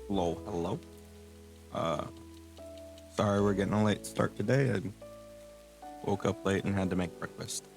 Hello, hello. Uh, Sorry we're getting a late start today. I woke up late and had to make breakfast.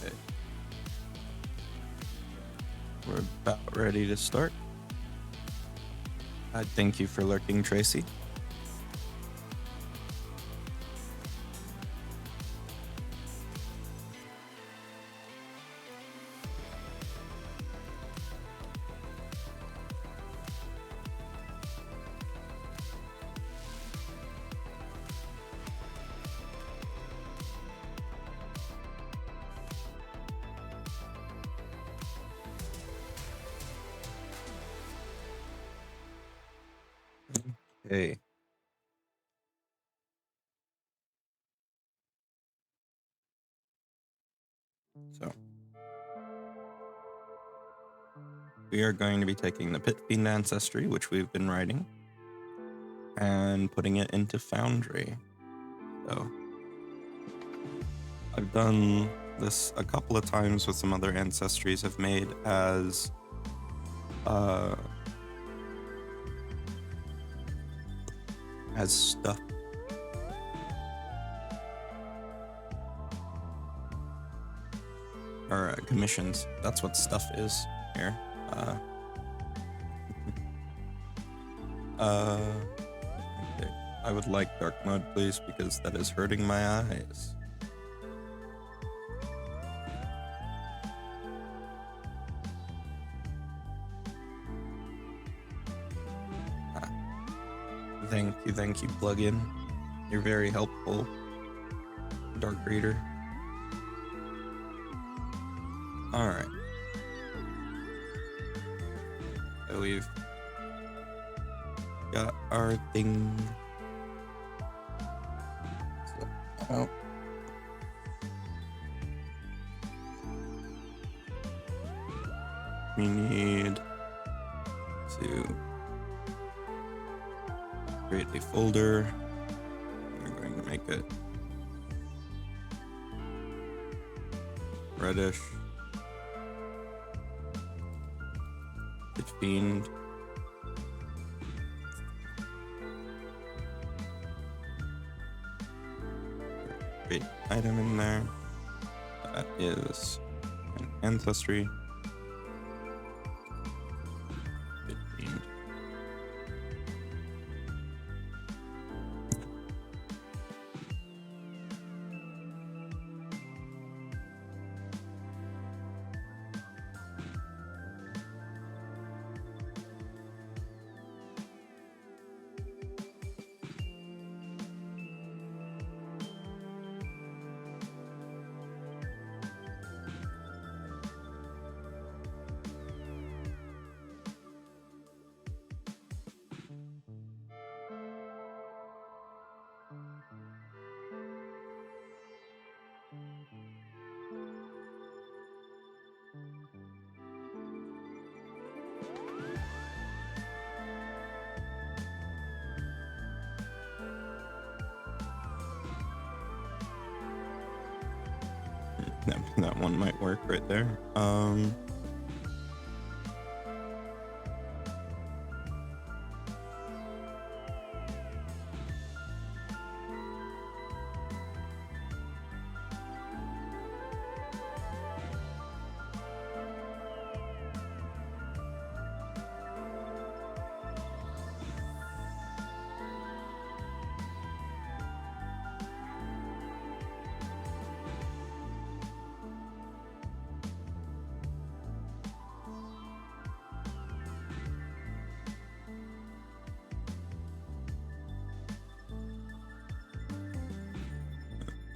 Okay, we're about ready to start. I thank you for lurking, Tracy. Okay, so we are going to be taking the Fiend Ancestry, which we've been writing. and putting it into Foundry. So I've done this a couple of times with some other ancestries I've made as stuff. Or commissions. That's what stuff is here. Okay. I would like dark mode, please, because that is hurting my eyes. Thank you, plugin. You're very helpful, Dark Reader. Alright. So we've got our thing. So, we need to create a folder. We're going to make it reddish. Hit Fiend. Create item in there. That is an ancestry. Hit Fiend. That one might work right there.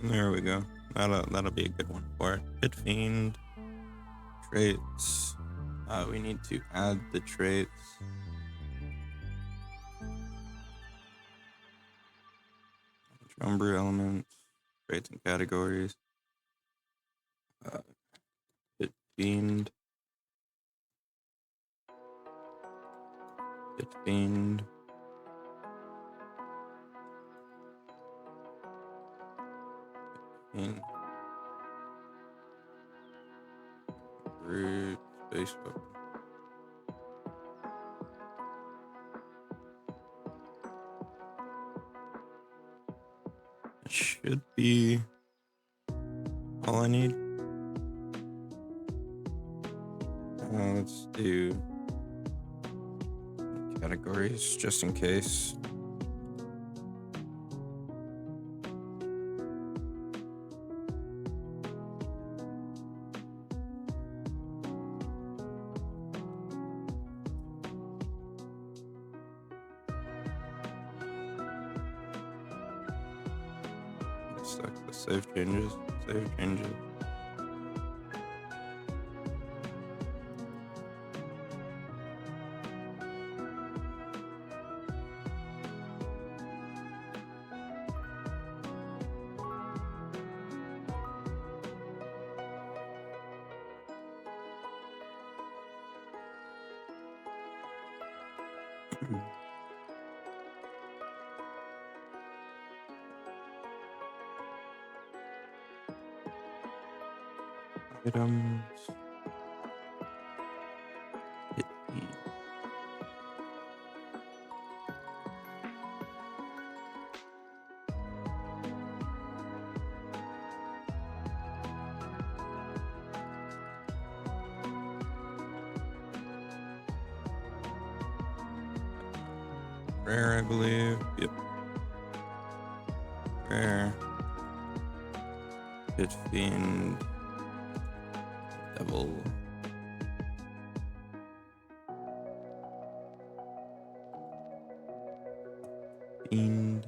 There we go. That'll be a good one for it. Hit Fiend. Traits. We need to add the traits. Number elements. Traits and categories. Hit Fiend. Hit Fiend. Fiend. Root. Space weapon. It should be all I need. Let's do categories just in case. Save changes. Save changes. Items. Hit E. Rare, I believe. Yep. Rare. Pit Fiend. Devil. Fiend.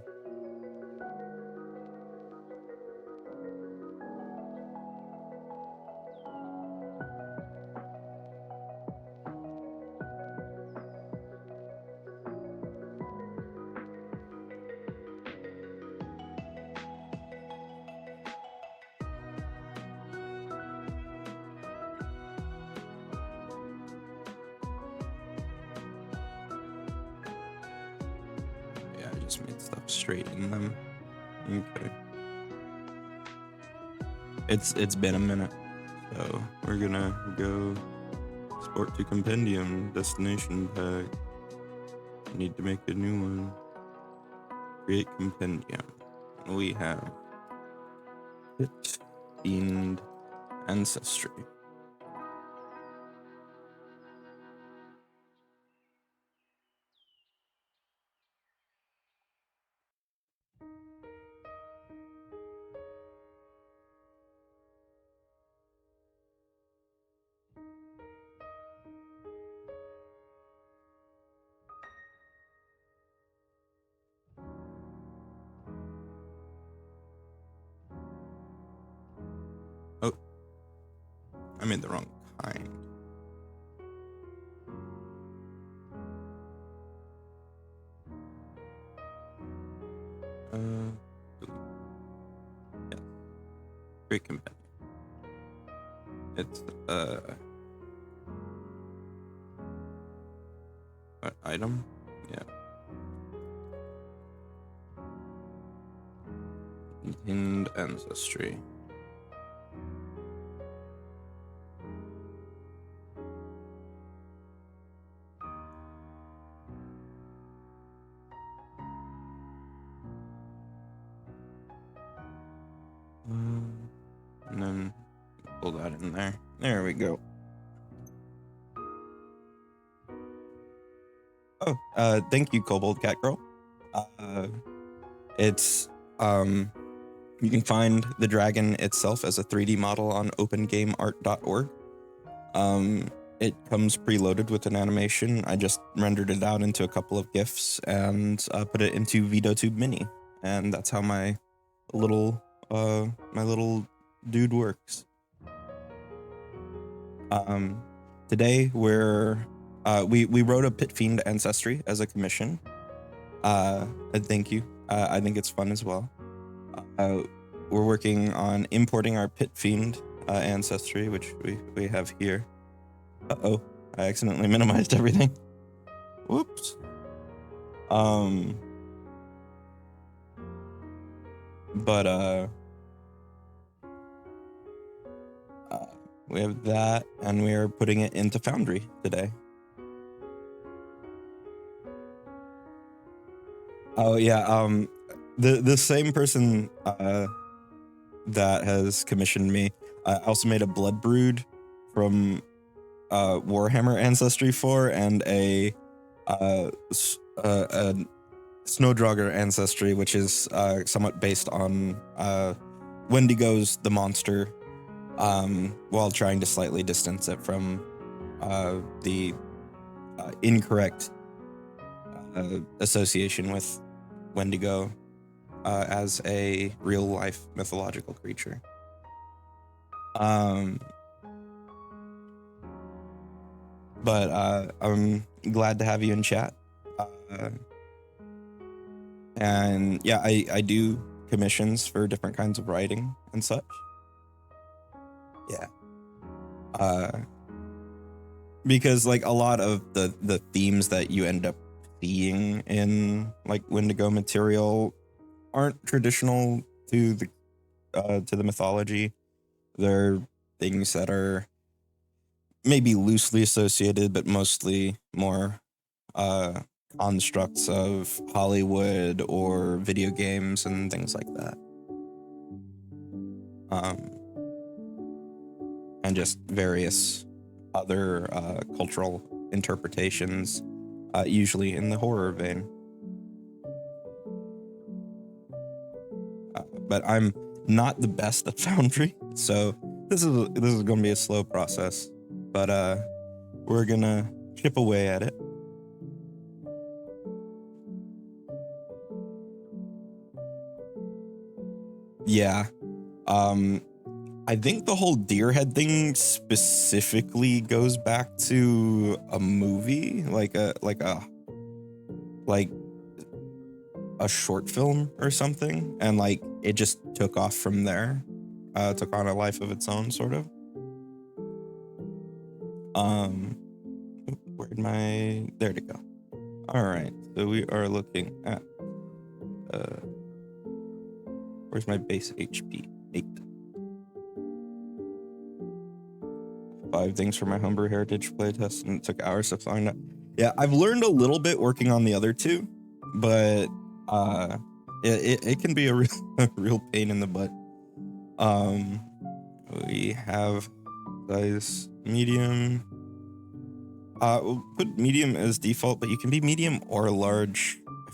Yeah, I just made stuff straight in them. Okay. It's been a minute, so we're gonna go Sport to Compendium Destination Pack. Need to make a new one. Create Compendium. And we have Fiend Ancestry. Oh, I made the wrong kind. Yeah. Great Compendium. It's what item? Yeah. Fiend Ancestry. And then pull that in there. There we go. Oh, thank you, Kobold Cat Girl. It's you can find the dragon itself as a 3D model on opengameart.org. It comes preloaded with an animation. I just rendered it out into a couple of GIFs and put it into VOD Mini, and that's how my little dude works. Today we wrote a Pit Fiend Ancestry as a commission. And thank you. I think it's fun as well. We're working on importing our Pit Fiend Ancestry, which we have here. Uh-oh, I accidentally minimized everything. Whoops. We have that, and we are putting it into Foundry today. Oh yeah, the same person that has commissioned me also made a Blood Brood from Warhammer Ancestry 4 and a Snowdraugr Ancestry, which is somewhat based on Wendigo's The Monster, while trying to slightly distance it from the incorrect association with Wendigo as a real-life mythological creature. But I'm glad to have you in chat. And yeah, I do commissions for different kinds of writing and such. Yeah. Because like a lot of the themes that you end up seeing in like Wendigo material aren't traditional to the mythology. They're things that are maybe loosely associated, but mostly more constructs of Hollywood or video games and things like that. And just various other cultural interpretations, usually in the horror vein. But I'm not the best at Foundry, so this is going to be a slow process. But we're gonna chip away at it. Yeah. I think the whole deer head thing specifically goes back to a movie, like a short film or something, and like it just took off from there. Took on a life of its own, sort of. There to go. All right, so we are looking at where's my base HP? 8. 5 things for my Homebrew Heritage playtest, and it took hours to find out. Yeah, I've learned a little bit working on the other 2, but it can be a real pain in the butt. We have size medium. We'll put medium as default, but you can be medium or large. I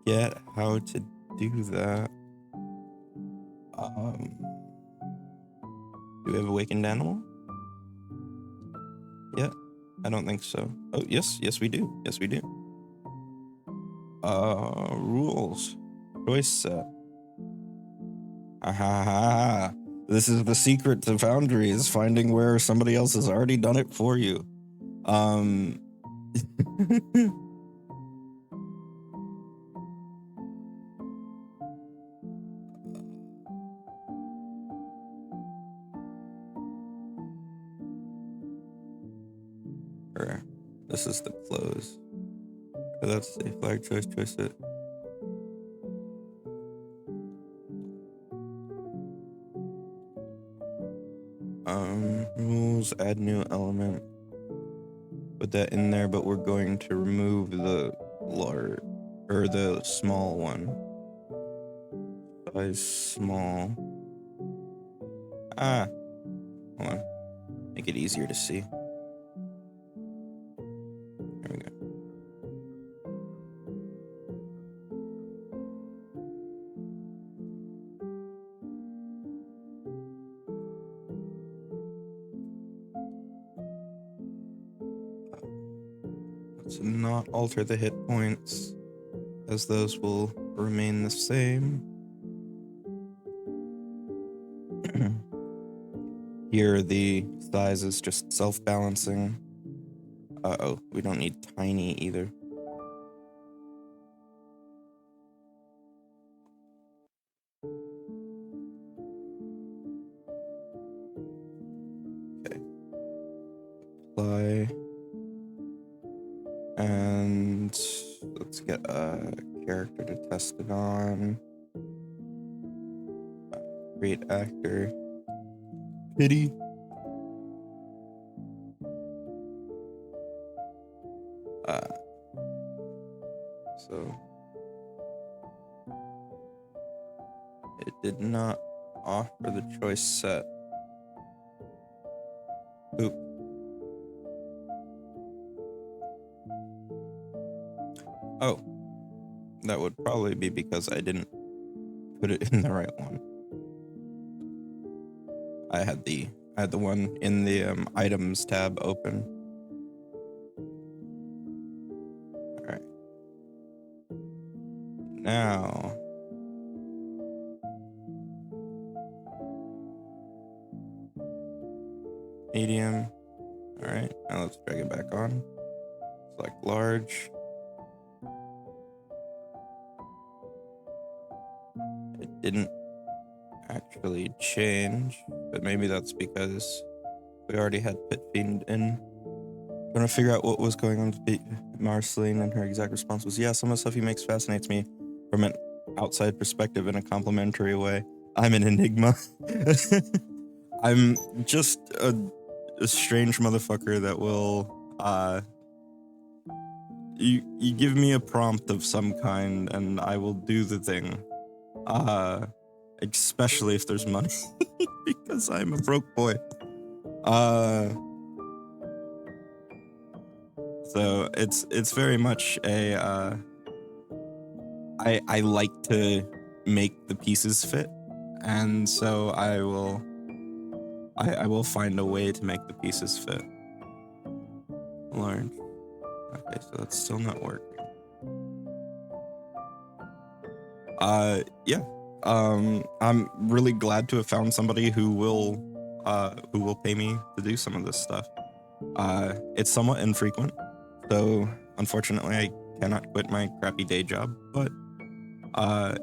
forget how to do that. Do we have awakened animal? Yeah, I don't think so. Oh, yes, we do. Yes, we do. Rules. Choice set. Aha. This is the secret to Foundry, is finding where somebody else has already done it for you. This is the close. That's a flag choice it. Rules, add new element. Put that in there, but we're going to remove the large, or the small one. Size small. Hold on. Make it easier to see. There we go. Let's not alter the hit points, as those will remain the same. Here, the size is just self-balancing. We don't need tiny either. Okay. Apply. And let's get a character to test it on. Create actor. Pity. So it did not offer the choice set. Oop. Oh, that would probably be because I didn't put it in the right one. I had the one in the items tab open. All right. Now, medium. All right. Now let's drag it back on. Select large. It didn't actually change, but maybe that's because we already had Pit Fiend in. Trying to figure out what was going on with Marceline, and her exact response was, yeah, some of the stuff he makes fascinates me from an outside perspective in a complimentary way. I'm an enigma. I'm just a strange motherfucker that will you give me a prompt of some kind and I will do the thing. Especially if there's money because I'm a broke boy. So it's very much a I like to make the pieces fit, and so I will find a way to make the pieces fit. Large. Okay, so that's still not working. Yeah. I'm really glad to have found somebody who will pay me to do some of this stuff. It's somewhat infrequent, so unfortunately I cannot quit my crappy day job, but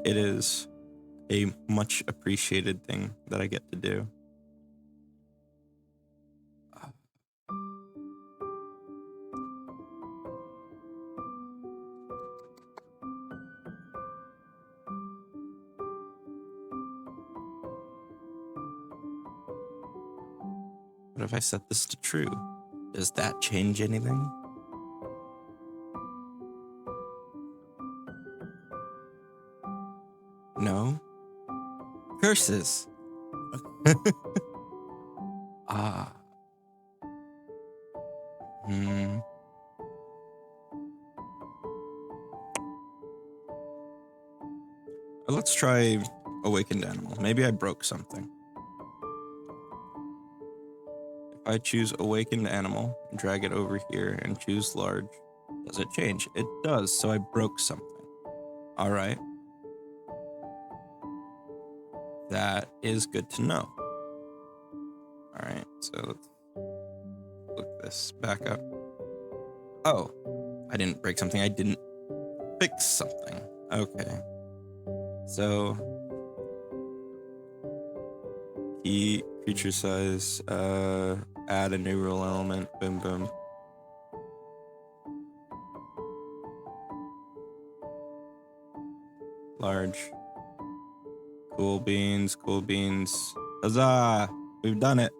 it is a much appreciated thing that I get to do. What if I set this to true? Does that change anything? No? Curses! Ah. Let's try Awakened Animal. Maybe I broke something. If I choose Awakened Animal, drag it over here, and choose Large, does it change? It does, so I broke something. Alright. That is good to know. Alright, so let's look this back up. Oh, I didn't break something. I didn't fix something. Okay. So, key, creature size, add a new rule element, boom, boom. Large. Cool beans, cool beans. Huzzah! We've done it.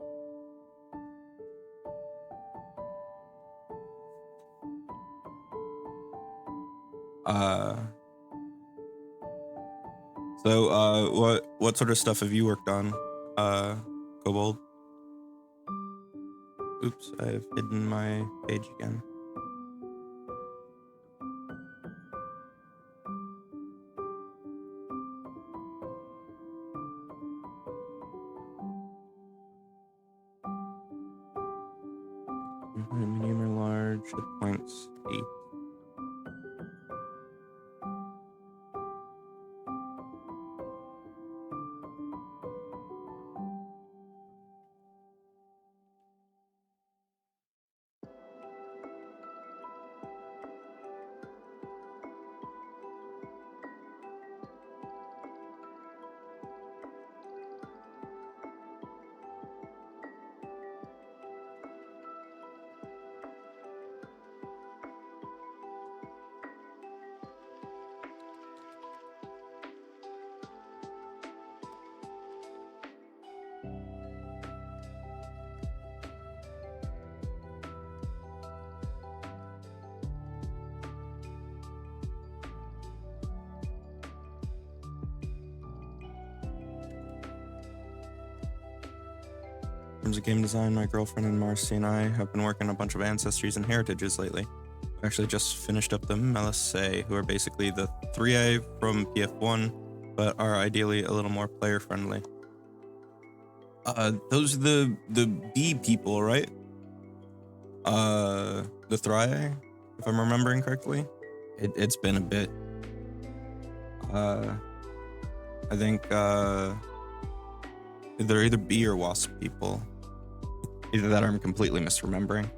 So, what sort of stuff have you worked on, Kobold? Oops, I've hidden my page again. Medium or large, hit points 8. In terms of game design, my girlfriend and Marcy and I have been working on a bunch of ancestries and heritages lately. We actually just finished up the Melissae, who are basically the 3A from PF1, but are ideally a little more player friendly. Those are the bee people, right? The 3A, if I'm remembering correctly. It's been a bit. I think they're either bee or wasp people. Either that or I'm completely misremembering.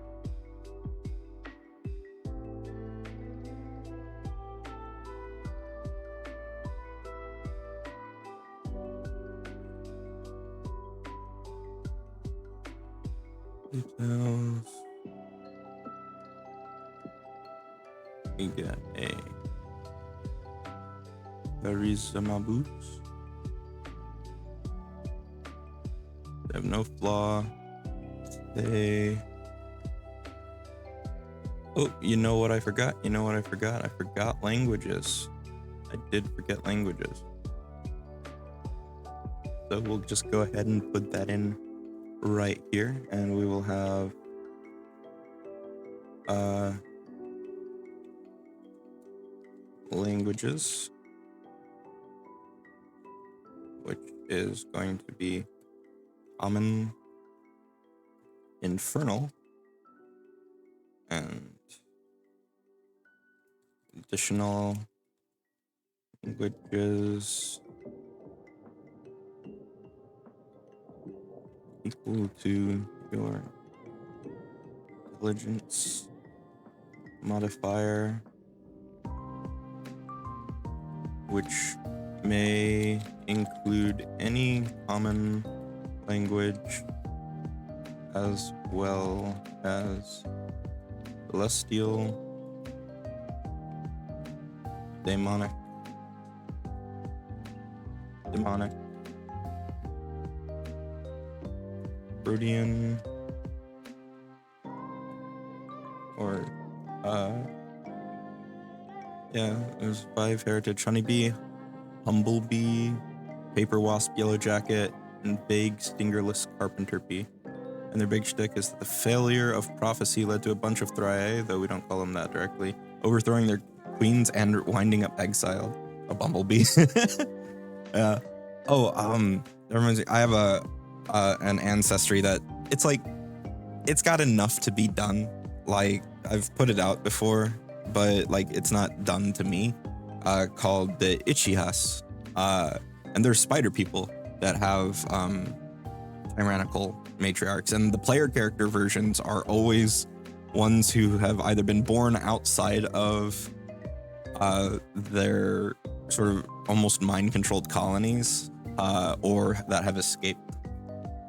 Details. We get a Verizama boots. have no flaw. They. Oh, you know what I forgot? You know what I forgot? I forgot languages. I did forget languages. So we'll just go ahead and put that in right here, and we will have languages, which is going to be common, infernal, and additional languages equal to your intelligence modifier, which may include any common language as well as celestial, demonic, Protean, or yeah, there's 5 heritage honeybee, humblebee, paper wasp, yellow jacket, and vague stingerless carpenter bee. And their big shtick is that the failure of prophecy led to a bunch of Thriae, though we don't call them that directly, overthrowing their queens and winding up exiled. A bumblebee. That reminds me, I have an ancestry that it's like, it's got enough to be done. Like, I've put it out before, but like, it's not done to me, called the Ichihas. And they're spider people that have tyrannical matriarchs, and the player character versions are always ones who have either been born outside of their sort of almost mind-controlled colonies, or that have escaped.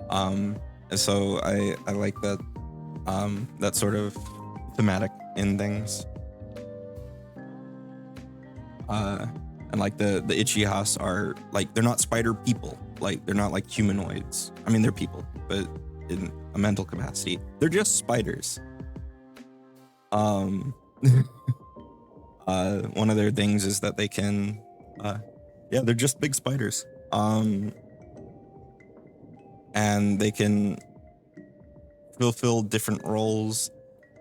And so I like that that sort of thematic in things. And like the Ichihas are like, they're not spider people. Like, they're not like humanoids. I mean, they're people, but in a mental capacity, they're just spiders. One of their things is that they can, they're just big spiders. And they can fulfill different roles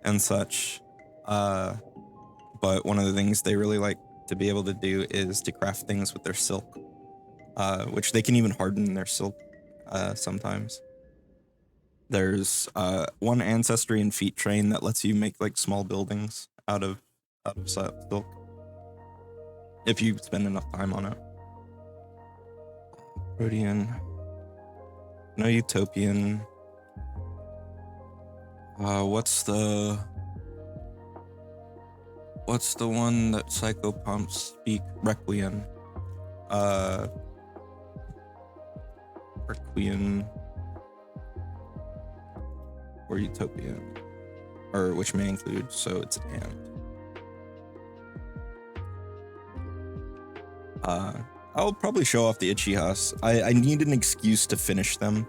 and such. But one of the things they really like to be able to do is to craft things with their silk, which they can even harden their silk sometimes. There's one ancestry in Feet Train that lets you make like small buildings out of silk if you spend enough time on it. Protean, no Utopian. What's the one that psychopomps speak? Requiem. Requiem or Utopian, or which may include, so it's and. I'll probably show off the Ichihas. I need an excuse to finish them.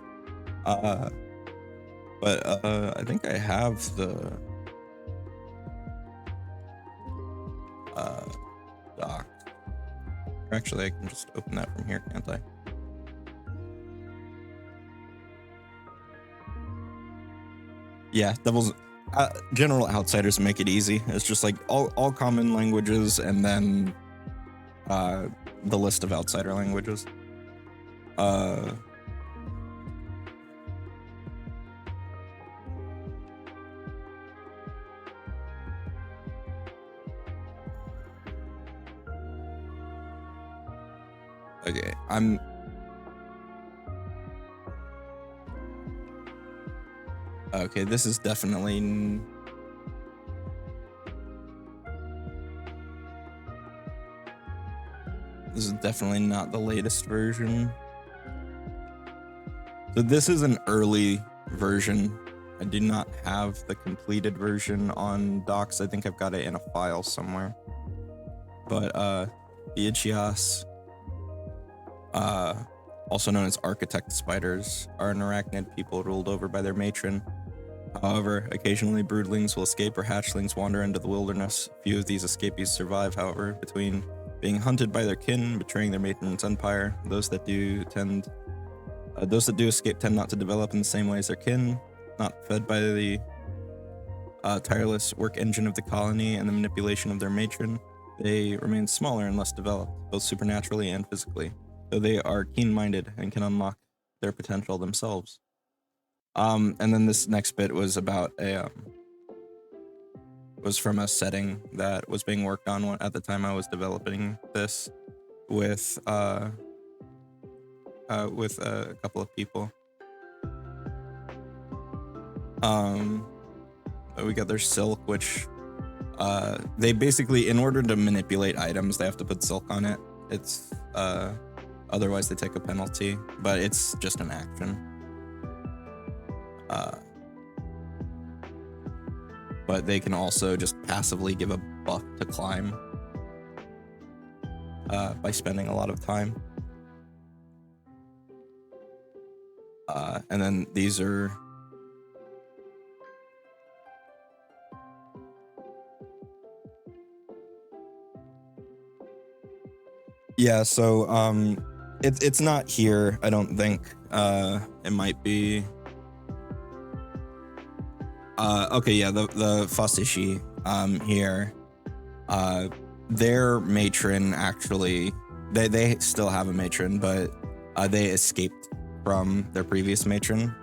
But I think I have the doc. Actually, I can just open that from here, can't I? Yeah, Devil's general outsiders make it easy. It's just like all common languages, and then the list of outsider languages. Okay, okay, this is definitely not the latest version. So this is an early version. I do not have the completed version on docs. I think I've got it in a file somewhere. But the Ichihas also known as architect spiders, are an arachnid people ruled over by their matron. However, occasionally broodlings will escape or hatchlings wander into the wilderness. Few of these escapees survive, however, between being hunted by their kin, betraying their matron's empire. Those that do escape tend not to develop in the same way as their kin, not fed by the tireless work engine of the colony and the manipulation of their matron. They remain smaller and less developed, both supernaturally and physically, though they are keen-minded and can unlock their potential themselves. And then this next bit was about was from a setting that was being worked on at the time I was developing this with a couple of people. We got their silk, which they basically, in order to manipulate items, they have to put silk on it. It's otherwise they take a penalty, but it's just an action. But they can also just passively give a buff to climb by spending a lot of time. And then these are so it's not here, I don't think. It might be okay, yeah, the Fasishi here, their matron actually, they still have a matron, but they escaped from their previous matron,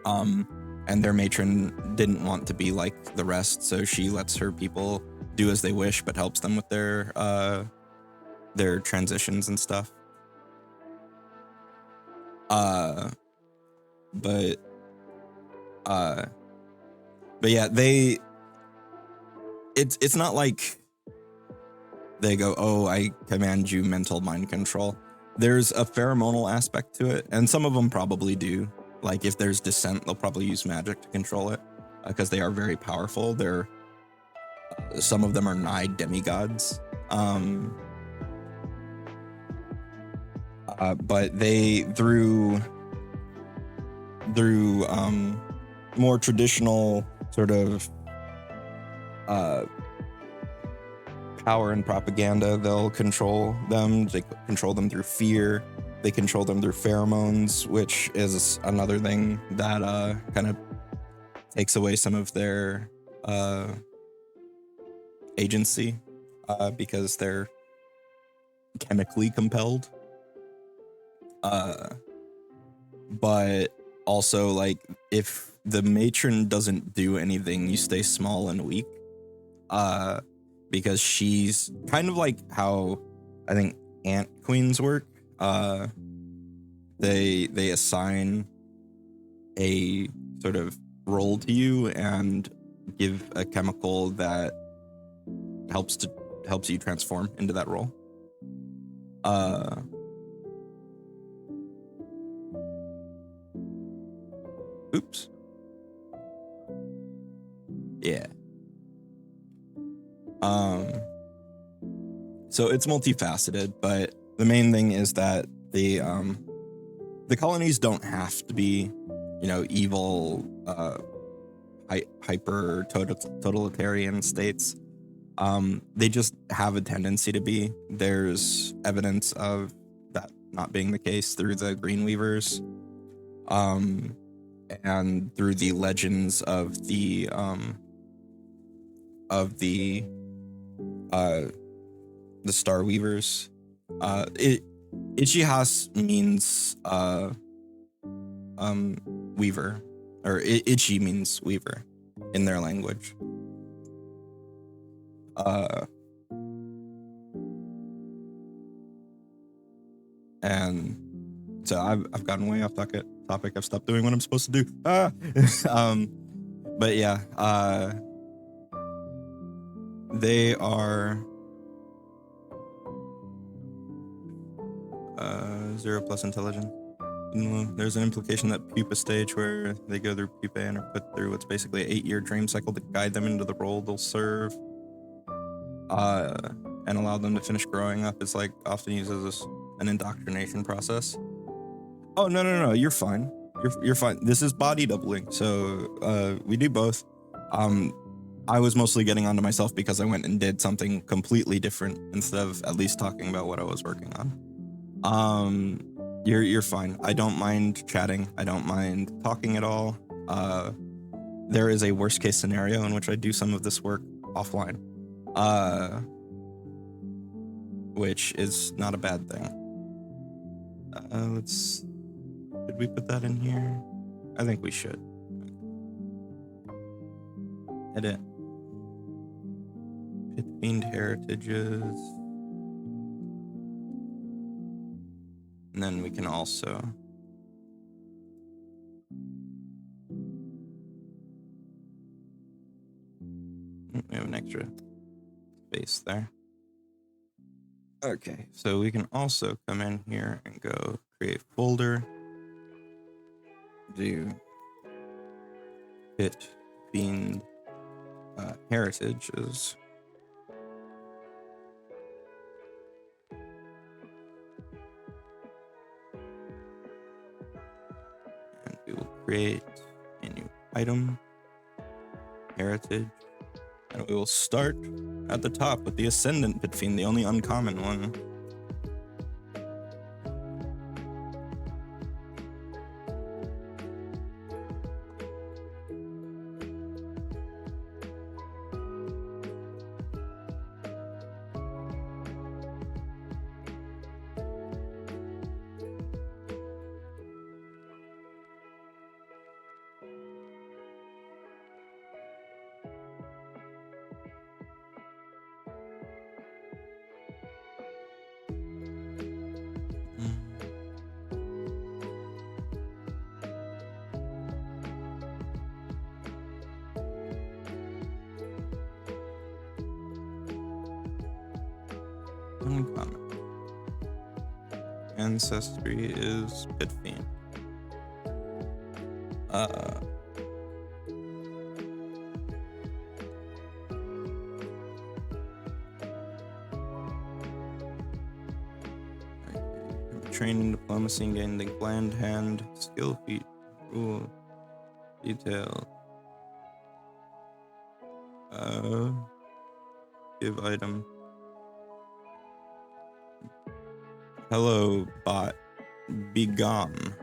and their matron didn't want to be like the rest, so she lets her people do as they wish, but helps them with their transitions and stuff. But yeah, it's not like they go, oh, I command you mental mind control. There's a pheromonal aspect to it, and some of them probably do. Like if there's dissent, they'll probably use magic to control it, because they are very powerful. Some of them are nigh demigods. But they, through more traditional sort of power and propaganda, they'll control them. They control them through fear. They control them through pheromones, which is another thing that kind of takes away some of their agency, because they're chemically compelled. But also, like, if the matron doesn't do anything, you stay small and weak, because she's kind of like how I think ant queens work. They assign a sort of role to you and give a chemical that helps you transform into that role. Oops. Yeah. So it's multifaceted, but the main thing is that the colonies don't have to be, evil, hyper totalitarian states. They just have a tendency to be. There's evidence of that not being the case through the Green Weavers, and through the legends of the Star Weavers. Ichihas means weaver, or Ichi means weaver in their language. And so I've gotten way off topic. I've stopped doing what I'm supposed to do. But yeah, they are 0+ intelligence. There's an implication that pupa stage, where they go through pupa and are put through what's basically an 8-year dream cycle to guide them into the role they'll serve, and allow them to finish growing up, is like often used as an indoctrination process. Oh, no, you're fine. You're fine. This is body doubling, so we do both. I was mostly getting onto myself because I went and did something completely different instead of at least talking about what I was working on. You're fine. I don't mind chatting. I don't mind talking at all. There is a worst case scenario in which I do some of this work offline, which is not a bad thing. Did we put that in here? I think we should. Edit. Pit Fiend heritages. And then we can also we have an extra space there. Okay, so we can also come in here and go create folder. Do Pit Fiend heritages. And we will create a new item, heritage, and we will start at the top with the Ascendant Pit Fiend, the only uncommon one. Uncommon. Ancestry is Pit Fiend. Trained in diplomacy and gained the bland hand, skill feat, rule, detail. Give item. Hello, bot. Be gone.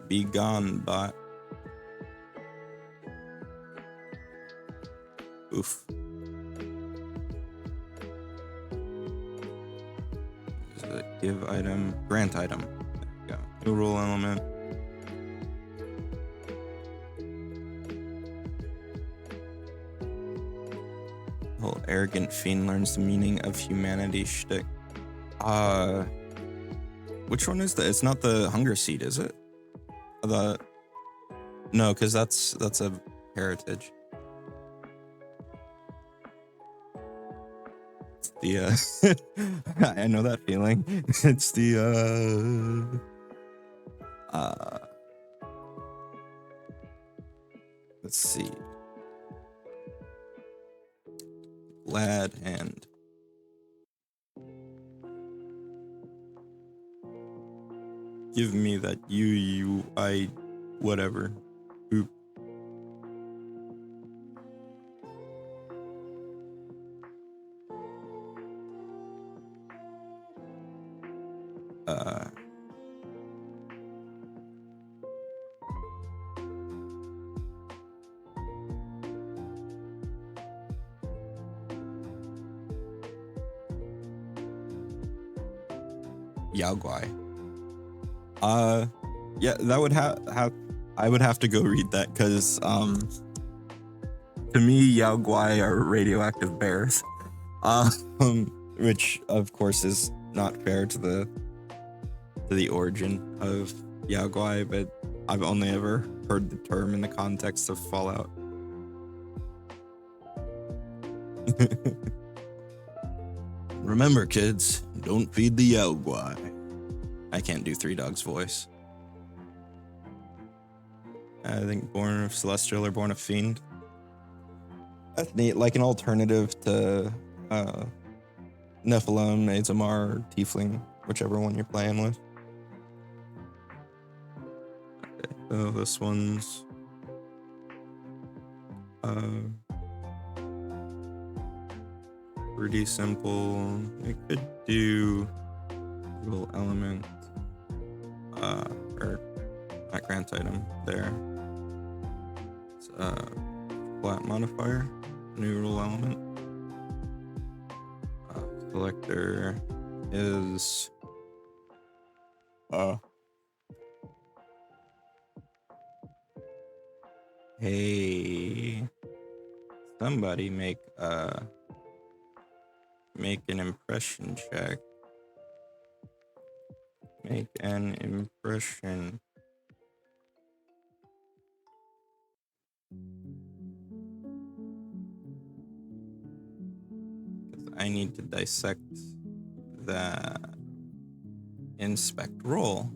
Be gone, bot. Oof. Is it give item? Grant item. There we go. New rule element. Whole arrogant fiend learns the meaning of humanity shtick. Which one is that? It's not the hunger seed, is it? No, because that's a heritage. It's the I know that feeling. It's the let's see. Glad hand. Give me that I whatever. Oop. Yao Guai. Yeah, that would have I would have to go read that because to me Yao Guai are radioactive bears, which of course is not fair to the origin of Yao Guai, but I've only ever heard the term in the context of Fallout. Remember, kids, don't feed the Yao Guai. I can't do Three Dogs' voice. I think Born of Celestial or Born of Fiend. That's neat, like an alternative to Nephilim, Azamar, or Tiefling, whichever one you're playing with. So this one's pretty simple. We could do little element or not grant item there. It's flat modifier, new rule element. Selector is hey, somebody make an impression check. Make an impression. Because I need to dissect the inspect roll.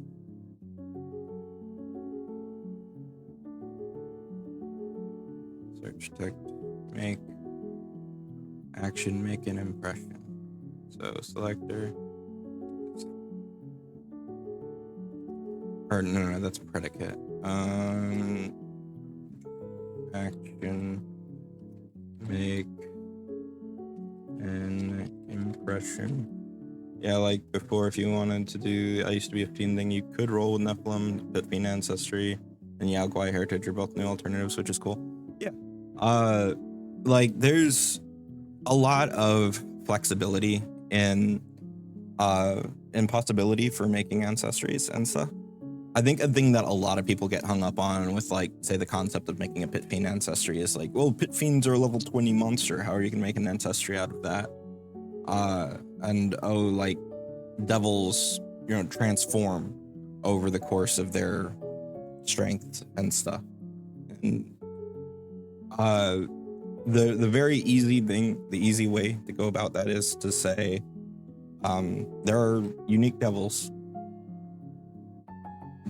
Search text, make action, make an impression. So selector. Or no, that's predicate. Action, make an impression. Yeah, like before, if you wanted to do, I used to be a Fiend thing, you could roll with Nephilim, but Fiend Ancestry and Yaogwai Heritage are both new alternatives, which is cool. Yeah. Like there's a lot of flexibility in possibility for making ancestries and stuff. I think a thing that a lot of people get hung up on with, like, say, the concept of making a Pit Fiend ancestry is like, well, Pit Fiends are a level 20 monster. How are you gonna make an ancestry out of that? And oh, like, devils, you know, transform over the course of their strength and stuff. And the very easy thing, the easy way to go about that is to say, there are unique devils.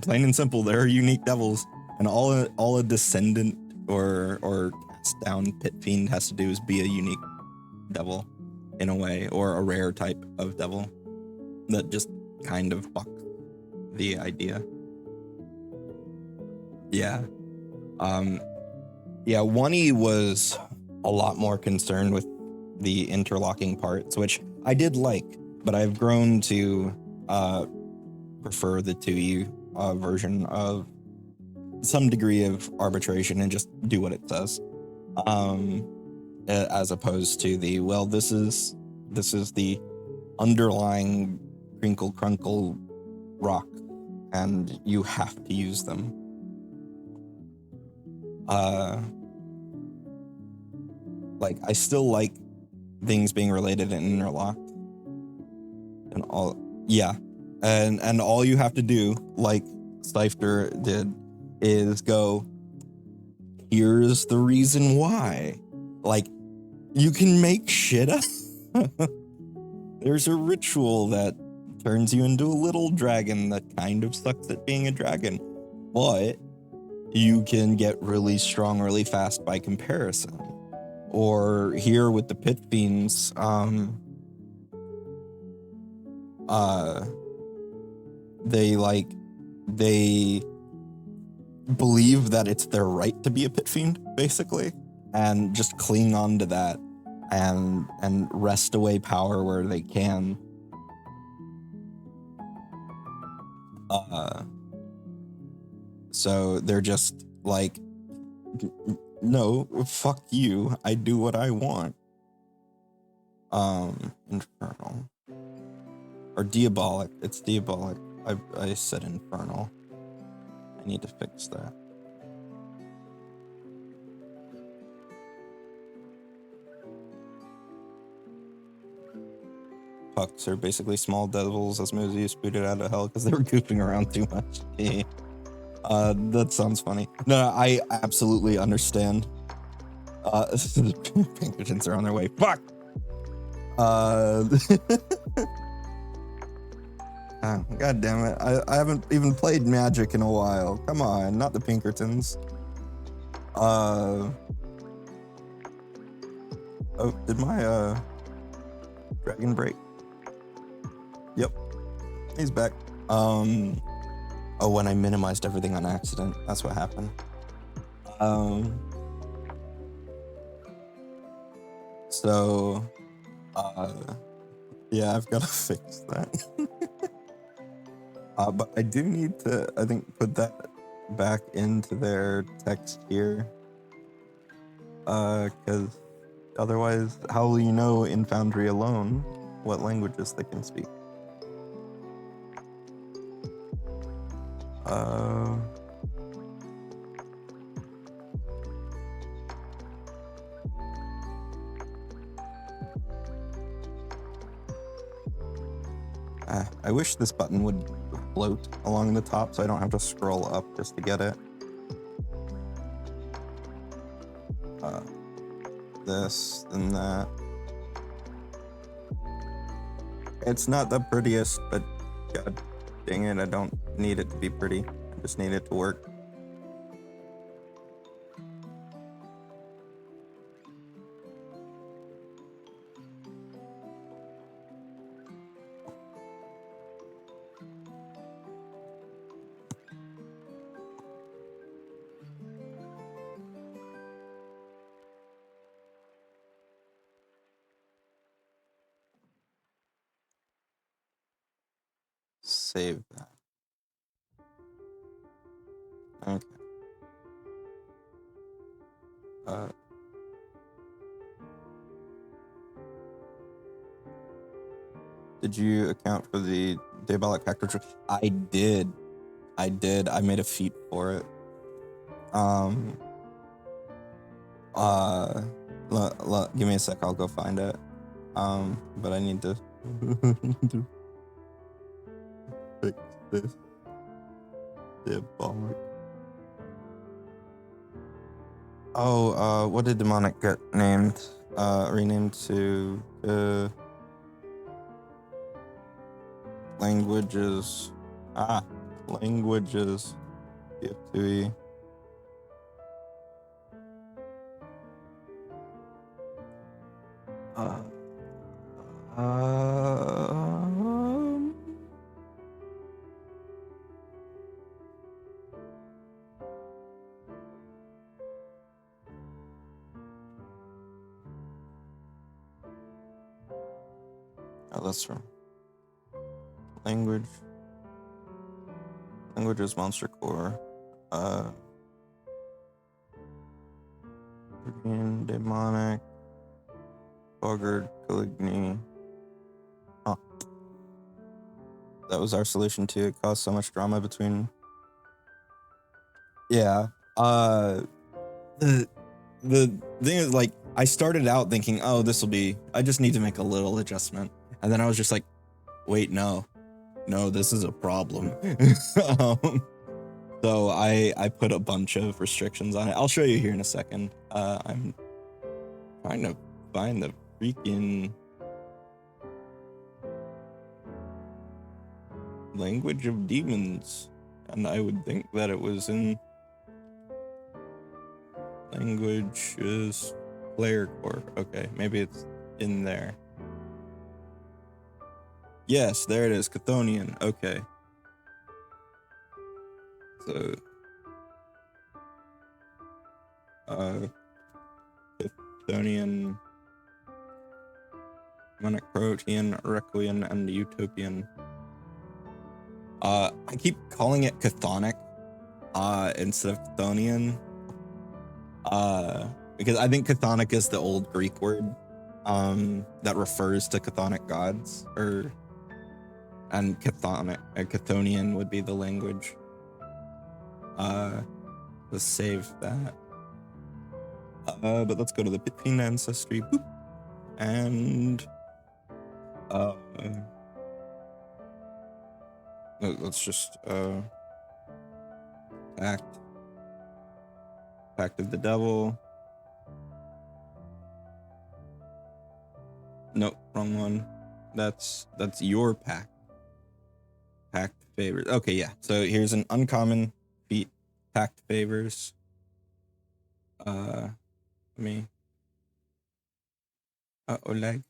Plain and simple, there are unique devils, and all a descendant or cast down Pit Fiend has to do is be a unique devil in a way, or a rare type of devil that just kind of fucks the idea. Yeah. Yeah, 1E was a lot more concerned with the interlocking parts, which I did like, but I've grown to prefer the 2E version of some degree of arbitration and just do what it says, as opposed to the, well, this is the underlying crinkle crunkle rock and you have to use them. Like, I still like things being related and interlocked and all. Yeah. And all you have to do, like Stifter did, is go, here's the reason why. Like, you can make shit up. There's a ritual that turns you into a little dragon that kind of sucks at being a dragon, but you can get really strong really fast by comparison. Or here with the Pit Fiends, they believe that it's their right to be a Pit Fiend, basically, and just cling on to that and wrest away power where they can. So they're just like, no, fuck you, I do what I want. Infernal. Or diabolic. It's diabolic. I said infernal. I need to fix that. Pucks are basically small devils as Moses booted out of hell because they were goofing around too much. That sounds funny. No, I absolutely understand. Pinkertons are on their way. Fuck! God damn it. I haven't even played Magic in a while. Come on, not the Pinkertons. Oh, did my dragon break? Yep. He's back. Oh, when I minimized everything on accident. That's what happened. So, yeah, I've got to fix that. But I do need to, I think, put that back into their text here. Because otherwise, how will you know in Foundry alone what languages they can speak? I wish this button would float along the top so I don't have to scroll up just to get it. This and that. It's not the prettiest, but god dang it, I don't need it to be pretty. I just need it to work. Save that. Okay. Did you account for the diabolic factor? I did. I made a feat for it. Give me a sec. I'll go find it. But I need to fix this. Diabolic. Oh, what did demonic get named? Renamed to languages. Languages. PF2e. Oh, that's wrong. Languages monster core. Demonic. Boggart, Caligny. Oh. That was our solution to it. Caused so much drama between. Yeah. The thing is, like, I started out thinking, oh, this will be, I just need to make a little adjustment. And then I was just like, wait, no, this is a problem. So I put a bunch of restrictions on it. I'll show you here in a second. I'm trying to find the freaking language of demons. And I would think that it was in language is player core. Okay, maybe it's in there. Yes, there it is. Chthonian. Okay. So Chthonian, Monocrotian, Requiem, and Utopian. I keep calling it Chthonic instead of Chthonian. Because I think Chthonic is the old Greek word that refers to chthonic gods, and Chthonian would be the language. Let's save that. But let's go to the Fiend Ancestry. Boop. And let's just Pact of the Devil. Nope, wrong one. That's your pact. Pact favors. Okay, yeah. So here's an uncommon feat. Pact favors. Oleg.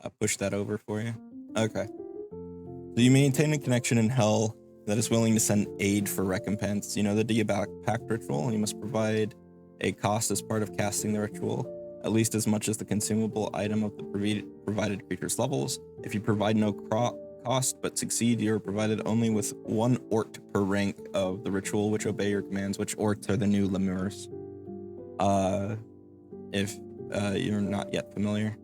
I'll push that over for you. Okay. So you maintain a connection in hell that is willing to send aid for recompense. You know the diabolic pact ritual. You must provide a cost as part of casting the ritual, at least as much as the consumable item of the provided creature's levels. If you provide no cost but succeed, you are provided only with 1 ort per rank of the ritual which obey your commands, which orts are the new lemurs. If you're not yet familiar.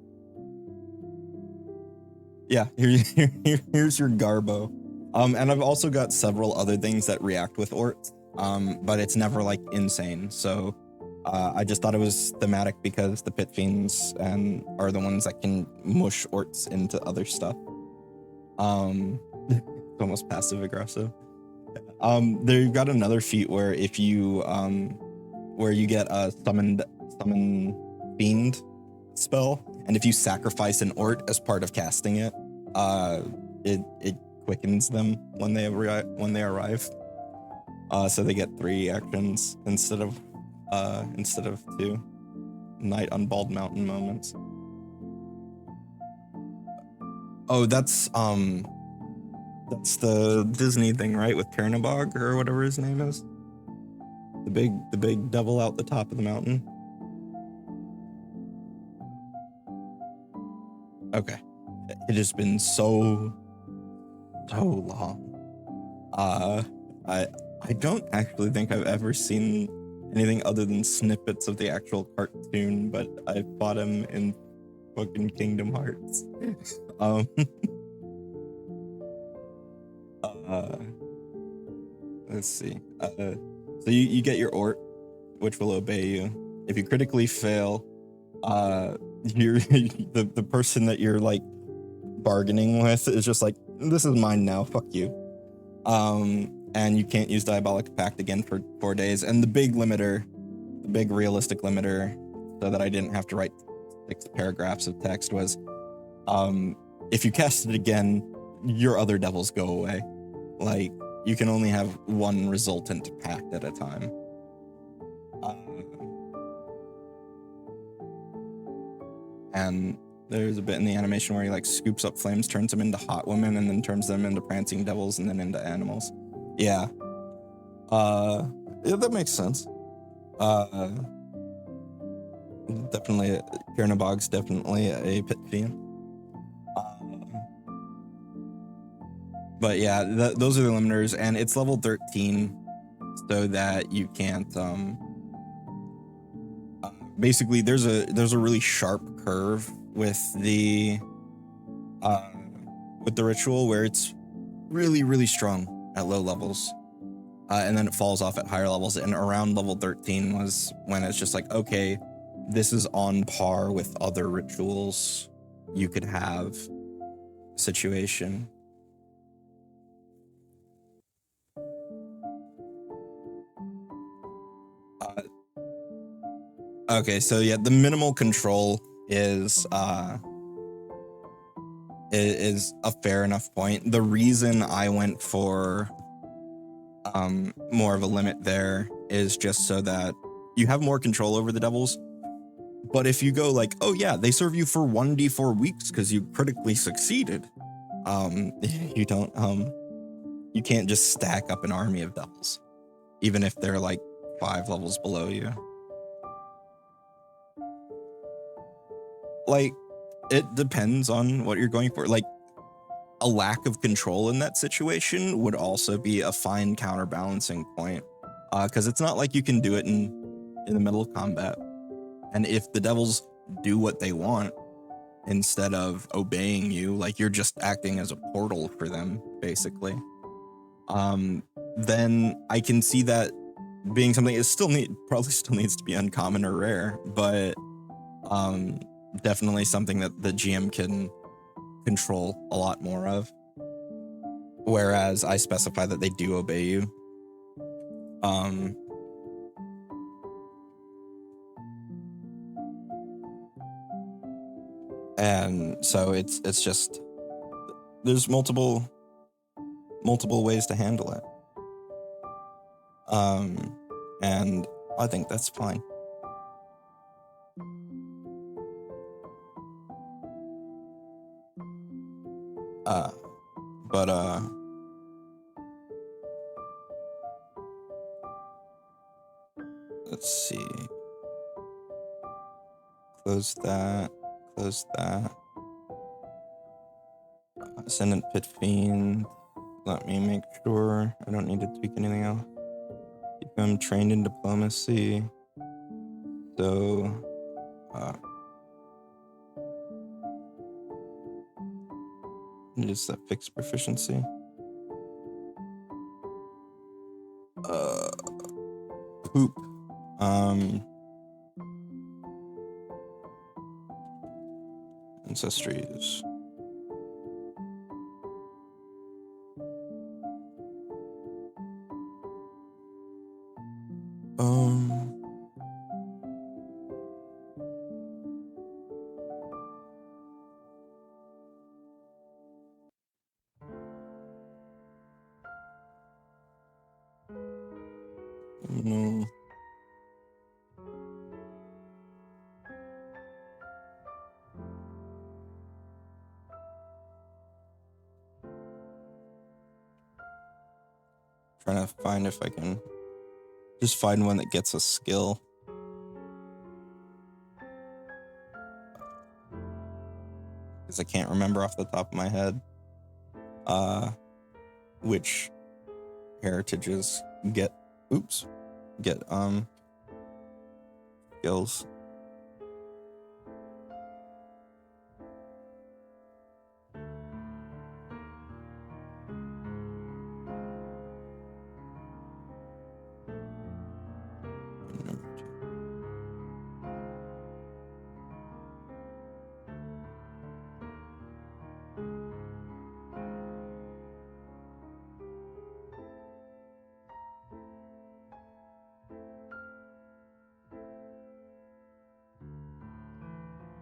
Yeah, here's your Garbo. And I've also got several other things that react with orts, but it's never like insane. So I just thought it was thematic because the Pit Fiends are the ones that can mush orts into other stuff. It's almost passive aggressive. They've got another feat where if you where you get a summon fiend spell, and if you sacrifice an ort as part of casting it, it quickens them when they arrive. So they get 3 actions instead of 2. Night on Bald Mountain moments. Oh, that's the Disney thing, right? With Turnabog or whatever his name is. The big devil out the top of the mountain. Okay. It has been so long. I don't actually think I've ever seen anything other than snippets of the actual cartoon, but I fought him in fucking Kingdom Hearts. Let's see. So you get your ort, which will obey you. If you critically fail, you're the person that you're like bargaining with is just like, this is mine now, fuck you. And you can't use Diabolic Pact again for 4 days. And the big realistic limiter, so that I didn't have to write 6 paragraphs of text, was if you cast it again, your other devils go away. Like, you can only have 1 resultant pact at a time. And there's a bit in the animation where he like scoops up flames, turns them into hot women, and then turns them into prancing devils, and then into animals. Yeah. Yeah, that makes sense. Definitely, Kernabog's definitely a Pit Fiend. But yeah, those are the limiters, and it's level 13, so that you can't. Basically, there's a really sharp curve with the ritual where it's really strong at low levels, and then it falls off at higher levels. And around level 13 was when it's just like, okay, this is on par with other rituals you could have situation. Okay, so yeah, the minimal control is a fair enough point. The reason I went for more of a limit there is just so that you have more control over the devils. But if you go like, oh yeah, they serve you for 1d4 weeks because you critically succeeded, you don't you can't just stack up an army of devils, even if they're like 5 levels below you. Like, it depends on what you're going for. Like, a lack of control in that situation would also be a fine counterbalancing point, because it's not like you can do it in the middle of combat. And if the devils do what they want instead of obeying you, like you're just acting as a portal for them, basically, then I can see that being something. It probably still needs to be uncommon or rare, but definitely something that the GM can control a lot more of. Whereas I specify that they do obey you. And so it's just, there's multiple ways to handle it. And I think that's fine. Let's see. Close that. Close that. Ascendant Pit Fiend. Let me make sure I don't need to tweak anything else. Keep him trained in diplomacy. So, just that fixed proficiency. Poop. Ancestries. No. Trying to find if I can just find one that gets a skill. Because I can't remember off the top of my head which heritages get skills.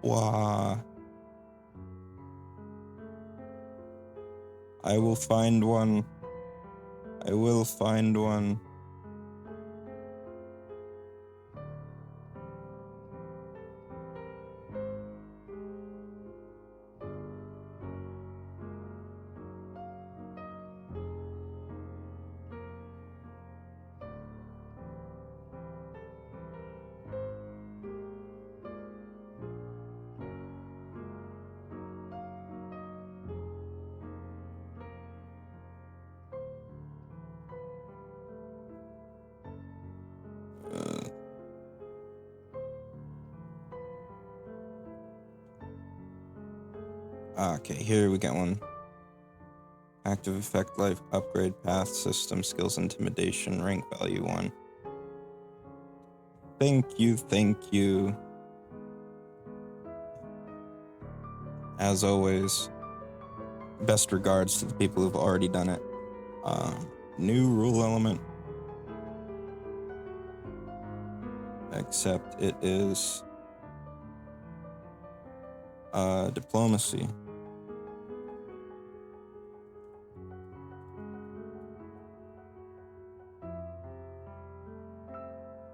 Wow. I will find one. I will find one. Okay, here we got one. Active effect life upgrade path system skills intimidation rank value 1. Thank you. As always, best regards to the people who've already done it. New rule element. Except it is diplomacy.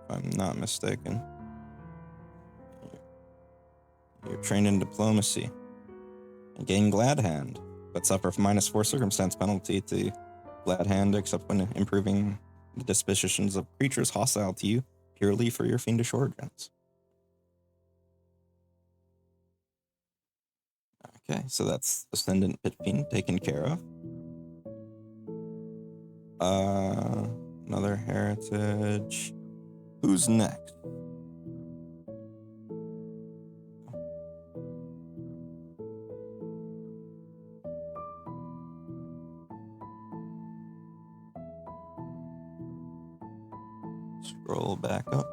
If I'm not mistaken. You're trained in diplomacy. And gain Glad Hand, but suffer from -4 circumstance penalty to Glad Hand, except when improving the dispositions of creatures hostile to you purely for your fiendish origins. Okay, so that's Ascendant Pit Fiend taken care of. Another heritage. Who's next? Scroll back up.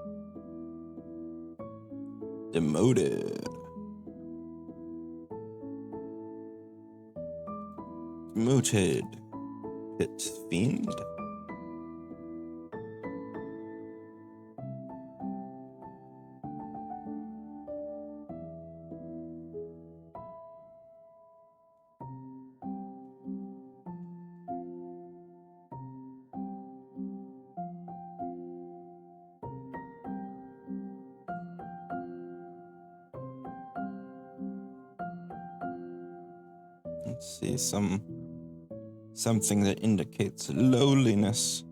Demoted. Demoted. Pit Fiend. Let's see, something that indicates lowliness.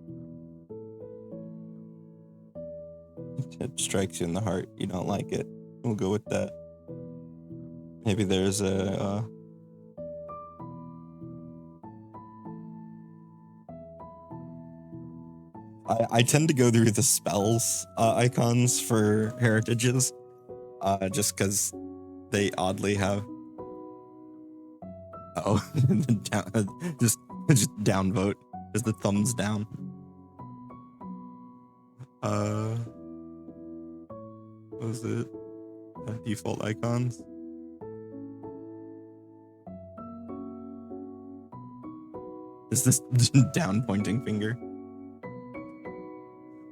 It strikes you in the heart. You don't like it. We'll go with that. Maybe there's a I tend to go through the spells icons for heritages, just because they oddly have. Oh, just downvote, just the thumbs down. What was it? Default icons. Is this down pointing finger?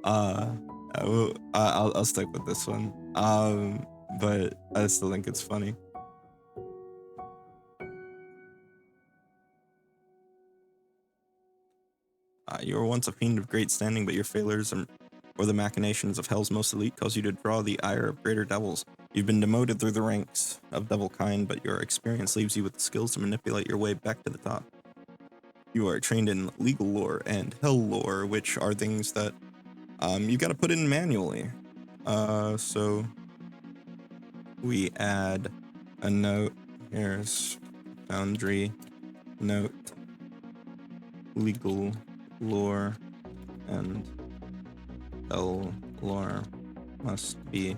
I'll stick with this one. But I still think it's funny. You were once a fiend of great standing, but your failures or the machinations of Hell's most elite cause you to draw the ire of greater devils. You've been demoted through the ranks of devil kind, but your experience leaves you with the skills to manipulate your way back to the top. You are trained in legal lore and hell lore, which are things that you gotta put in manually. So we add a note. Here's Foundry note, legal lore and hell lore must be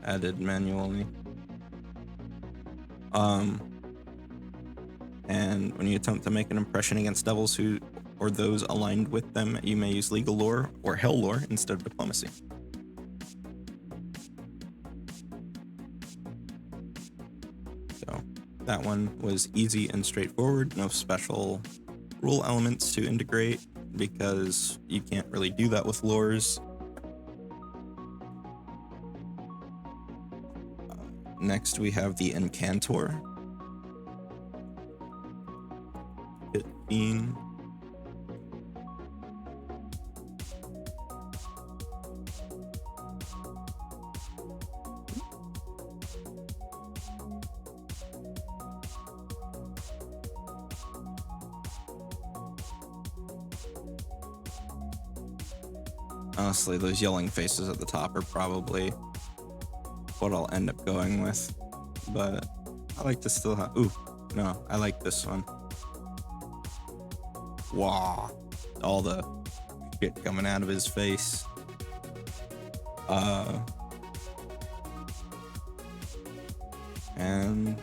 added manually. And when you attempt to make an impression against devils who or those aligned with them, you may use legal lore or hell lore instead of diplomacy. So that one was easy and straightforward, no special rule elements to integrate because you can't really do that with lores. Next we have the Incantor. Fiend. Honestly, those yelling faces at the top are probably what I'll end up going with, but I like to still have. Ooh, no, I like this one. Wow, all the shit coming out of his face. And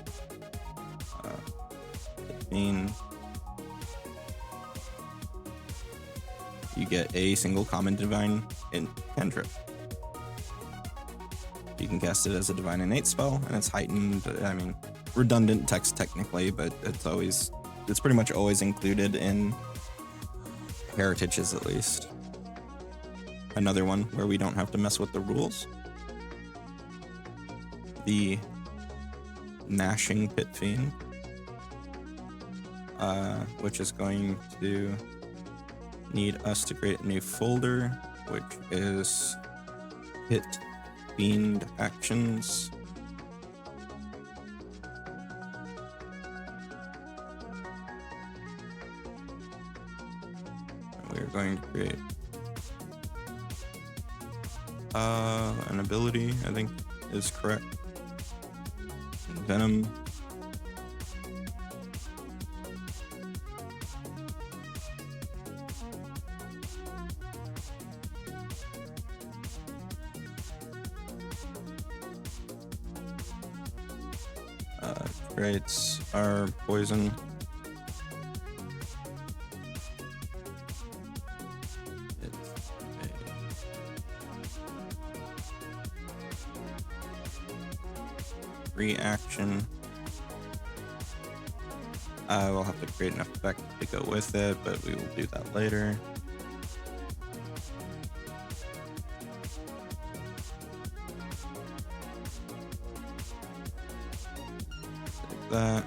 you get a single common divine cantrip. You can cast it as a divine innate spell, and it's heightened. I mean, redundant text technically, but it's pretty much always included in heritages at least. Another one where we don't have to mess with the rules. The Gnashing Pit Fiend, which is going to need us to create a new folder, which is Pit Fiend Actions. We're going to create an ability, I think is correct. Venom. Creates our poison. Reaction. We'll have to create an effect to go with it, but we will do that later. Take that.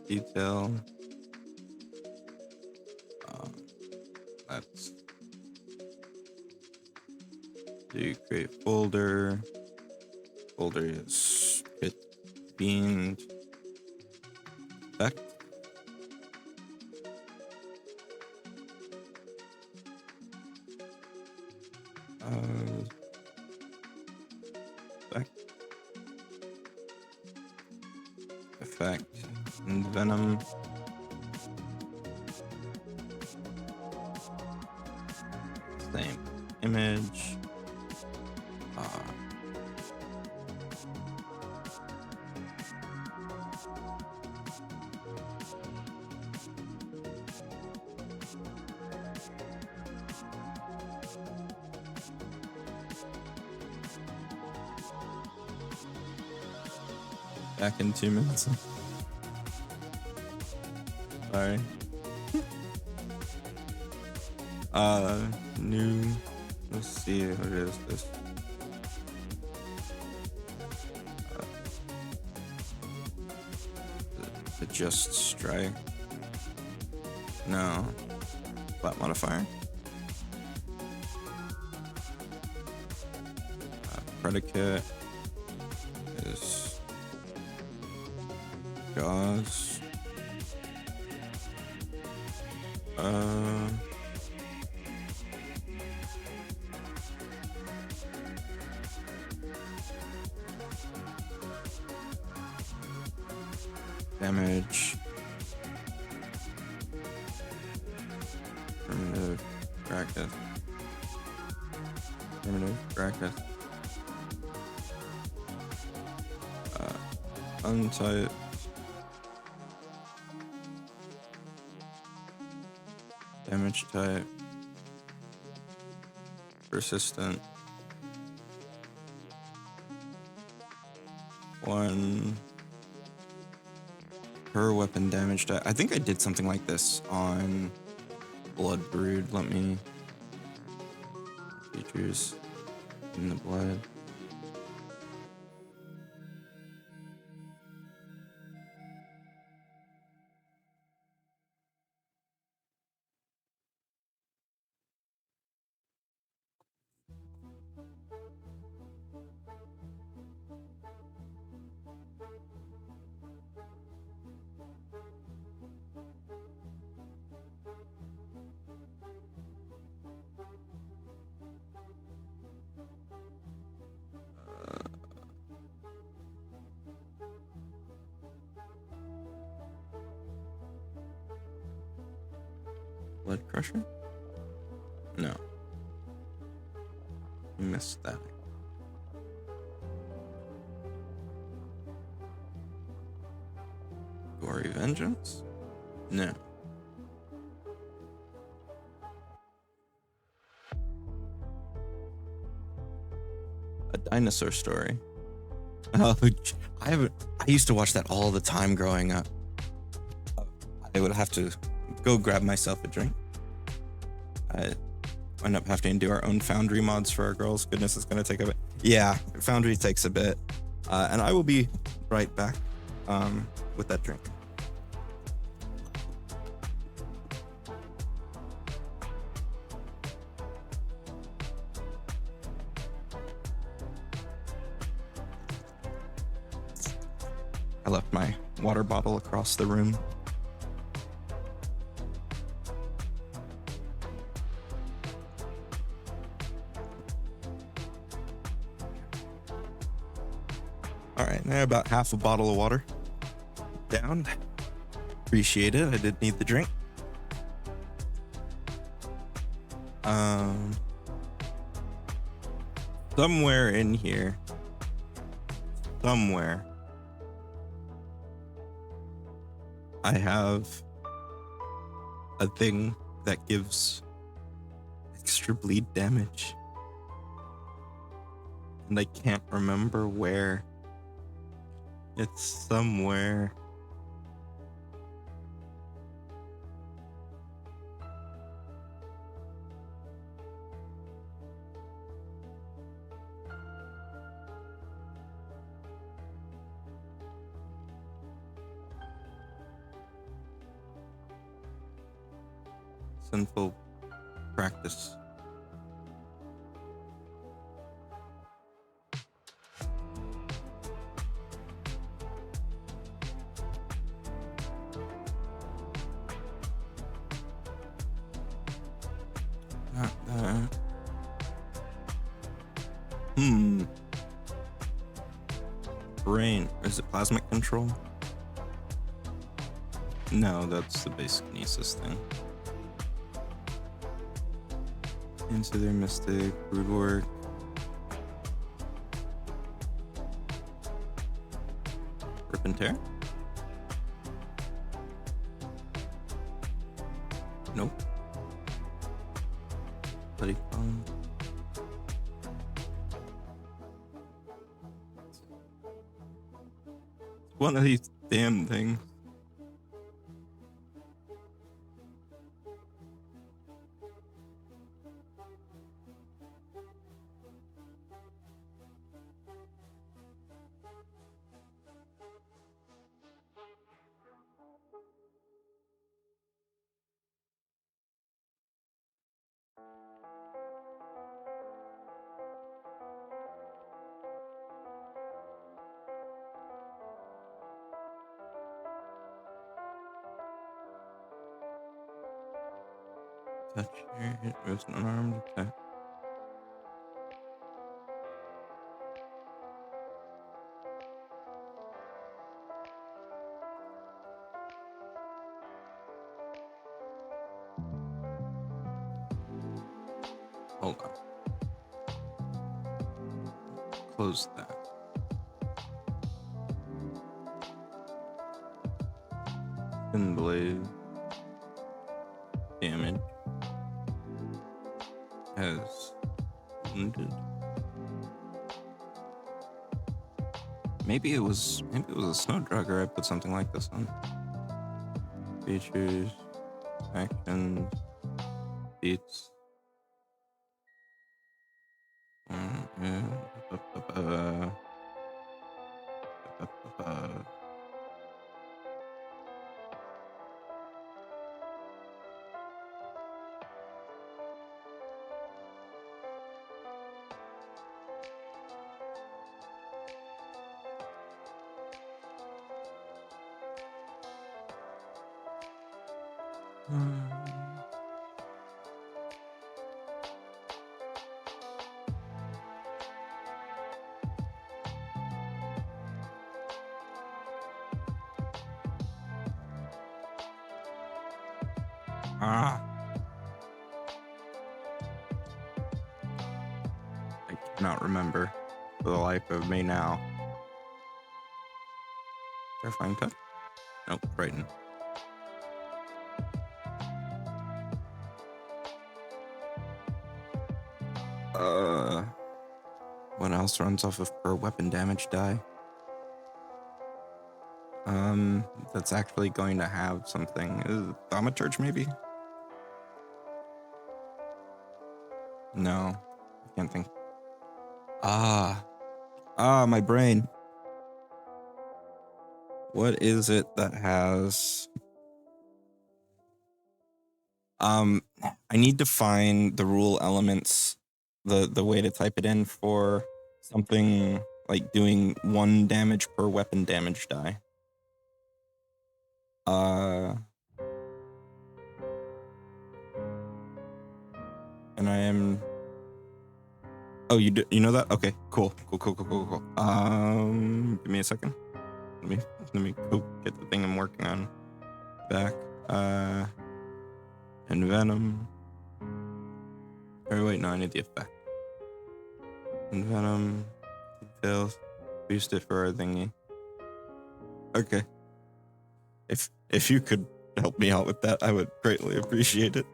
Detail. Let's do create folder. Folder is Pit Fiend effect. Effect and venom. Same image. Back in 2 minutes. Sorry. New. Let's see what is this. Adjust strike. No. Flat modifier. Predicate is Jaws. Damage. Primitive bracket. Primitive bracket. Untype. Damage type. Persistent. 1 per weapon damage type. I think I did something like this on Blood Brood. Let me features in the blood. Blood Crusher? No. Missed that. Gory Vengeance? No. A Dinosaur Story. Oh, I used to watch that all the time growing up. I would have to go grab myself a drink. I end up having to do our own Foundry mods for our girls. Goodness, it's gonna take a bit. Yeah, Foundry takes a bit. And I will be right back with that drink. I left my water bottle across the room. All right, now about half a bottle of water down. Appreciate it. I did need the drink. Somewhere in here, somewhere, I have a thing that gives extra bleed damage. And I can't remember where. It's somewhere. Sinful practice. Not that. Brain. Is it plasmic control? No, that's the basic kinesis thing. Into their mystic, brood work. Rip and tear? Nope. Bloody phone. One of these damn things. Touch here, it was an unarmed attack. Hold on. Close that. Thin blade. Damage. Has wounded. Maybe it was a snow drugger. I put something like this on. Features, actions, beats. I cannot remember for the life of me now. Terrifying touch? Nope, frightened. What else runs off of per weapon damage die? That's actually going to have something. Is it Thaumaturge maybe? No, I can't think. My brain. What is it that has? I need to find the rule elements, the way to type it in for something like doing 1 damage per weapon damage die. And I am. Oh, you know that? Okay, cool. Give me a second. Let me go get the thing I'm working on back. And Venom. Oh wait, no, I need the effect. And Venom details. Boost it for our thingy. Okay. If you could help me out with that, I would greatly appreciate it.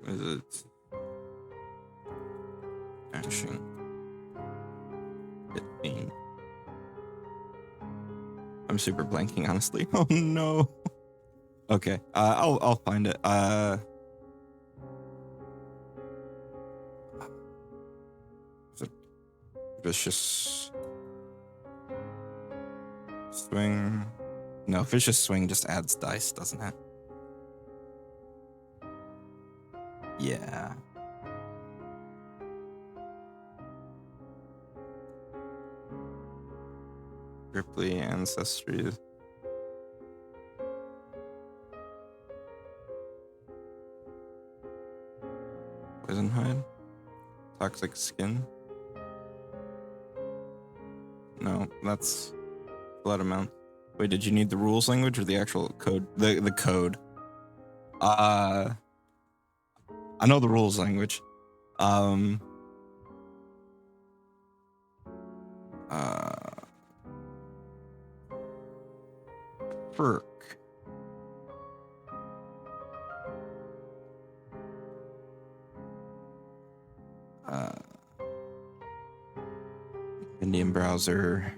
Is it dashing? Fiend. I'm super blanking, honestly. Oh no. Okay, I'll find it. Vicious swing. No, Vicious Swing just adds dice, doesn't it? Yeah. Ripley Ancestry. Poison Hide. Toxic Skin. No, that's blood amount. Wait, did you need the rules language or the actual code? The code. I know the rules language. Perk. Indian browser.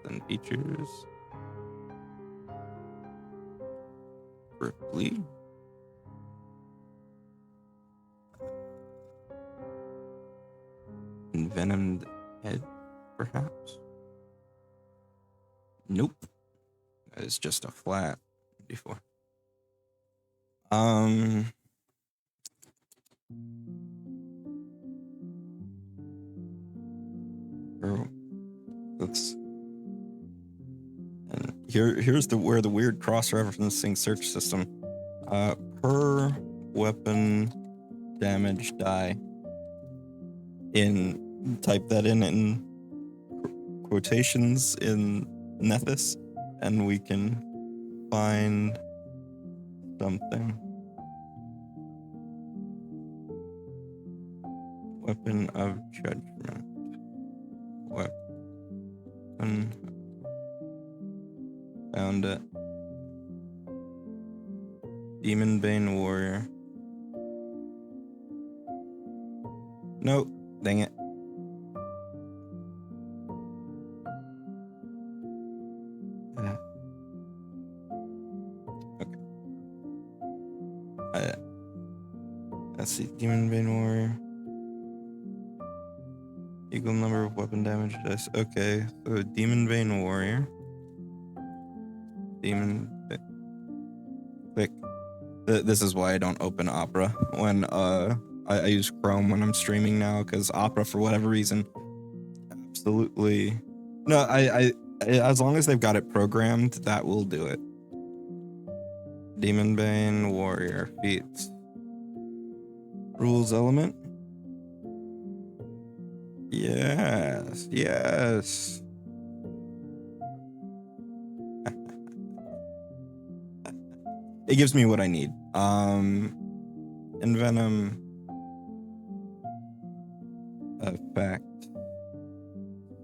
And features. Ripley. Envenomed head, perhaps? Nope. That is just a flat before. That's and here's where the weird cross-referencing search system. Per weapon damage die. Type that in quotations in Nethys, and we can find something. Weapon of judgment. Weapon. Found it. Demon Bane Warrior. Nope. Dang it. Okay. Let's see. Demon Bane Warrior. Equal number of weapon damage dice. Okay. So Demon Bane Warrior. Click. This is why I don't open Opera when I use Chrome when I'm streaming now, because Opera, for whatever reason, absolutely no. I as long as they've got it programmed, that will do it. Demon Bane Warrior feats. Rules element. Yes. It gives me what I need. Envenom effect.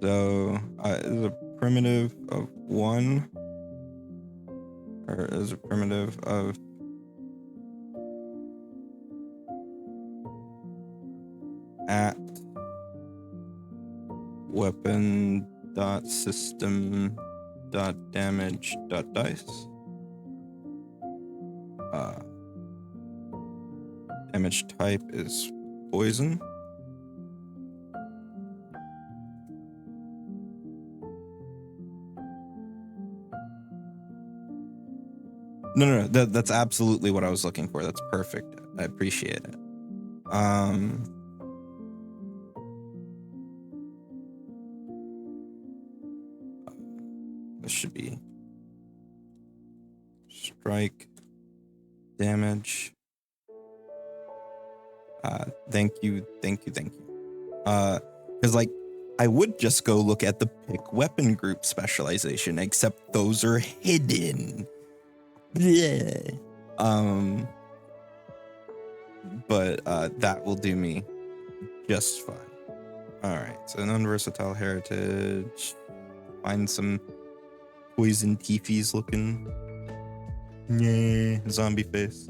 So is a primitive of 1, or is a primitive of at weapon dot system dot damage dot dice. Damage type is poison. No, that's absolutely what I was looking for. That's perfect. I appreciate it. This should be strike damage. Thank you. Because like I would just go look at the pick weapon group specialization, except those are hidden. Yeah. But that will do me just fine. All right, so non-versatile heritage. Find some poison teefies looking. Yeah, zombie face.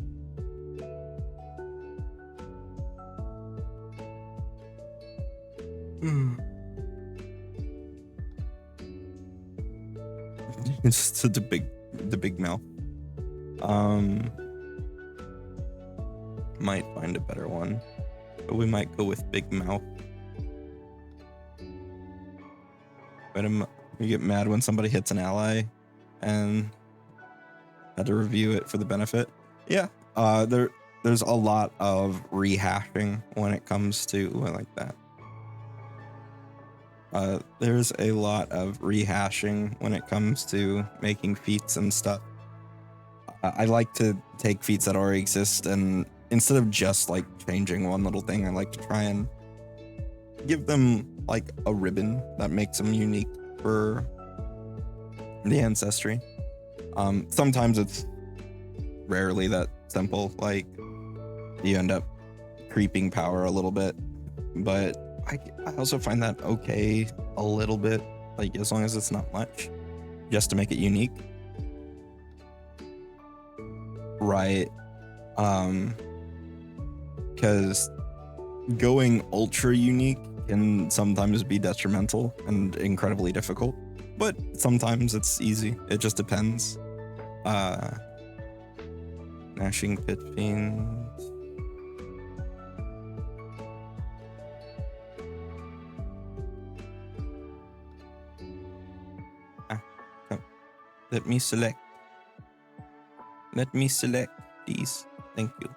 It's the big mouth. Might find a better one, but we might go with big mouth. You get mad when somebody hits an ally and had to review it for the benefit. Yeah, there's a lot of rehashing when it comes to like that. There's a lot of rehashing when it comes to making feats and stuff. I like to take feats that already exist, and instead of just like changing one little thing, I like to try and give them like a ribbon that makes them unique for the ancestry. Sometimes it's rarely that simple, like you end up creeping power a little bit, but I also find that okay a little bit, like as long as it's not much, just to make it unique. Right. Because going ultra unique can sometimes be detrimental and incredibly difficult, but sometimes it's easy. It just depends. Gnashing Pit Fiend. Let me select. Let me select these. Thank you.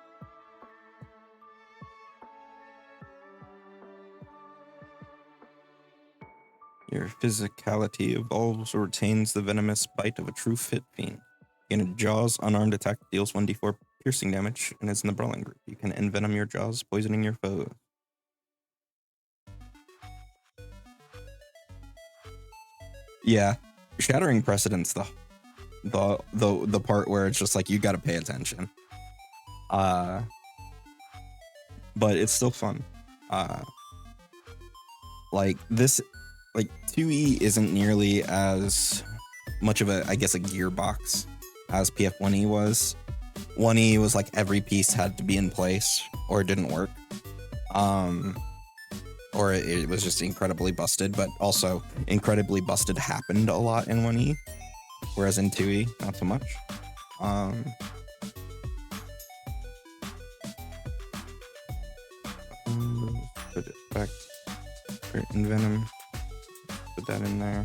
Your physicality evolves or retains the venomous bite of a true Pit Fiend. In a Jaws unarmed attack deals 1d4 piercing damage and is in the brawling group. You can envenom your Jaws, poisoning your foe. Yeah, shattering precedence, the part where it's just like you got to pay attention. But it's still fun. Like this, like 2e isn't nearly as much of a, I guess, a gearbox as PF1e was. 1e was like every piece had to be in place or it didn't work. Or it was just incredibly busted, but also incredibly busted happened a lot in 1e, whereas in 2e, not so much. Put it back. Envenom. Put that in there.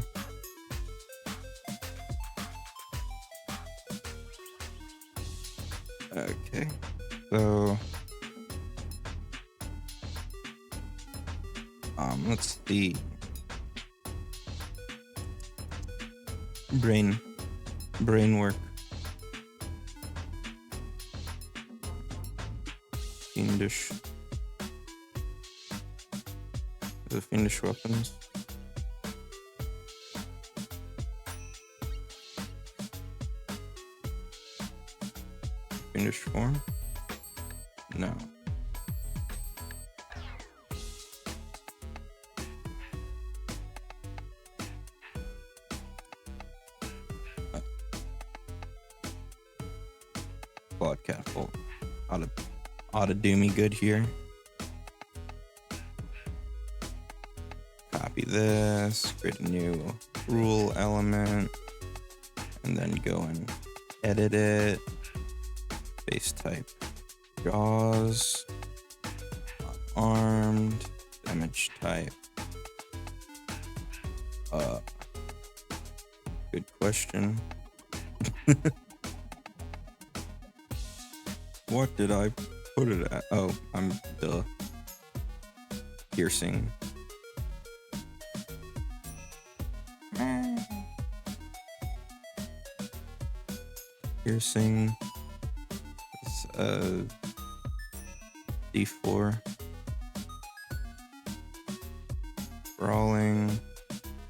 Okay, so let's see. Brain work. Fiendish. The fiendish weapons. Fiendish form? No. Quad catapult. Ought to do me good here. Copy this, create a new rule element, and then go and edit it. Base type Jaws, unarmed, damage type. Good question. What did I put it at? Oh, I'm the piercing. Piercing is D4. Brawling,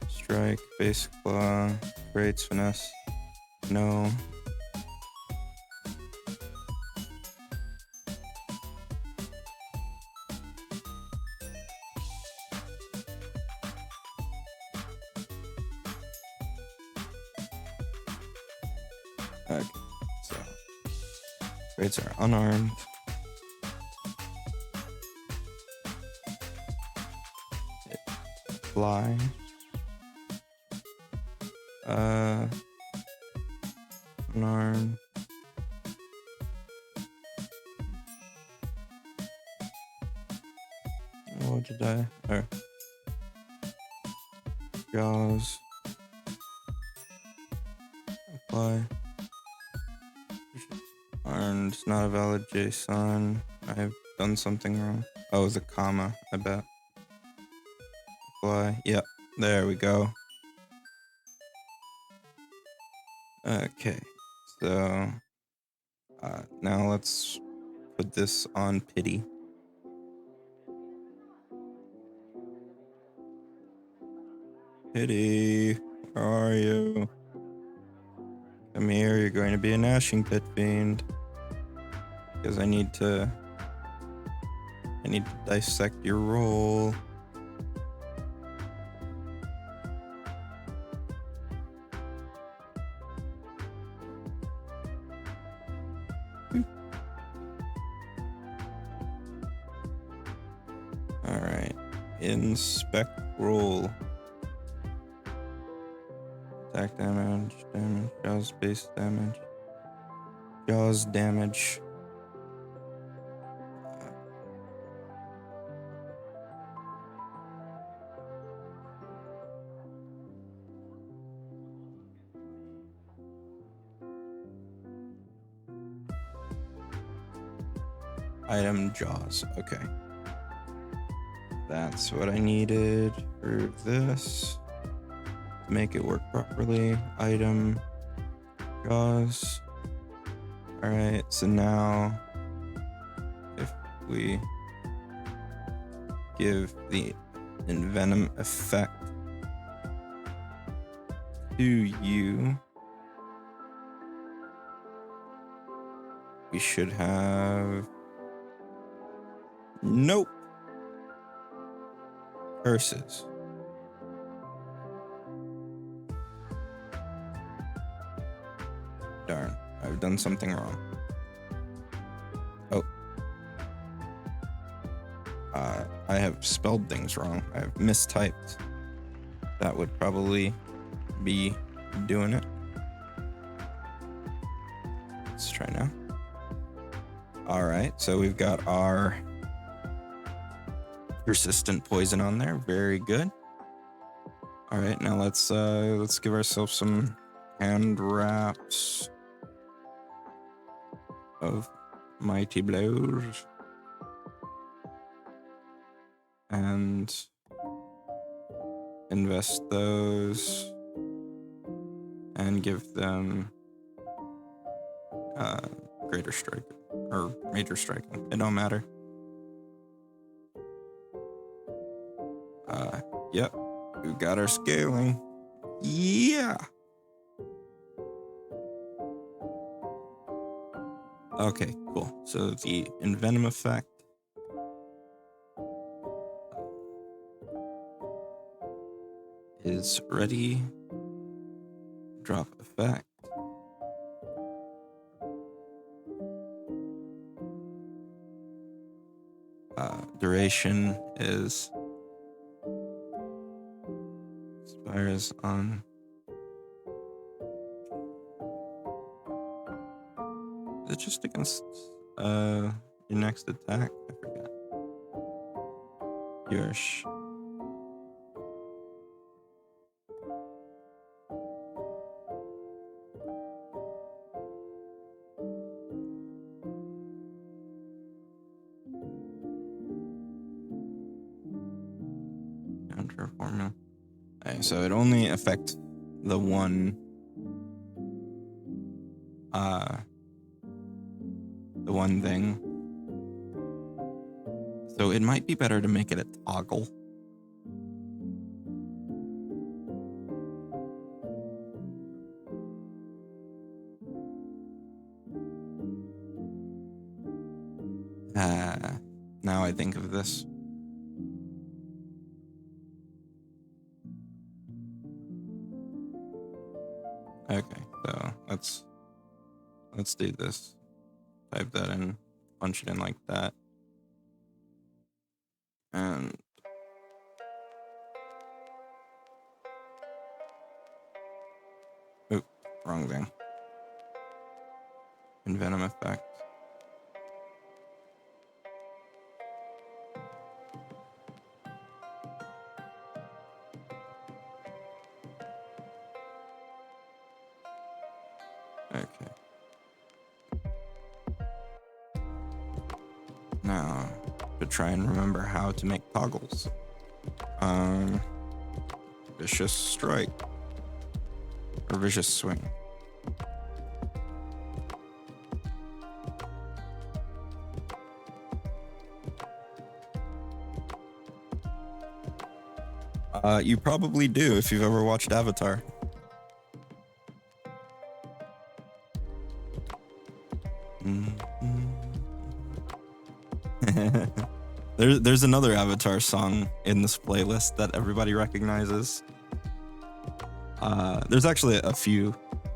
strike, base claw, creates finesse. No. Okay, so rates are unarmed. Fly. Unarmed. What did I? Oh. Jaws. Why? And it's not a valid JSON. I've done something wrong. Oh, it was a comma, I bet. Apply. Yep, there we go. Okay, so now let's put this on pity. Pity, where are you? Come here, you're going to be a gnashing pit fiend. Because I need to dissect your role. Alright. Inspect role. Attack damage, jaws base damage. Jaws damage. Item jaws. Okay. That's what I needed for this. To make it work properly. Item jaws. Alright, so now if we give the envenom effect to you, we should have... Nope. Curses. Darn, I've done something wrong. Oh. I have spelled things wrong. I have mistyped. That would probably be doing it. Let's try now. All right, so we've got our persistent poison on there. Very good. All right, now let's give ourselves some hand wraps of mighty blows and invest those and give them greater strike or major striking. It don't matter. Yep, we've got our scaling. Yeah. Okay, cool. So the envenom effect is ready. Drop effect. Duration is expires on is it just against your next attack? I forget. Yours. Counter formula. Okay, so it only affects the one thing. So it might be better to make it a toggle. Now I think of this. Okay, so let's do this. Type that in, punch it in like that. And oop, wrong thing. Envenom effect. Okay. Now, to try and remember how to make toggles. Vicious strike. Or vicious swing. You probably do if you've ever watched Avatar. There's another Avatar song in this playlist that everybody recognizes. There's actually a few,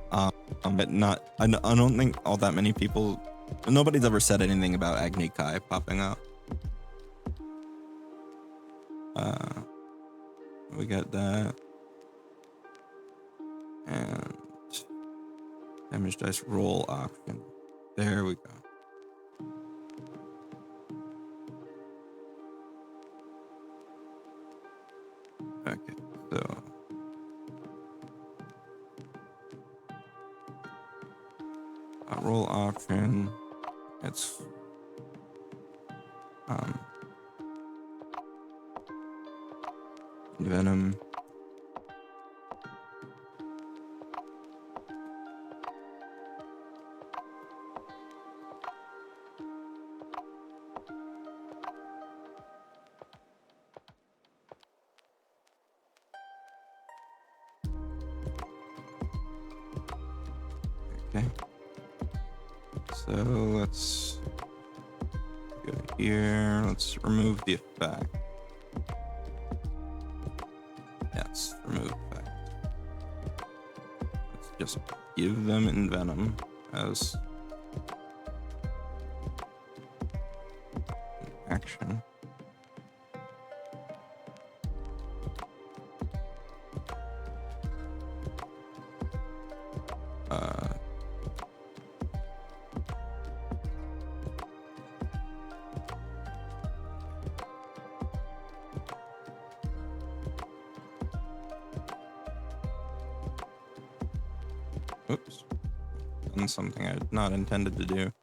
but not. I don't think all that many people. Nobody's ever said anything about Agni Kai popping up. We got that, and damage dice roll option. There we go. Okay, so roll option. It's venom. Okay. So let's go here. Let's remove the effect. Yes, remove effect. Let's just give them Envenom as an action. Oops. Done something I had not intended to do.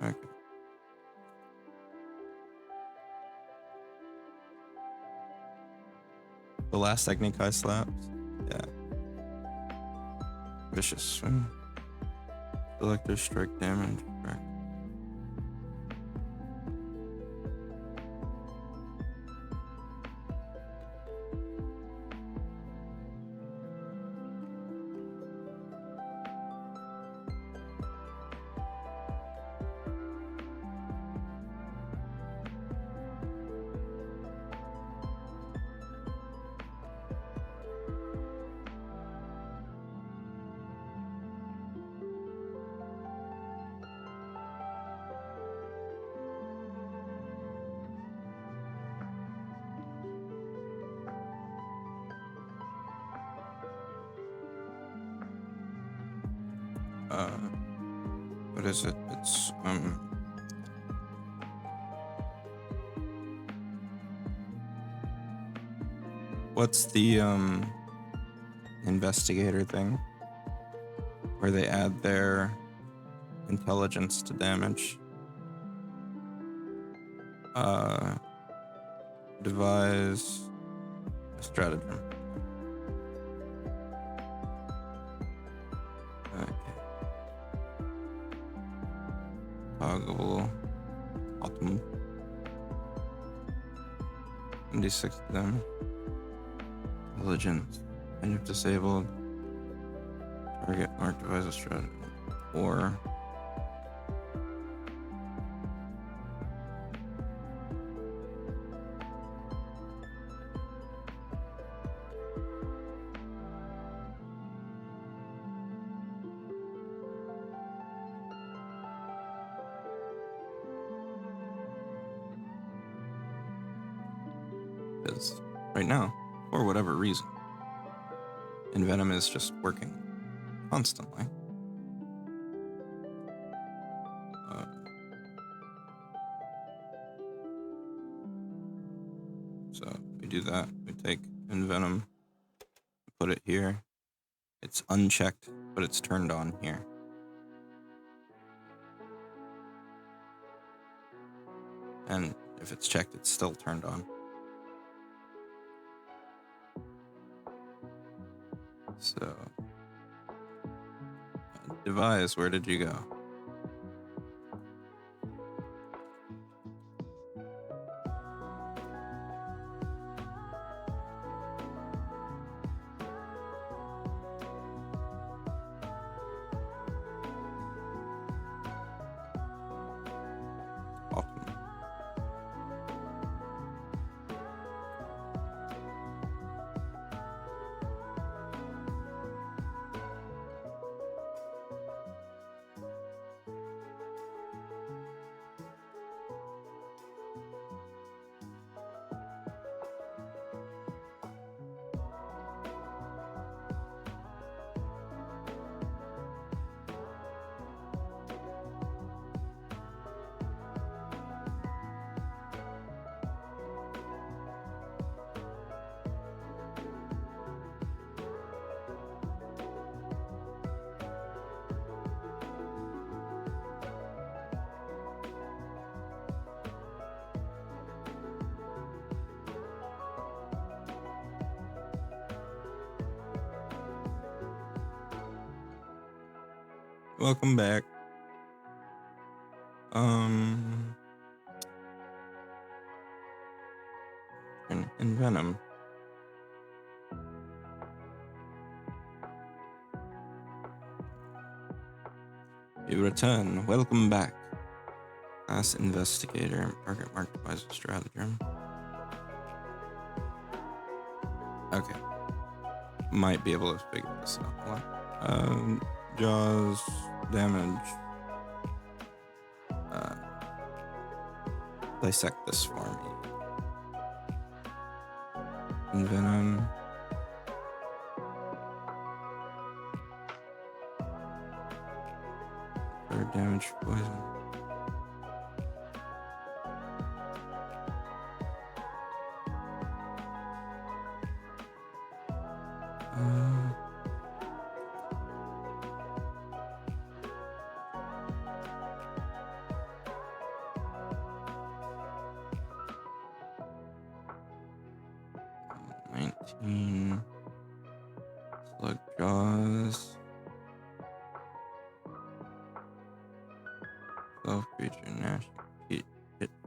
Okay. The last technique I slapped? Yeah. Vicious swing. Selector strike damage. Right. What is it? It's what's the investigator thing where they add their intelligence to damage? Devise a stratagem. Toggle Autumn. 96 of them. Intelligence. And you've disabled. Target mark devise a strategy. Or because right now, for whatever reason, Envenom is just working constantly. So we do that. We take Envenom. put it here. It's unchecked, but it's turned on here. And if it's checked, it's still turned on. So, device, where did you go? Awesome. Welcome back. In Venom. You return. Welcome back. Class investigator. Target marked by stratagem. Okay. Might be able to figure this out. Jaws damage. Dissect this for me. Venom. Or damage poison. Slug jaws. Self creature nash hit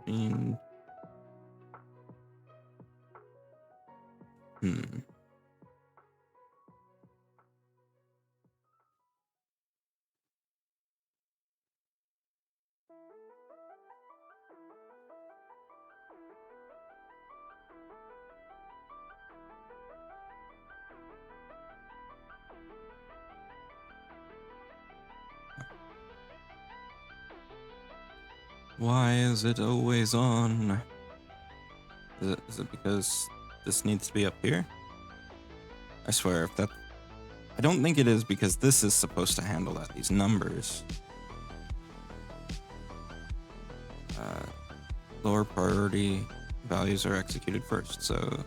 fiend. Why is it always on? Is it because this needs to be up here? I swear, if that... I don't think it is, because this is supposed to handle that. These numbers. Lower priority values are executed first, so...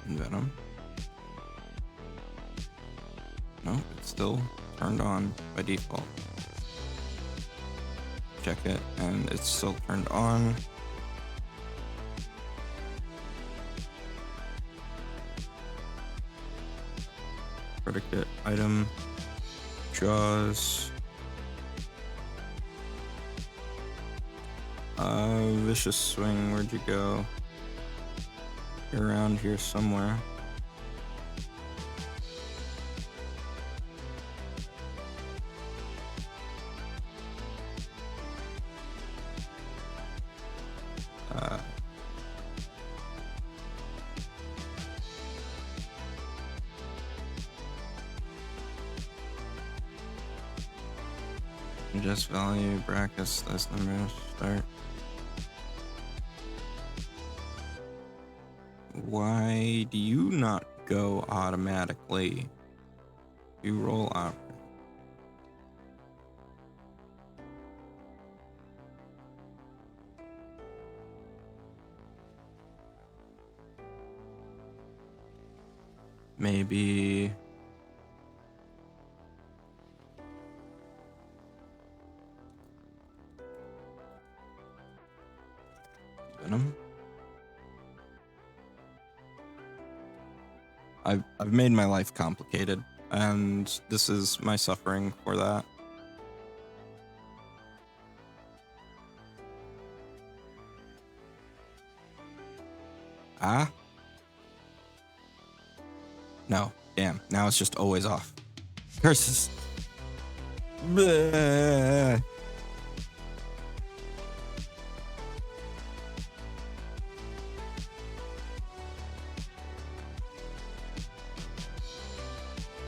Venom. No, it's still turned on by default. Check it, and it's still turned on. Predicate item. Jaws. Vicious swing, where'd you go? You're around here somewhere. Just value brackets, that's number start. Why do you not go automatically? You roll out. maybe Venom. I've made my life complicated, and this is my suffering for that. Ah? No, damn. Now it's just always off. Curses. Bleh.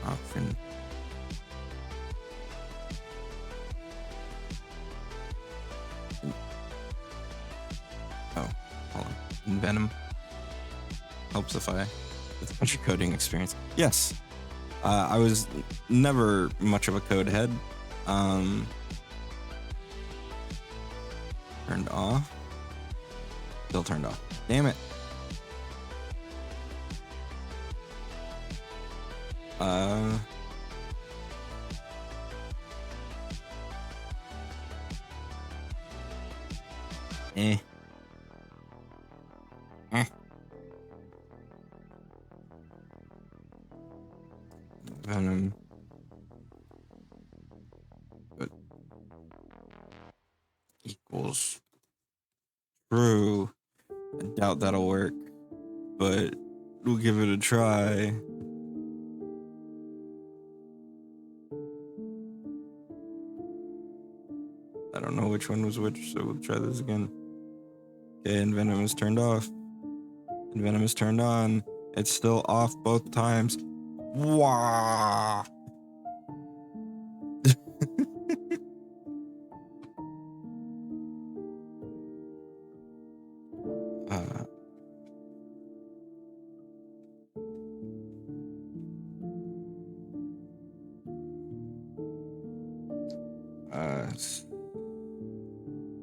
Option. Oh, hold on. Venom helps if I with a bunch of coding experience. Yes. I was never much of a code head. Turned off. Still turned off. Damn it. Eh. Venom. But equals true. I doubt that'll work, but we'll give it a try. I don't know which one was which, so we'll try this again. Okay, and Venom is turned off. And Venom is turned on. It's still off both times. Wow.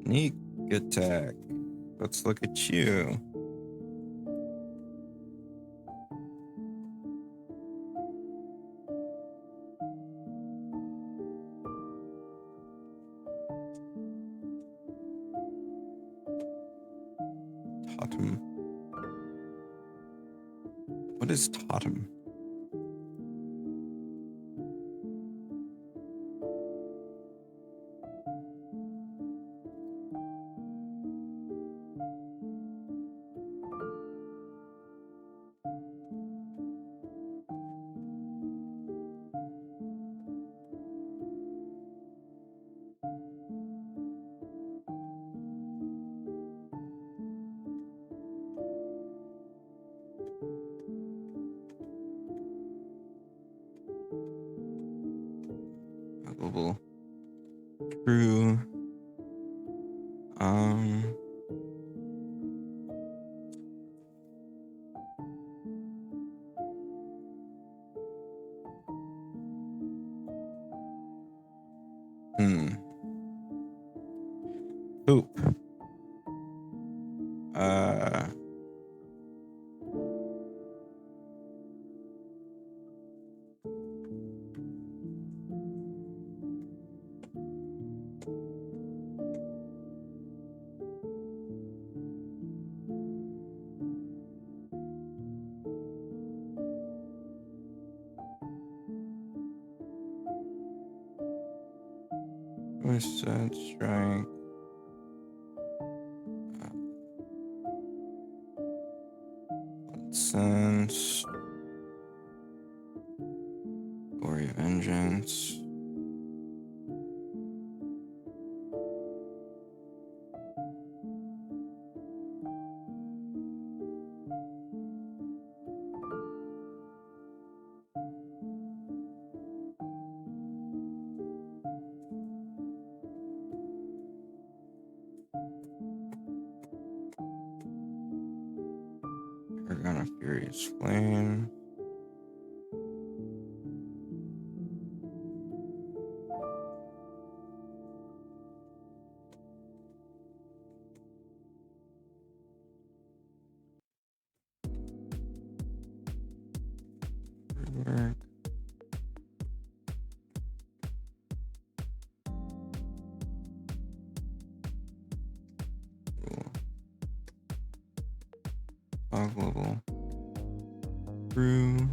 Sneak attack. Let's look at you. Totem. What is totem? Global. True. Poop. Set strike. Sense. Glory vengeance. Paragon of Furious Flame. Lurk. Toggleable through.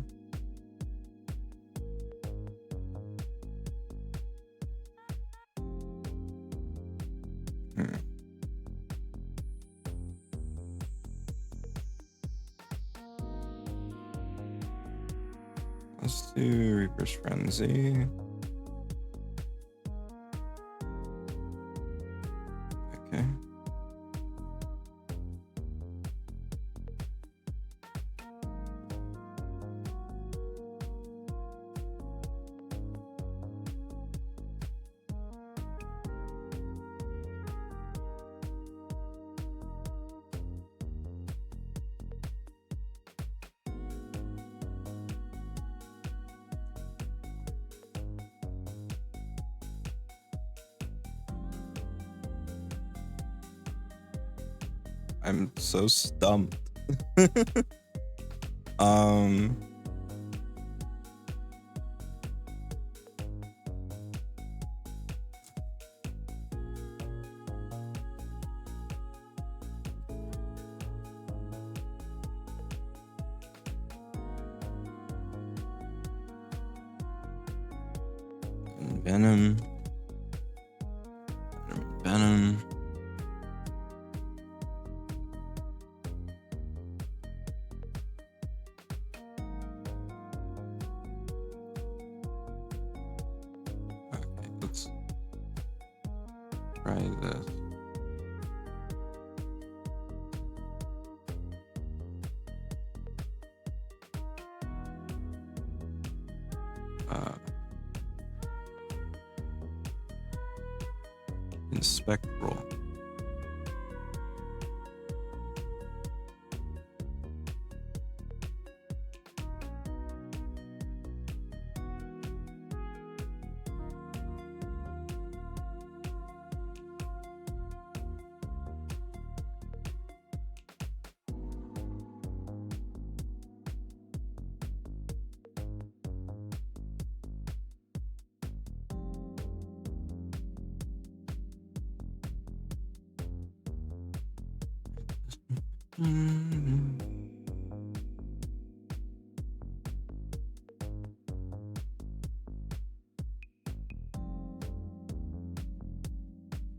Let's do Reaper's Frenzy. Okay. I'm so stumped. Venom. Venom. Okay, let's try this. Inspect roll.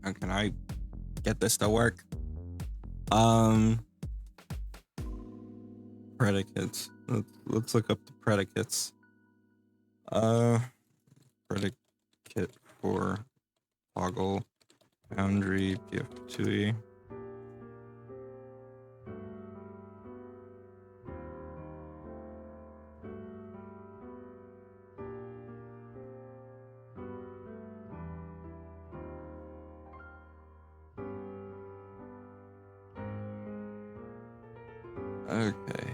How can I get this to work? Predicates. Let's look up the predicates. Predicate for toggle Foundry PF2e. Okay.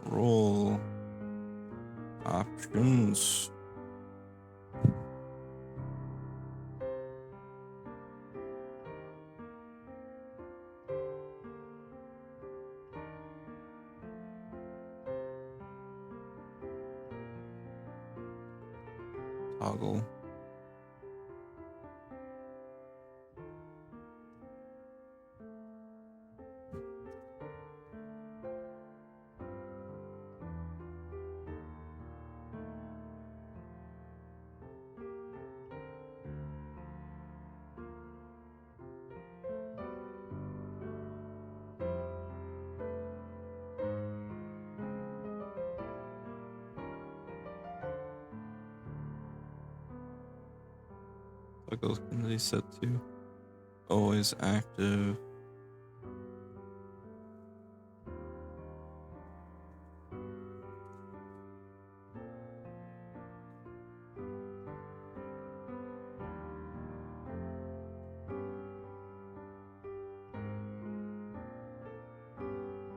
Roll options. Toggle. Toggles can be set to always active.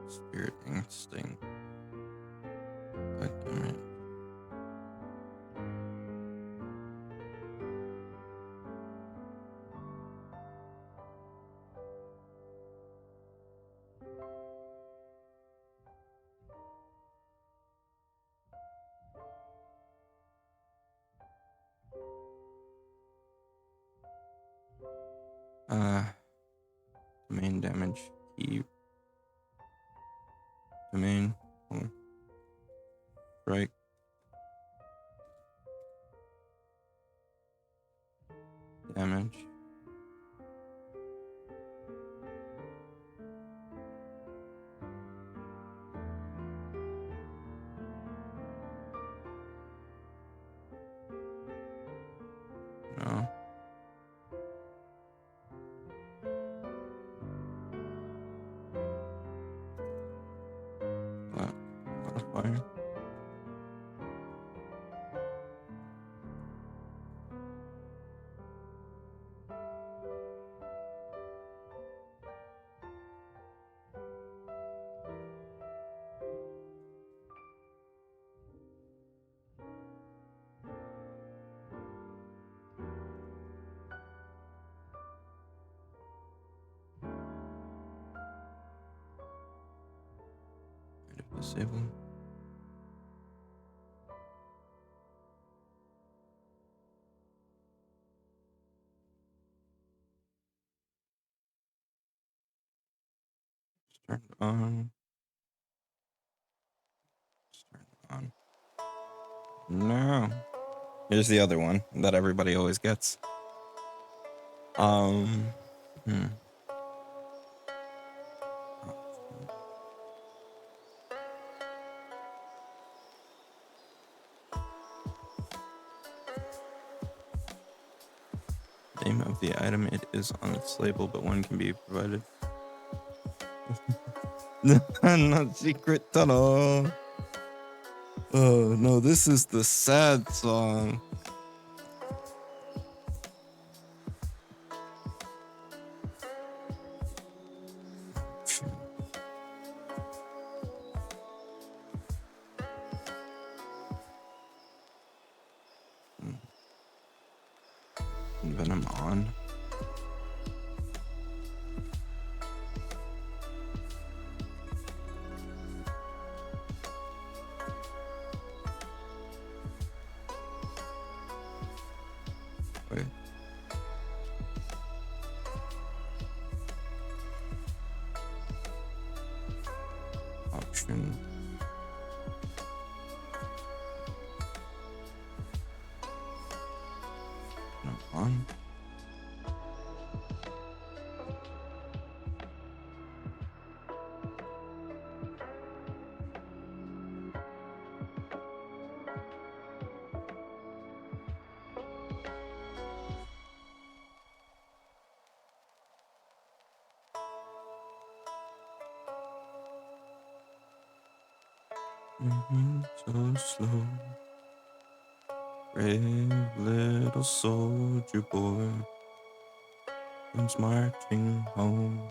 Spirit instinct. God damn it. Domain damage key. Domain. Right. Damage. No. What? Modifier. Disable. Turn on. Turn on. No. Here's the other one that everybody always gets. Name of the item, it is on its label, but one can be provided. Not secret tunnel. Oh no, this is the sad song. Venom on. Wait. Option. Venom on. So slow, brave little soldier boy comes marching home.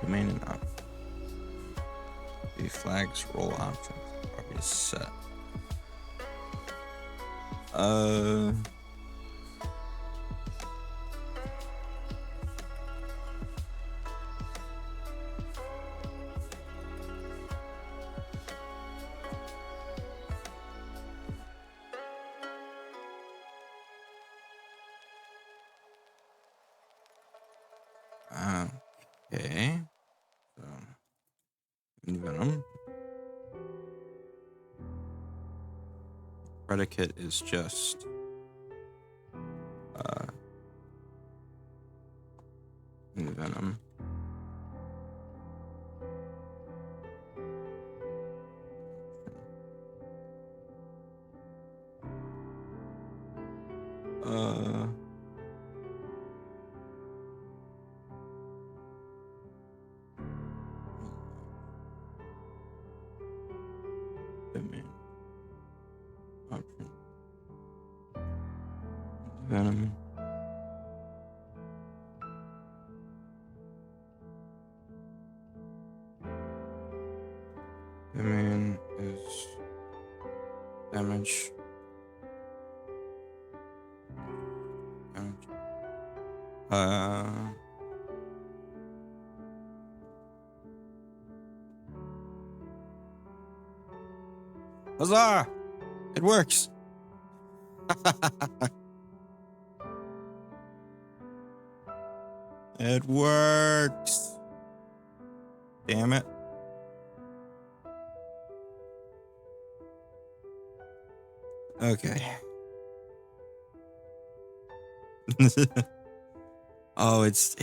Domain and option. The flags roll options are set. Okay. So, Venom. Predicate is just Venom. Domain. Option. Venom. Huzzah! It works. It works. Damn it. Okay. Oh, it's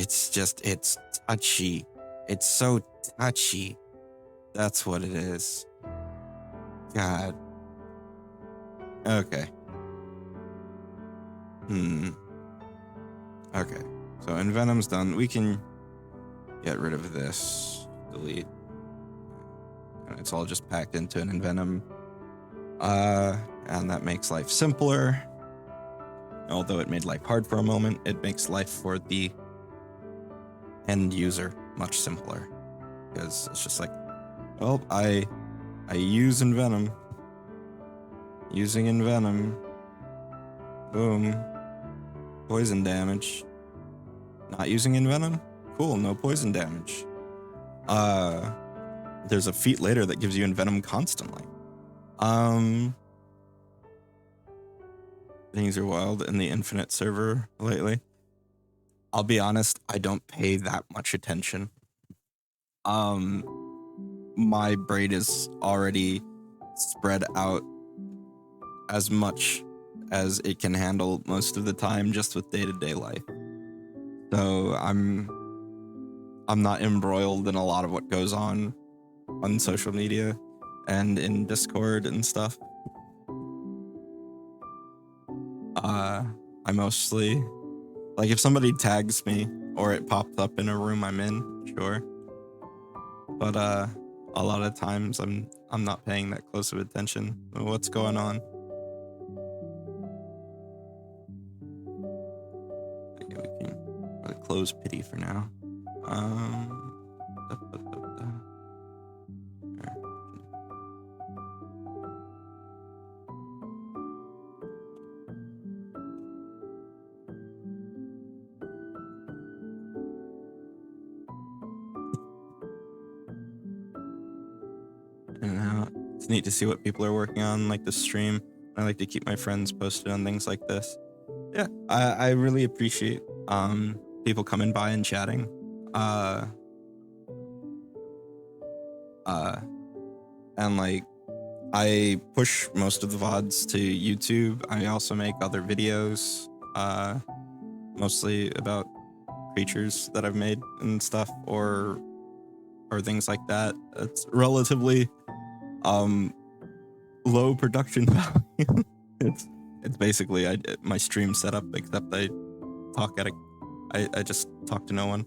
touchy. It's so touchy. That's what it is. God. Okay. Okay. So Envenom's done. We can get rid of this. Delete. And it's all just packed into an Envenom. And that makes life simpler. Although it made life hard for a moment, it makes life for the end user much simpler. Because it's just like, well, I use Envenom. Using Envenom. Boom. Poison damage. Not using Envenom? Cool, no poison damage. There's a feat later that gives you Envenom constantly. Things are wild in the Infinite server lately. I'll be honest, I don't pay that much attention. My brain is already spread out as much as it can handle most of the time just with day-to-day life. So I'm not embroiled in a lot of what goes on social media and in Discord and stuff. I mostly, like, if somebody tags me or it pops up in a room I'm in, sure. But a lot of times I'm not paying that close of attention. What's going on? Okay, we can close pity for now. And now it's neat to see what people are working on, like the stream. I like to keep my friends posted on things like this. Yeah, I really appreciate people coming by and chatting. And like, I push most of the VODs to YouTube. I also make other videos, mostly about creatures that I've made and stuff, or things like that. It's relatively low production value. It's basically my stream setup, except I just talk to no one.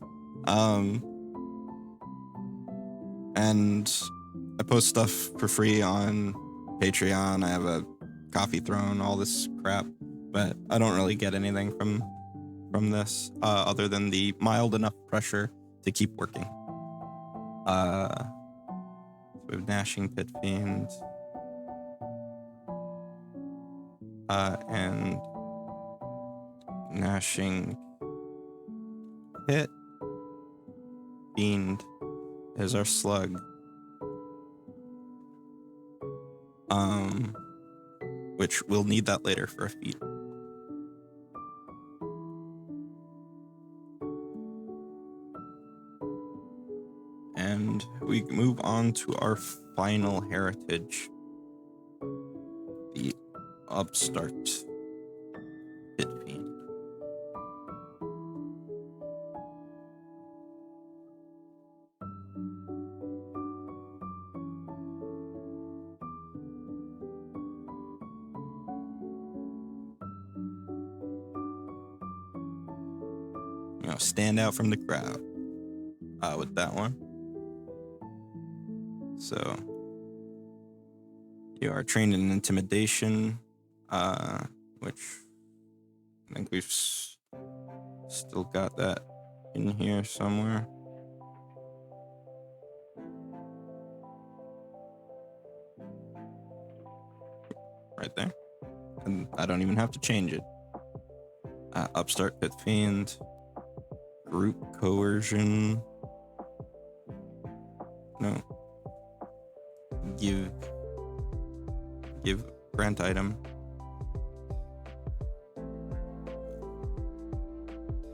And I post stuff for free on Patreon. I have a coffee throne, all this crap, but I don't really get anything from this other than the mild enough pressure to keep working. We have Gnashing Pit Fiend, and Gnashing Pit Fiend is our slug. Which we'll need that later for a feat. And we move on to our final heritage, the Upstart Pit Fiend. You know, stand out from the crowd with that one. So you are trained in intimidation, which I think we've still got that in here somewhere. Right there. And I don't even have to change it. Upstart Pit Fiend. Group coercion. No. Give grant item.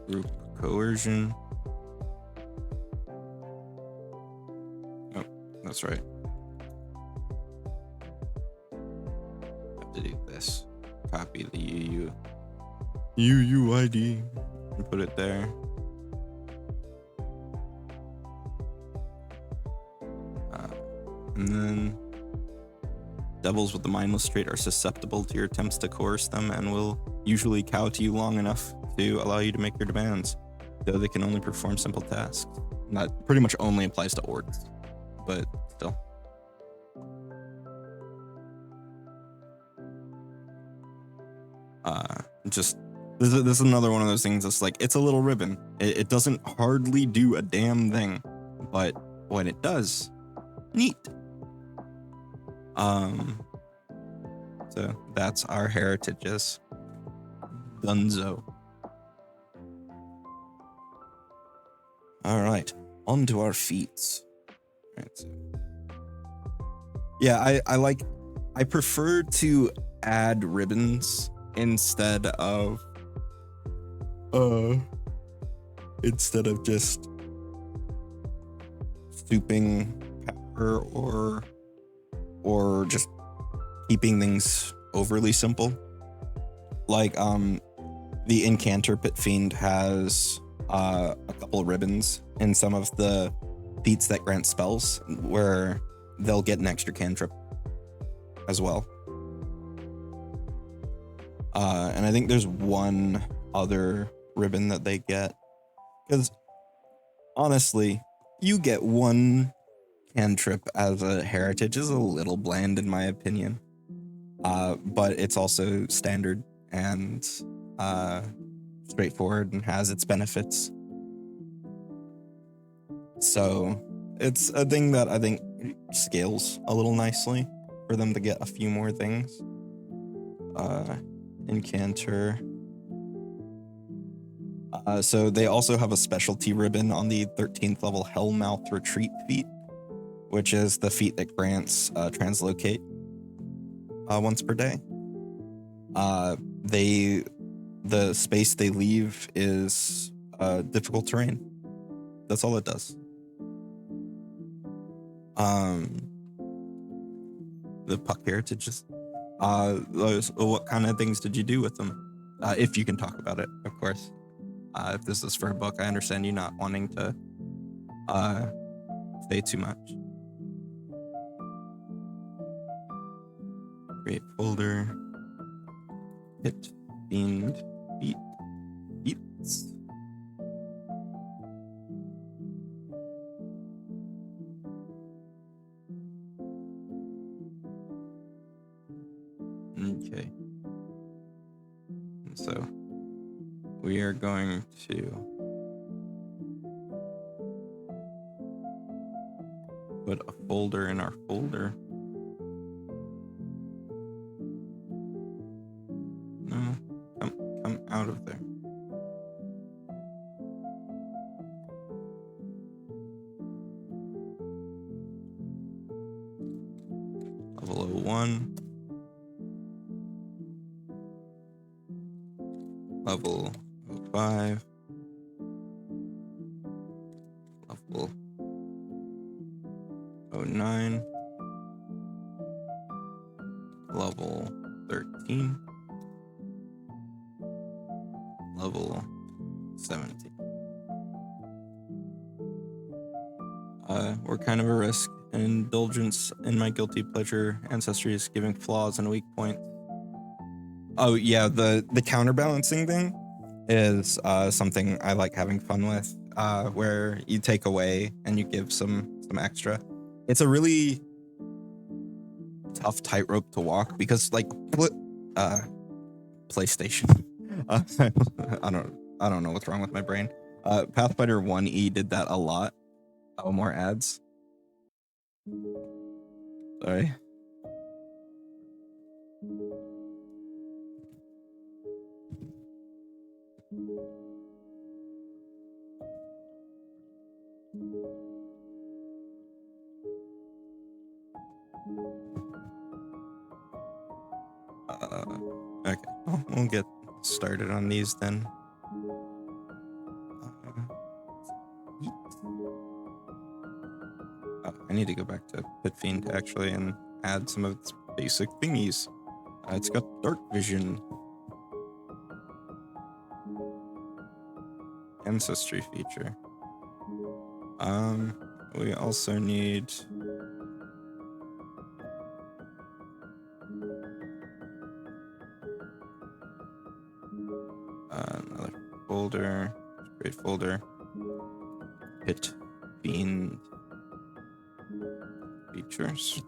Group coercion. Oh, that's right. Have to do this. Copy the UUID and put it there. And then devils with the mindless trait are susceptible to your attempts to coerce them and will usually cow to you long enough to allow you to make your demands, though they can only perform simple tasks. And that pretty much only applies to orcs, but still. Just this is another one of those things that's like, it's a little ribbon. It doesn't hardly do a damn thing, but when it does, neat. So that's our heritages. Dunzo. All right, on to our feats. All right, so yeah, I prefer to add ribbons instead of just stooping power or just keeping things overly simple. Like the Incanter Pit Fiend has a couple ribbons in some of the feats that grant spells where they'll get an extra cantrip as well. And I think there's one other ribbon that they get, because honestly, you get one cantrip as a heritage is a little bland in my opinion. But it's also standard and straightforward and has its benefits. So it's a thing that I think scales a little nicely for them to get a few more things. Incanter. So they also have a specialty ribbon on the 13th level Hellmouth Retreat feat, which is the feat that grants translocate once per day. The space they leave is difficult terrain. That's all it does. The puck heritages. What kind of things did you do with them? If you can talk about it, of course. If this is for a book, I understand you not wanting to say too much. Create folder. Pit Fiend feats. Okay. And so we are going to put a folder in our folder. No, come out of there. Level 01. Level 05. Level 09. Level 13. Level 17. We're kind of a risk. An indulgence in my guilty pleasure ancestry is giving flaws and weak points. Oh yeah, the counterbalancing thing is something I like having fun with, where you take away and you give some extra. It's a really tough tightrope to walk because like PlayStation. I don't know what's wrong with my brain. Pathfinder 1E did that a lot. Oh, more ads. Sorry. we'll get started on these then. Oh, I need to go back to Pit Fiend actually and add some of its basic thingies. It's got dark vision. Ancestry feature. We also need another folder, great folder. Pit Fiend features.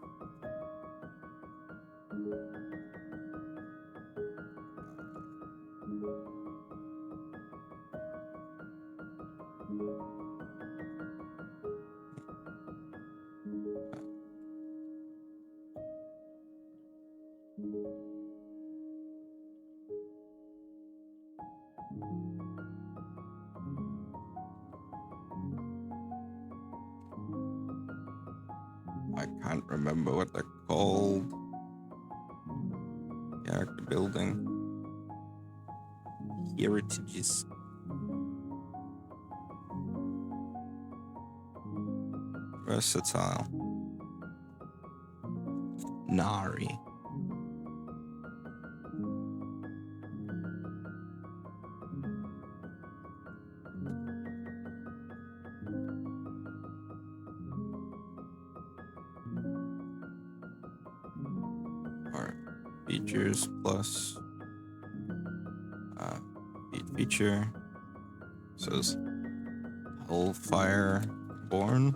I can't remember what they're called. Character building. Heritages. Versatile. Nari. Features plus feature says Hellfire Born.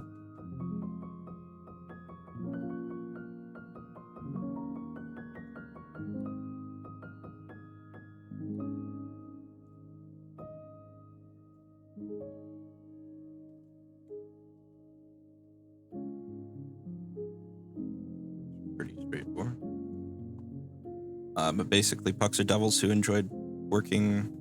Pretty straightforward. But basically, pucks are devils who enjoyed working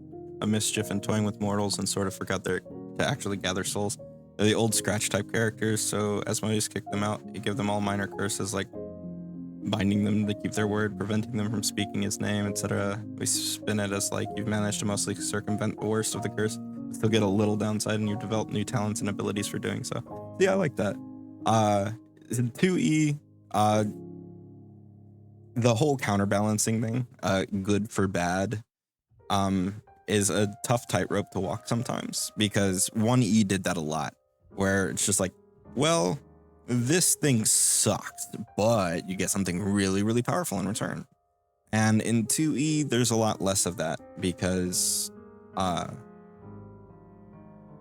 a mischief and toying with mortals and sort of forgot to actually gather souls. They're the old Scratch type characters, so Asmodeus kicked them out. He gave them all minor curses like binding them to keep their word, preventing them from speaking his name, etc. We spin it as like you've managed to mostly circumvent the worst of the curse, but still get a little downside, and you've developed new talents and abilities for doing so. Yeah, I like that. 2E, the whole counterbalancing thing, good for bad, is a tough tightrope to walk sometimes, because 1E did that a lot, where it's just like, well, this thing sucks, but you get something really, really powerful in return. And in 2E, there's a lot less of that, because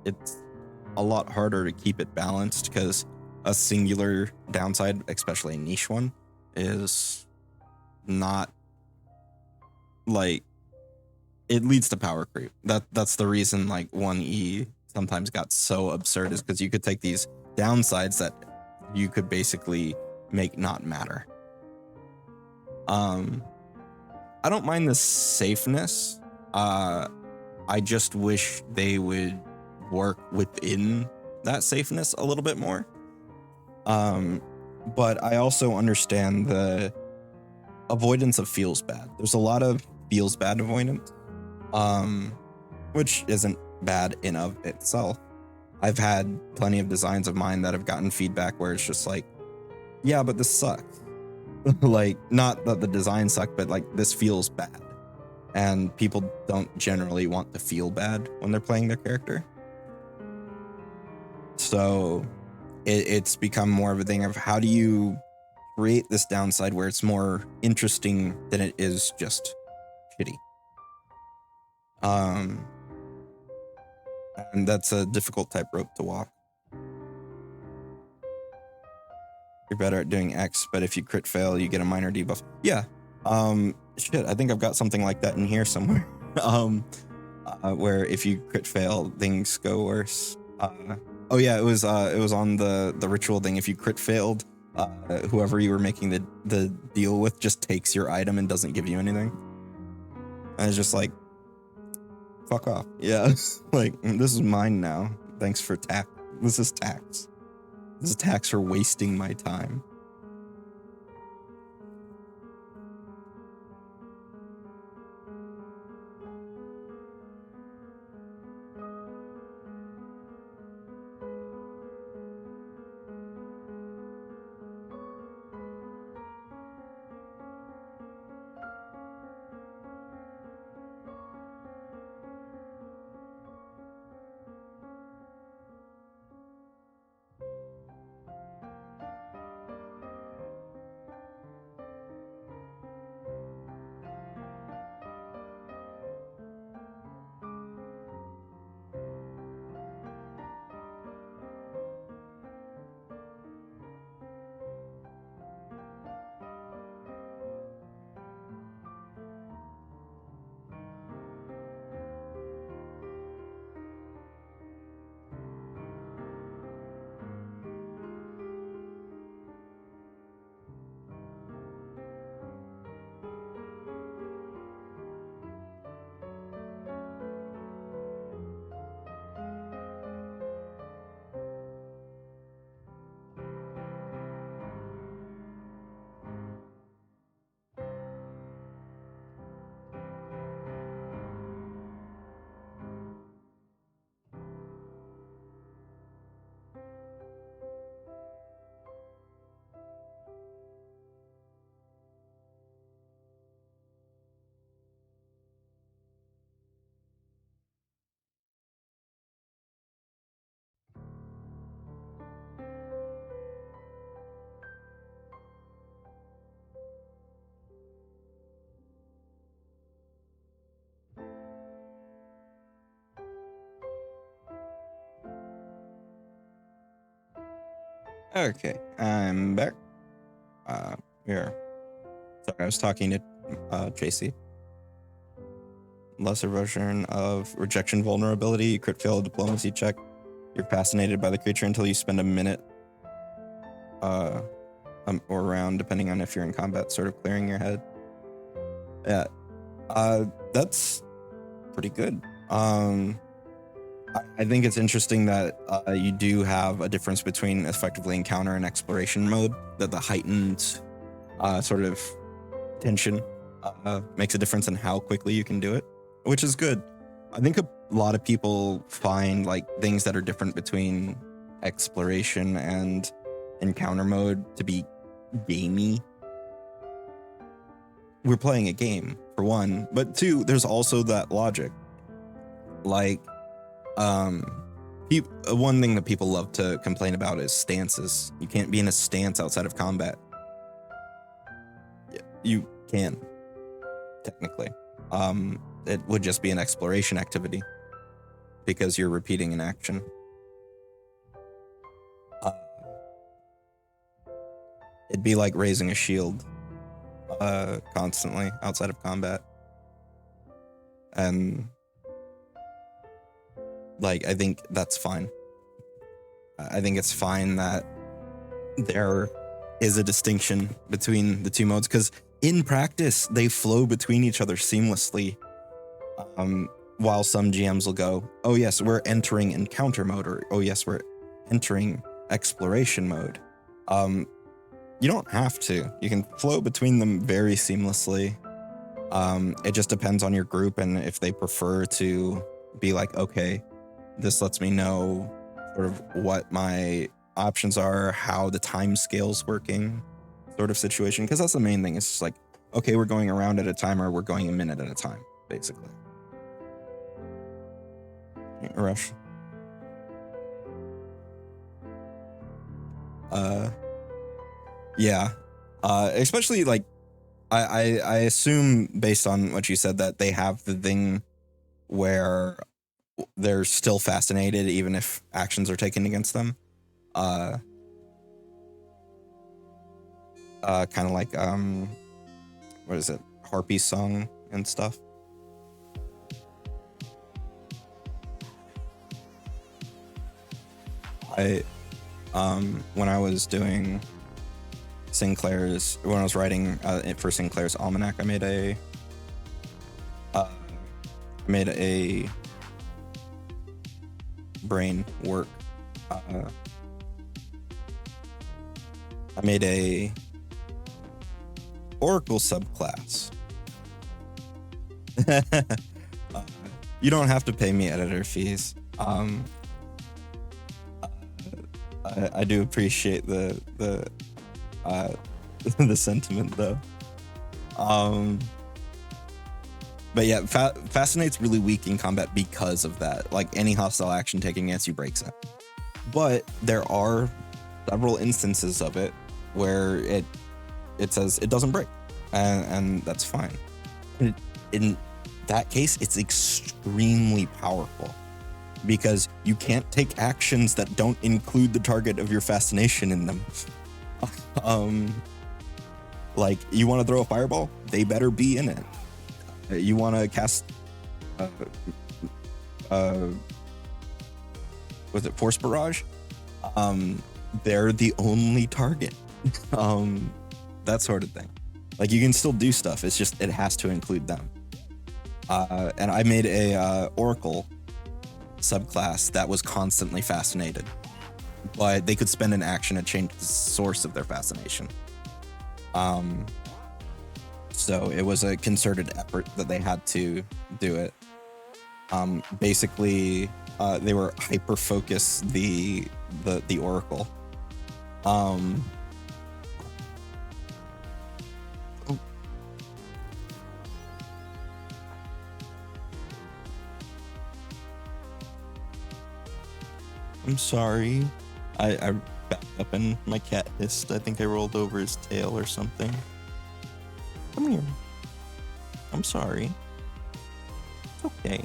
it's a lot harder to keep it balanced, because a singular downside, especially a niche one, is not like, it leads to power creep. That's the reason like 1E sometimes got so absurd, is because you could take these downsides that you could basically make not matter. I don't mind the safeness. I just wish they would work within that safeness a little bit more. But I also understand the avoidance of feels bad. There's a lot of feels bad avoidance, which isn't bad in of itself. I've had plenty of designs of mine that have gotten feedback where it's just like, yeah, but this sucks. Like, not that the design sucked, but like, this feels bad. And people don't generally want to feel bad when they're playing their character. So it's become more of a thing of how do you create this downside where it's more interesting than it is just shitty. And that's a difficult tightrope to walk. You're better at doing X, but if you crit fail, you get a minor debuff. Yeah. Shit, I think I've got something like that in here somewhere. Where if you crit fail, things go worse. Oh yeah, it was on the ritual thing. If you crit failed, whoever you were making the deal with just takes your item and doesn't give you anything. And it's just like, fuck off. Yeah. Like, this is mine now. Thanks for tax. This is tax. This is tax for wasting my time. Okay, I'm back. Here. Sorry, I was talking to JC. Lesser version of rejection vulnerability. You crit fail a diplomacy check. You're fascinated by the creature until you spend a minute or around, depending on if you're in combat, sort of clearing your head. Yeah. That's pretty good. I think it's interesting that you do have a difference between effectively encounter and exploration mode, that the heightened sort of tension makes a difference in how quickly you can do it, which is good. I think a lot of people find like things that are different between exploration and encounter mode to be gamey. We're playing a game, for one, but two, there's also that logic. Like, one thing that people love to complain about is stances. You can't be in a stance outside of combat. You can, technically. It would just be an exploration activity because you're repeating an action. It'd be like raising a shield constantly outside of combat. And like, I think that's fine. I think it's fine that there is a distinction between the two modes, because in practice they flow between each other seamlessly. While some GMs will go, oh yes, we're entering encounter mode, or oh yes, we're entering exploration mode. You don't have to. You can flow between them very seamlessly. It just depends on your group and if they prefer to be like, okay, this lets me know sort of what my options are, how the time scale's working, sort of situation. Because that's the main thing. It's just like, okay, we're going around at a time, or we're going a minute at a time, basically. Rush. Yeah. Especially like, I assume based on what you said that they have the thing where they're still fascinated even if actions are taken against them. Kind of like what is it? Harpy song and stuff. When I was doing when I was writing for Sinclair's Almanac, I made a brain work. I made a Oracle subclass. You don't have to pay me editor fees. I do appreciate the the sentiment though. But yeah, Fascinate's really weak in combat because of that. Like, any hostile action taken against you breaks it. But there are several instances of it where it says it doesn't break, and that's fine. In that case, it's extremely powerful because you can't take actions that don't include the target of your fascination in them. Like, you want to throw a fireball? They better be in it. You want to cast was it Force Barrage? They're the only target. That sort of thing. Like, you can still do stuff, it's just it has to include them. And I made a Oracle subclass that was constantly fascinated, but they could spend an action to change the source of their fascination. So it was a concerted effort that they had to do it. Basically, they were hyper focus the Oracle. I'm sorry. I backed up and my cat hissed. I think I rolled over his tail or something. Come here. I'm sorry. It's okay.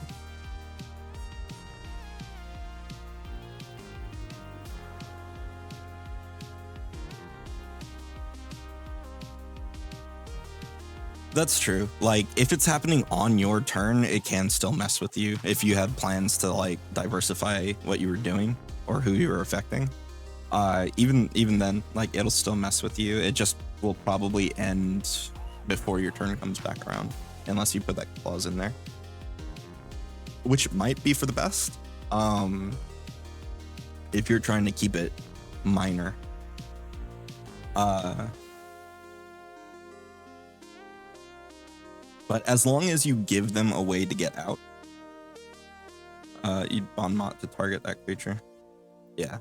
That's true. Like, if it's happening on your turn, it can still mess with you if you had plans to like diversify what you were doing or who you were affecting. Even then, like, it'll still mess with you. It just will probably end before your turn comes back around, unless you put that clause in there, which might be for the best. If you're trying to keep it minor. But as long as you give them a way to get out, you bond mot to target that creature. Yeah.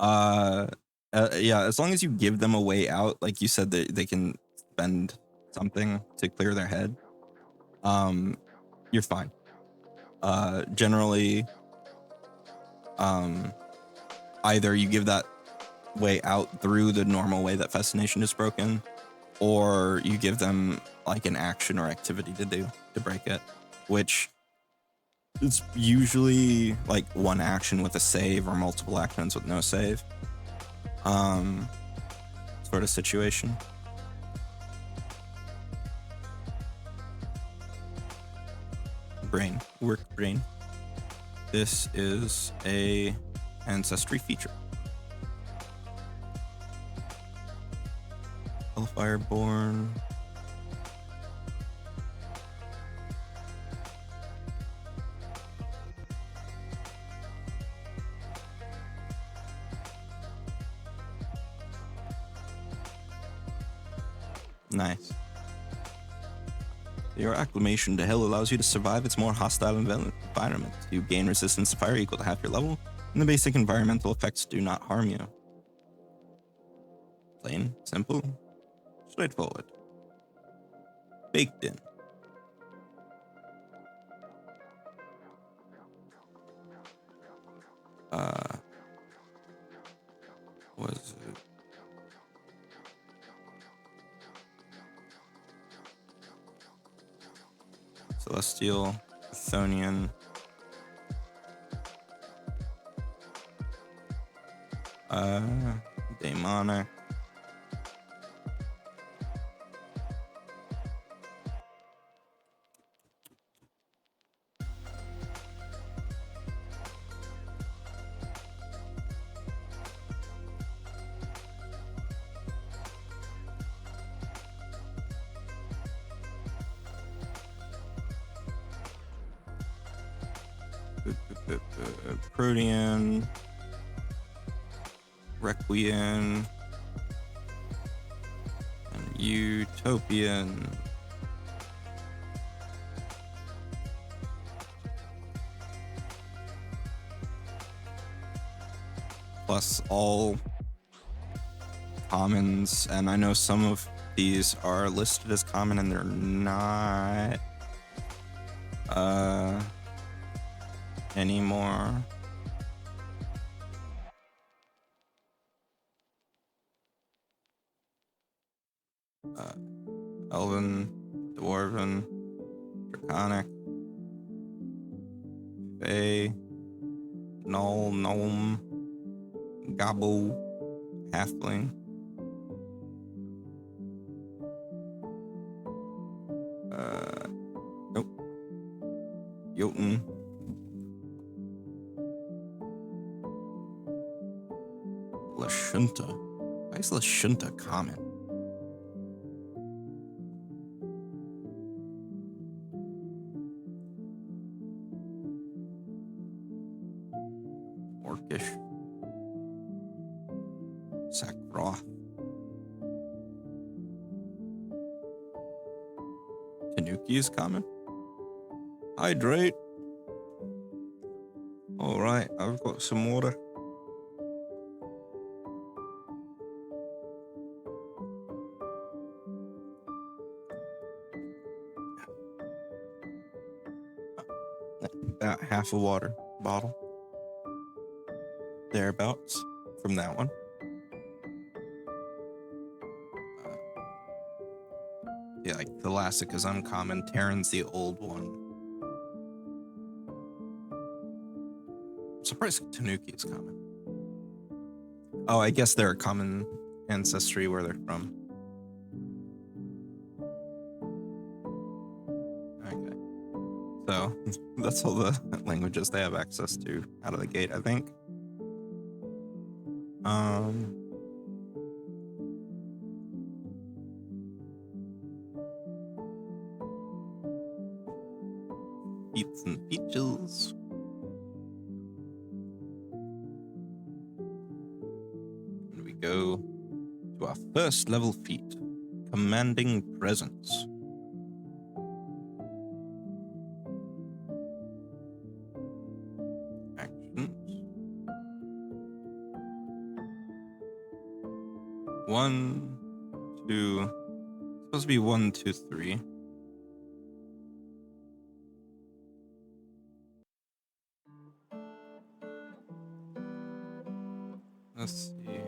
Yeah, as long as you give them a way out, like you said, that they can spend something to clear their head, you're fine. Generally, either you give that way out through the normal way that Fascination is broken, or you give them like an action or activity to do to break it, which is usually like one action with a save or multiple actions with no save, sort of situation. Brain, work brain. This is a ancestry feature. Hellfireborn. Nice. Your acclimation to hell allows you to survive its more hostile environment. You gain resistance to fire equal to half your level, and the basic environmental effects do not harm you. Plain, simple, straightforward. Baked in. Was it? Celestial, Chthonian, Demonic, Protean, Requiem, and Utopian. Plus all commons, and I know some of these are listed as common and they're not anymore. Elven, Dwarven, Draconic, Fae, Null, Gnome, Gobble, Halfling, nope, Jotun, Lashunta. Why is Lashunta common? Orcish, Sakroth, Tanuki is common. Hydrate. All right, I've got some water. About half a water bottle. Thereabouts from that one. Yeah, like Thalassic is uncommon. Terran's the old one. I'm surprised Tanuki is common. Oh, I guess they're a common ancestry where they're from. That's all the languages they have access to out of the gate, I think. Feats and features. And we go to our first level feat, Commanding Presence. Actions. 1, 2. It's supposed to be 1, 2, 3. Let's see.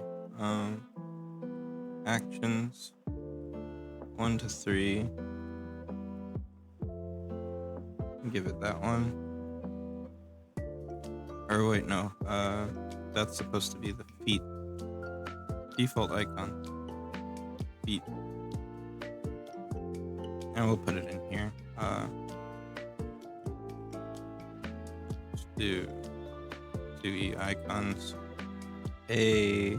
Actions. 1 to 3. Give it that one. Or wait, no. That's supposed to be the feat. Default icon. Feat. And we'll put it in here. Let's do 2E icons. A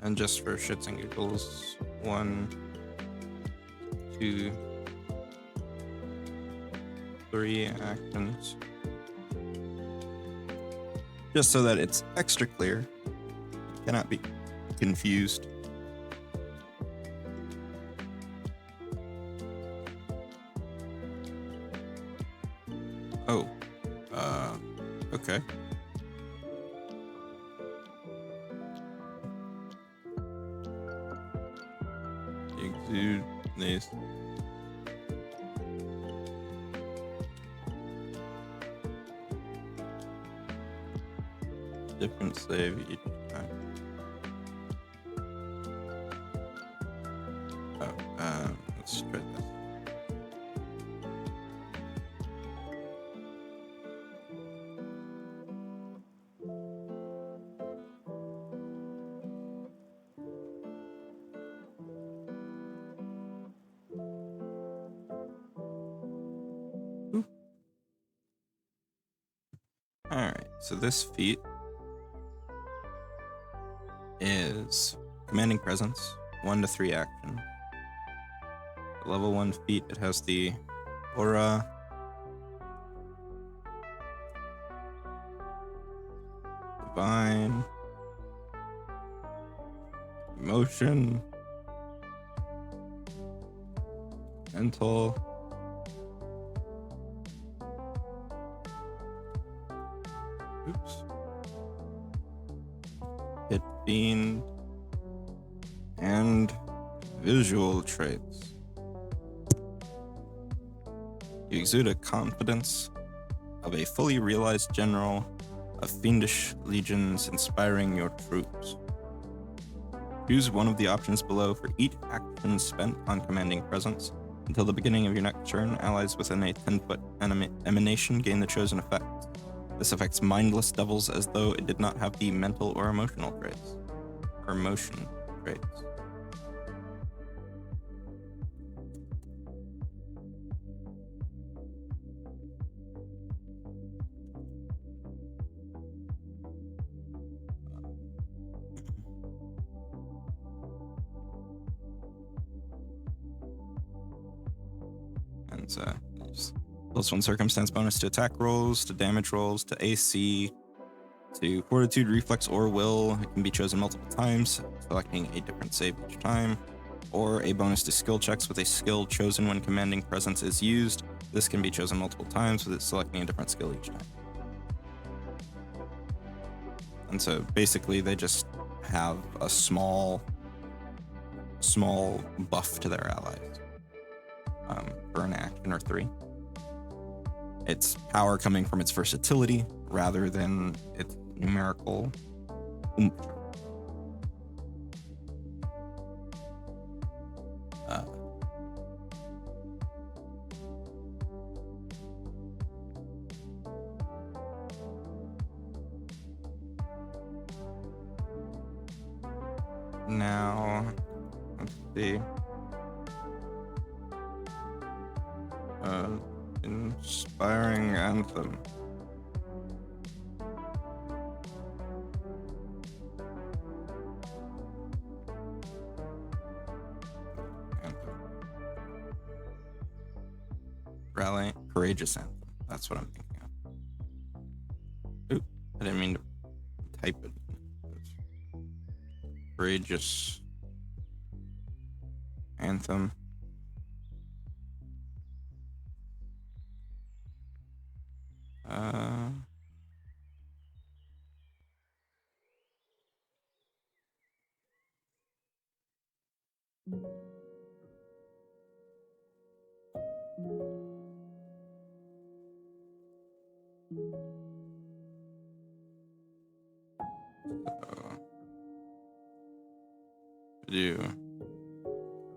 and just for shits and giggles, 1, 2, 3 actions. Just so that it's extra clear. It cannot be confused. Oh. Okay. Exude this. Different save each time. Oh, let's try this. Alright, so this feat is Commanding Presence, 1 to 3 action. Level 1 feat, it has the aura, divine, emotion, mental, hit fiend, and visual traits. You exude a confidence of a fully realized general of fiendish legions inspiring your troops. Choose one of the options below for each action spent on Commanding Presence. Until the beginning of your next turn, allies within a 10-foot emanation gain the chosen effect. This affects mindless devils as though it did not have the mental or emotional traits. Or motion traits. And +1 circumstance bonus to attack rolls, to damage rolls, to AC, to fortitude, reflex, or will. It can be chosen multiple times, selecting a different save each time. Or a bonus to skill checks with a skill chosen when Commanding Presence is used. This can be chosen multiple times with it selecting a different skill each time. And so basically they just have a small buff to their allies for an action or 3. Its power coming from its versatility rather than its numerical oomph. Now, let's see. Inspiring anthem. Rally, courageous anthem. That's what I'm thinking of. Oop, I didn't mean to type it. Courageous anthem.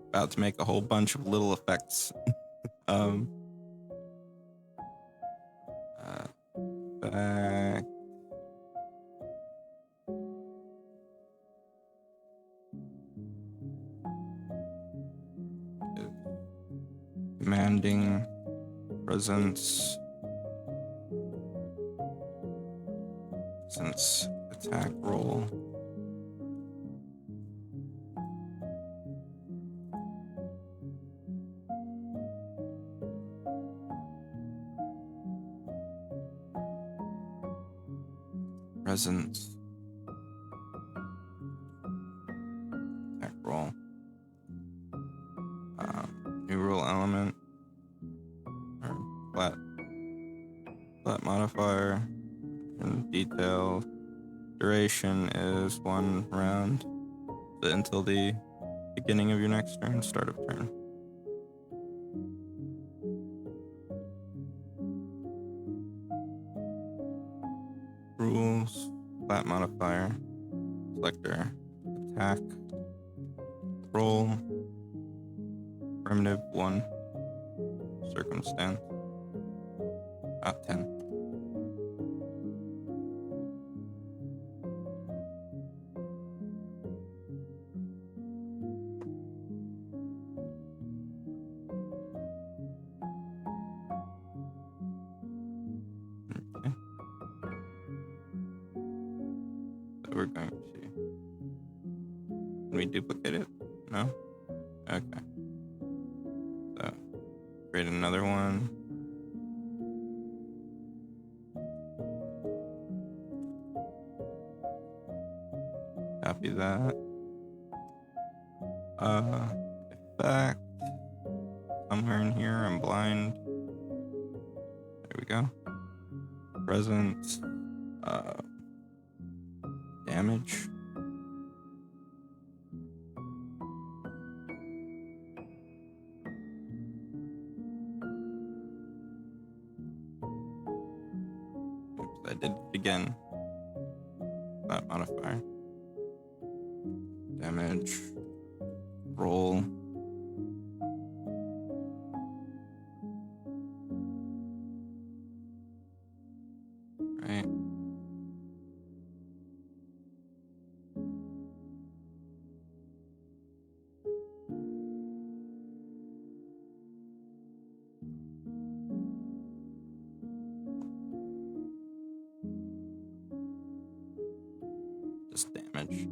About to make a whole bunch of little effects. Back. Commanding presence attack roll. Presence attack roll. New rule element or flat modifier and detail. Duration is 1 round until the beginning of your next turn, start of turn. Rules, flat modifier, selector, attack, roll, primitive 1, circumstance, 10. We're going to. Can we duplicate it? No? Okay. So, create another one. Copy that. Effect. Somewhere in here, I'm blind. There we go. Presence. Damage. Oops, I did it again. That modifier. Damage. Roll. Right. Just damage.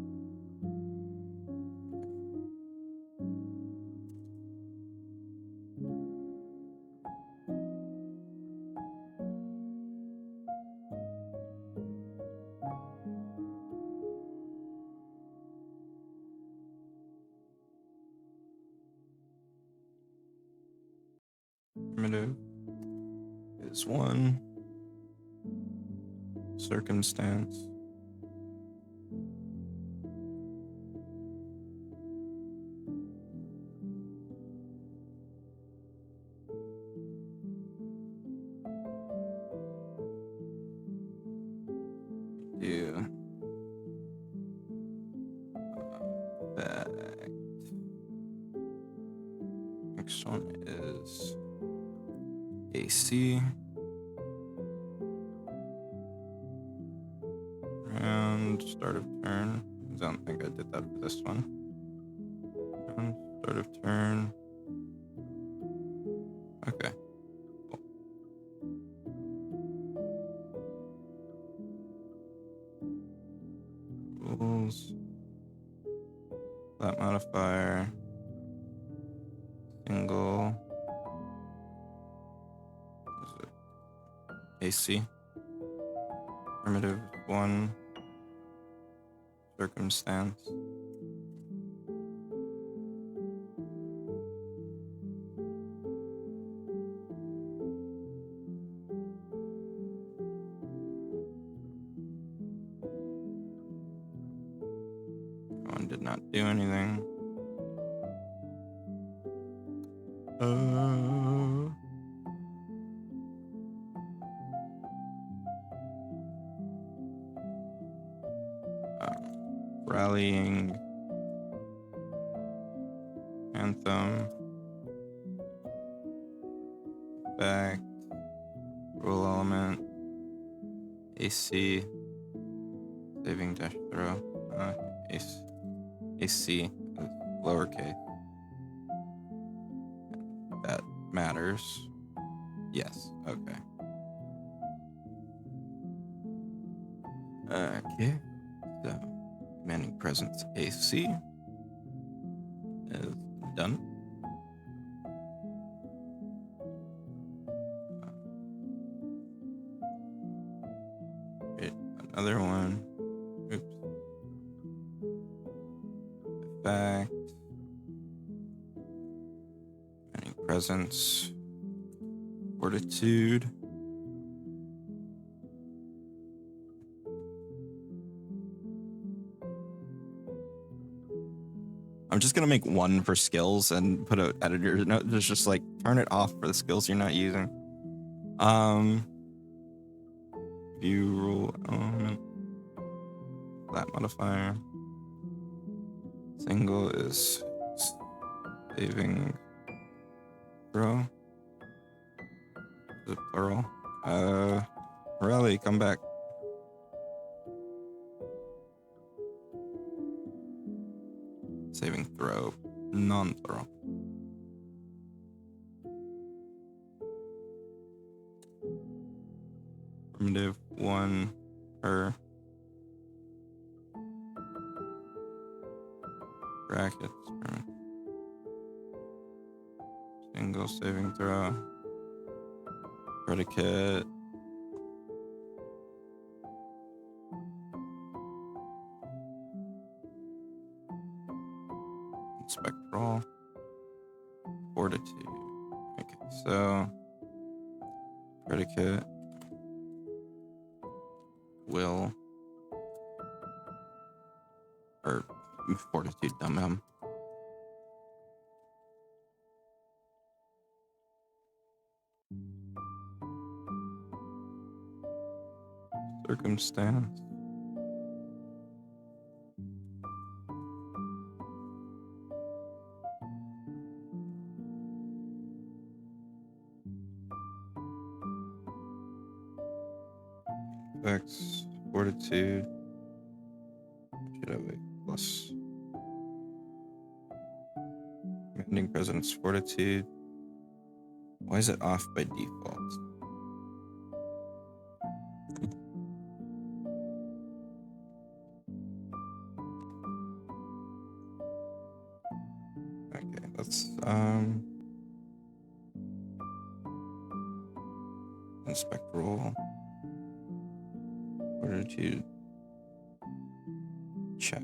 Primitive is 1. Circumstance. Do effect. Next one is AC. Round, start of turn. don't think I did that for this one. Start of turn. Okay. Cool. Rules. Flat modifier. Single. AC. Primitive 1. Circumstance. One did not do anything. Rallying. Anthem. Back. Rule element. AC. Saving dash throw. AC. Lowercase. That matters. Yes. Okay. Okay. So, commanding presence AC is done. Create another one. Oops. Effect. Commanding presence. Fortitude. I'm just gonna make one for skills and put an editor note. There's just like turn it off for the skills you're not using. View rule element. Flat modifier. Single is saving throw. Is it plural? Rally, come back. Saving throw, non-throw. Primitive 1 per brackets. Single saving throw. Predicate. Spectral. Fortitude. Okay, so predicate will or fortitude dum. Circumstance. Effects, fortitude. Should have a plus. Commanding presence, fortitude. Why is it off by default? Okay, let's inspect roll. Fortitude. Check.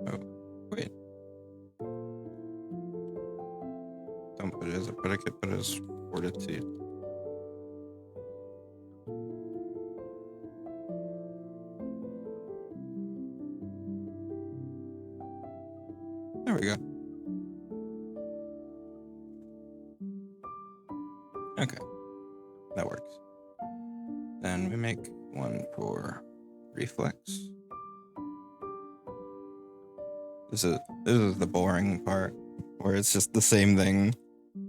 Oh, wait. Don't put it as a predicate, put it as fortitude. There we go. Okay, that works. Then we make one for reflex. This is the boring part, where it's just the same thing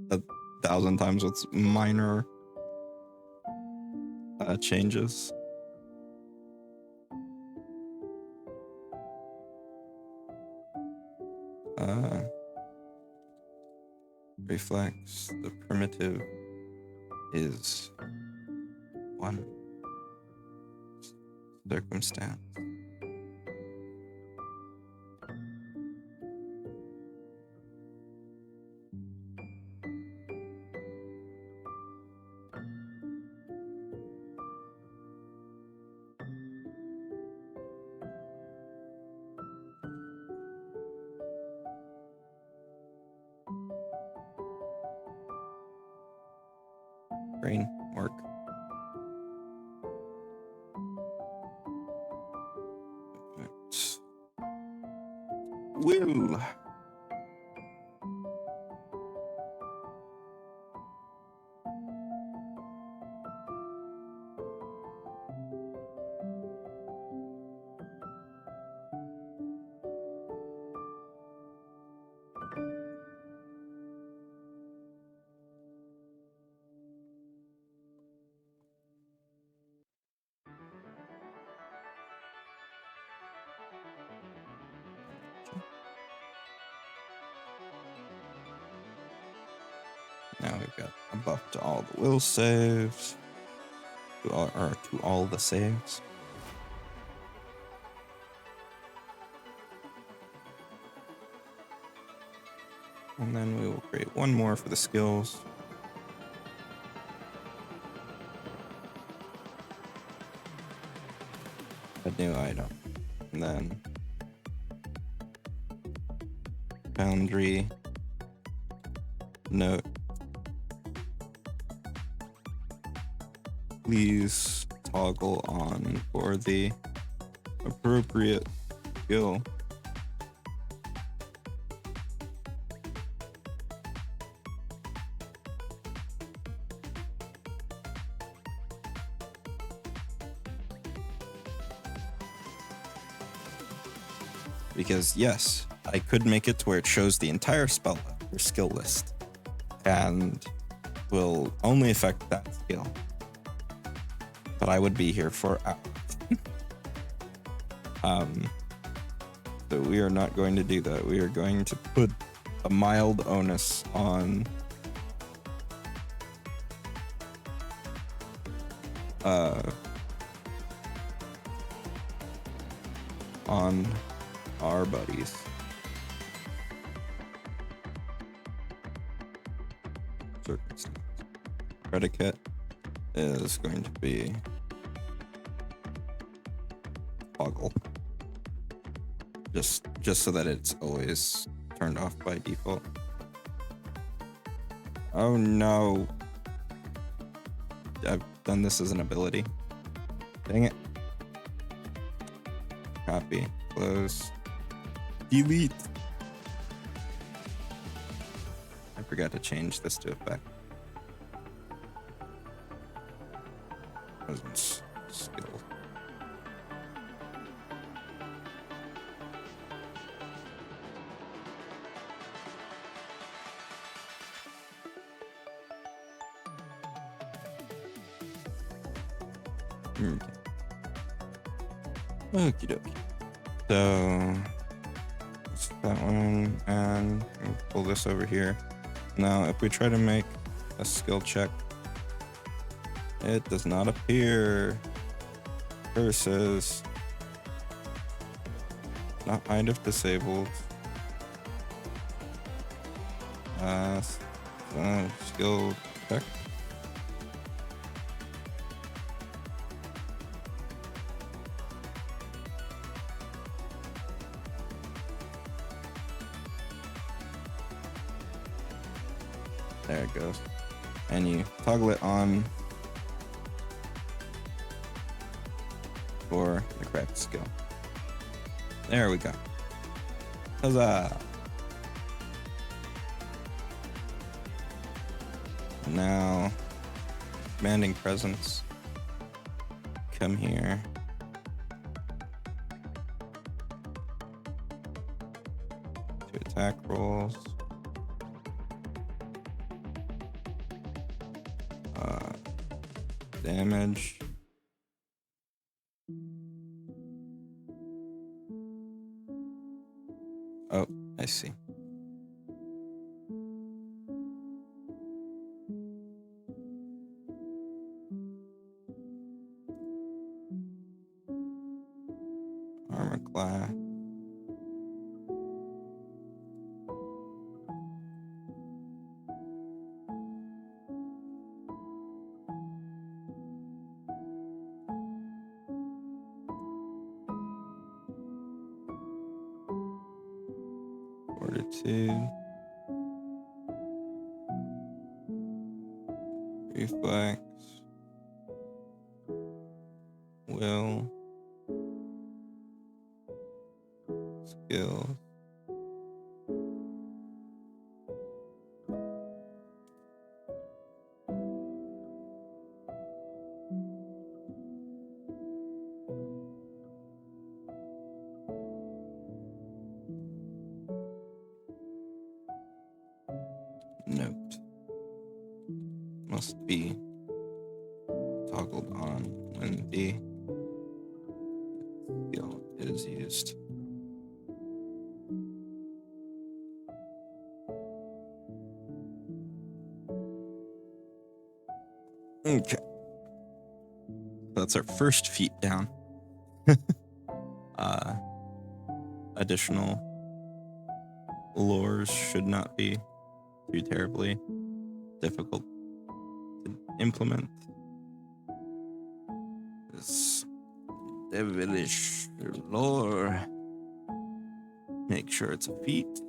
1,000 times with minor changes. Reflex, the primitive is one circumstance. Brain work. Will. Now we've got a buff to all the will saves, to all the saves. And then we will create one more for the skills. A new item. And then Foundry note. Please toggle on for the appropriate skill. Because yes, I could make it to where it shows the entire spell or skill list and will only affect that skill. But I would be here for hours. So we are not going to do that. We are going to put a mild onus on our buddies. Circumstance. Predicate is going to be toggle. Just so that it's always turned off by default. Oh no. I've done this as an ability. Dang it. Copy. Close. Delete. I forgot to change this to effect. Presence skill. Okie dokie. So that's that one, and we'll pull this over here. Now, if we try to make a skill check, it does not appear. Versus not hide if disabled. Skill check. There it goes. And you toggle it on for the correct skill. There we go. Huzzah! Now, commanding presence. Come here. attack rolls. Damage. Oh, I see. Armor class. Fortitude. Reflex. Will. Skills. Note. Must be toggled on when the skill is used. Okay. That's our first feat down. Additional lures should not be too terribly difficult to implement. This devilish lore. Make sure it's a feat.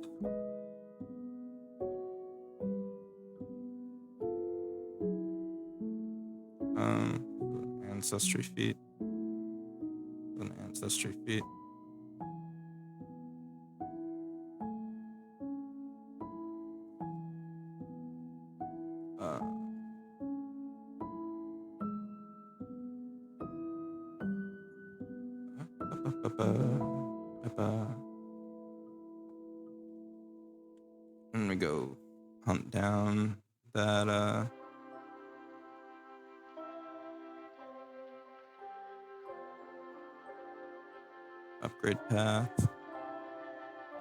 Ancestry feat. An ancestry feat. I'm gonna go hunt down that upgrade path,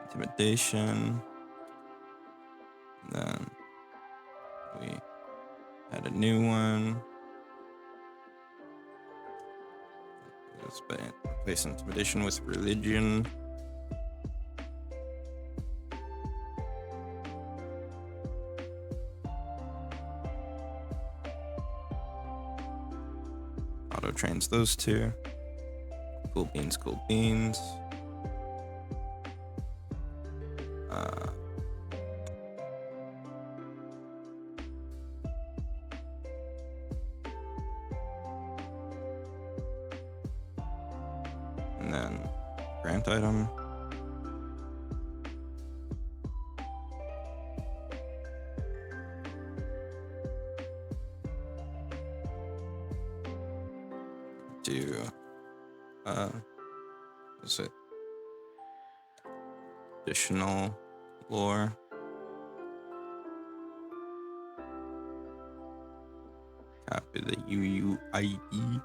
intimidation, and then we had a new one. Let's replace intimidation with religion. Auto trains those two. Cool beans, cool beans. And then grant item. Do is it additional lore? Copy the UUID.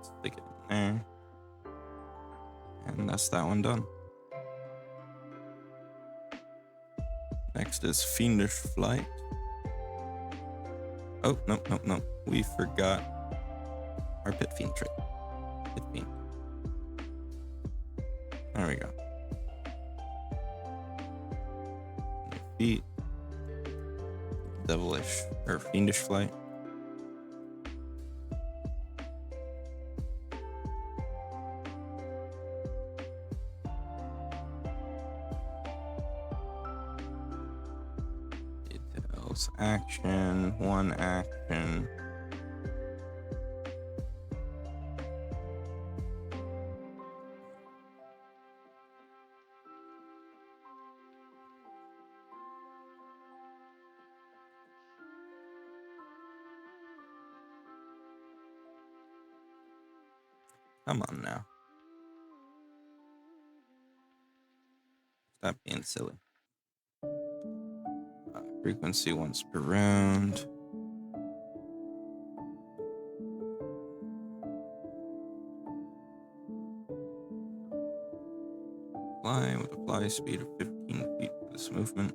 Stick it in there. And that's that one done. Next is Fiendish Flight. Oh, no. We forgot our Pit Fiend trick. Pit Fiend. There we go. Feet. Devilish or Fiendish Flight. Details. Action. One action. Come on now. Stop being silly. Frequency once per round. Fly with a fly speed of 15 feet for this movement.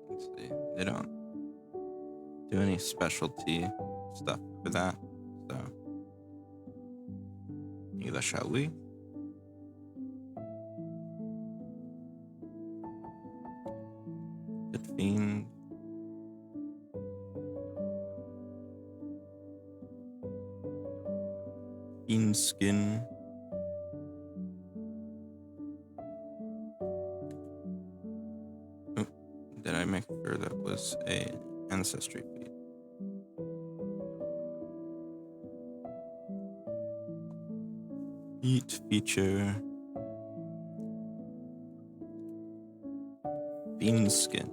Let's see. They don't do any specialty stuff for that, so neither shall we. Pit Fiend. Fiend Skin. Oh, did I make sure that was a Ancestry feed? Feat feature. Fiend Skin.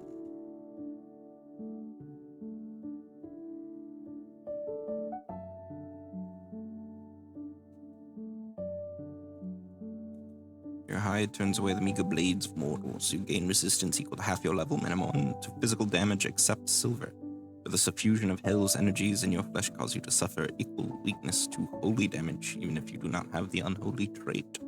Your hide turns away the meager blades of mortals. You gain resistance equal to half your level minimum to physical damage except silver. But the suffusion of hell's energies in your flesh cause you to suffer equal weakness to holy damage, even if you do not have the unholy trait.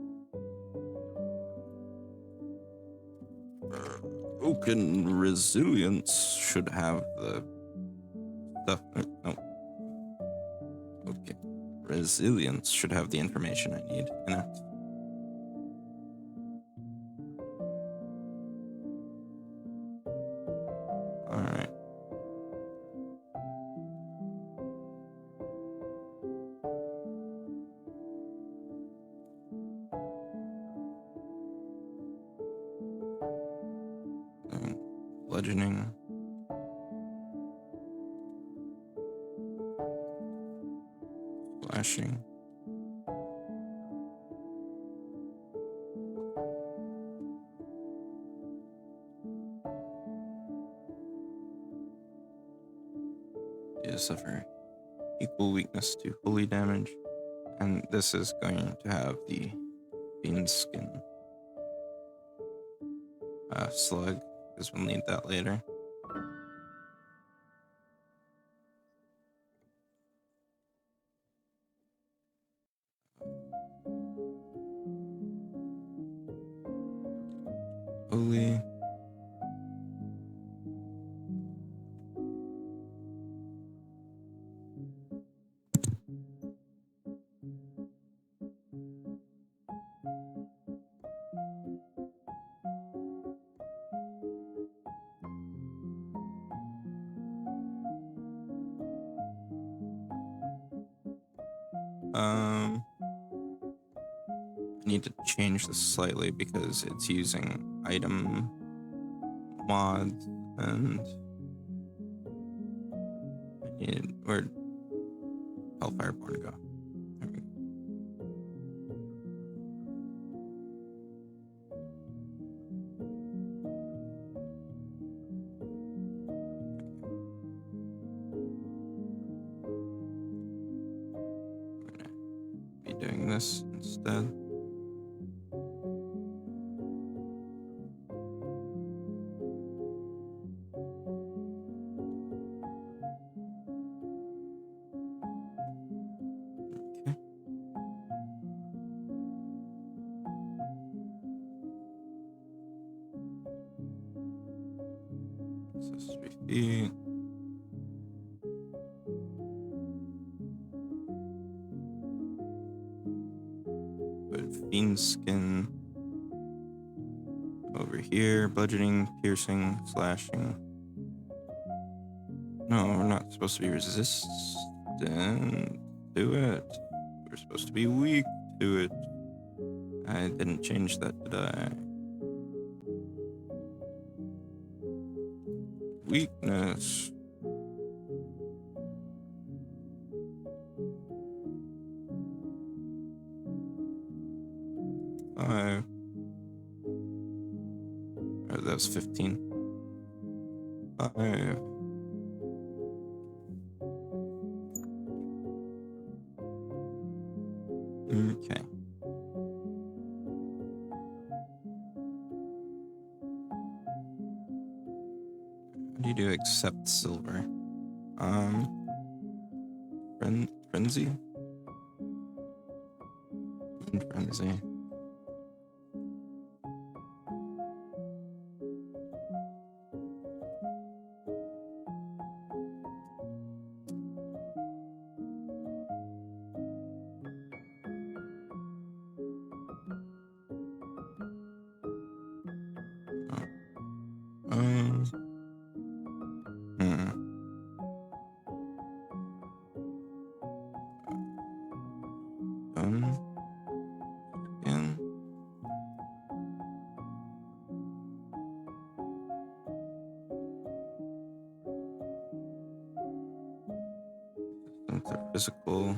Broken resilience should have the stuff. No. Okay. Resilience should have the information I need in it. Alright. Bludgeoning. Slashing. You suffer equal weakness to holy damage, and this is going to have the Fiend Skin slug, because we'll need that later. Holy. I need to change this slightly because it's using item mods, and I need, where'd Hellfireborn go? There we go. I'm gonna be doing this instead. Ancestry feet. Put Fiend Skin over here. Bludgeoning, piercing, slashing. No, we're not supposed to be resistant to it. We're supposed to be weak to it. I didn't change that, did I? Weakness. Or that was 15. 5. Okay. How do you do accept silver? Frenzy? Frenzy. Again. Into physical.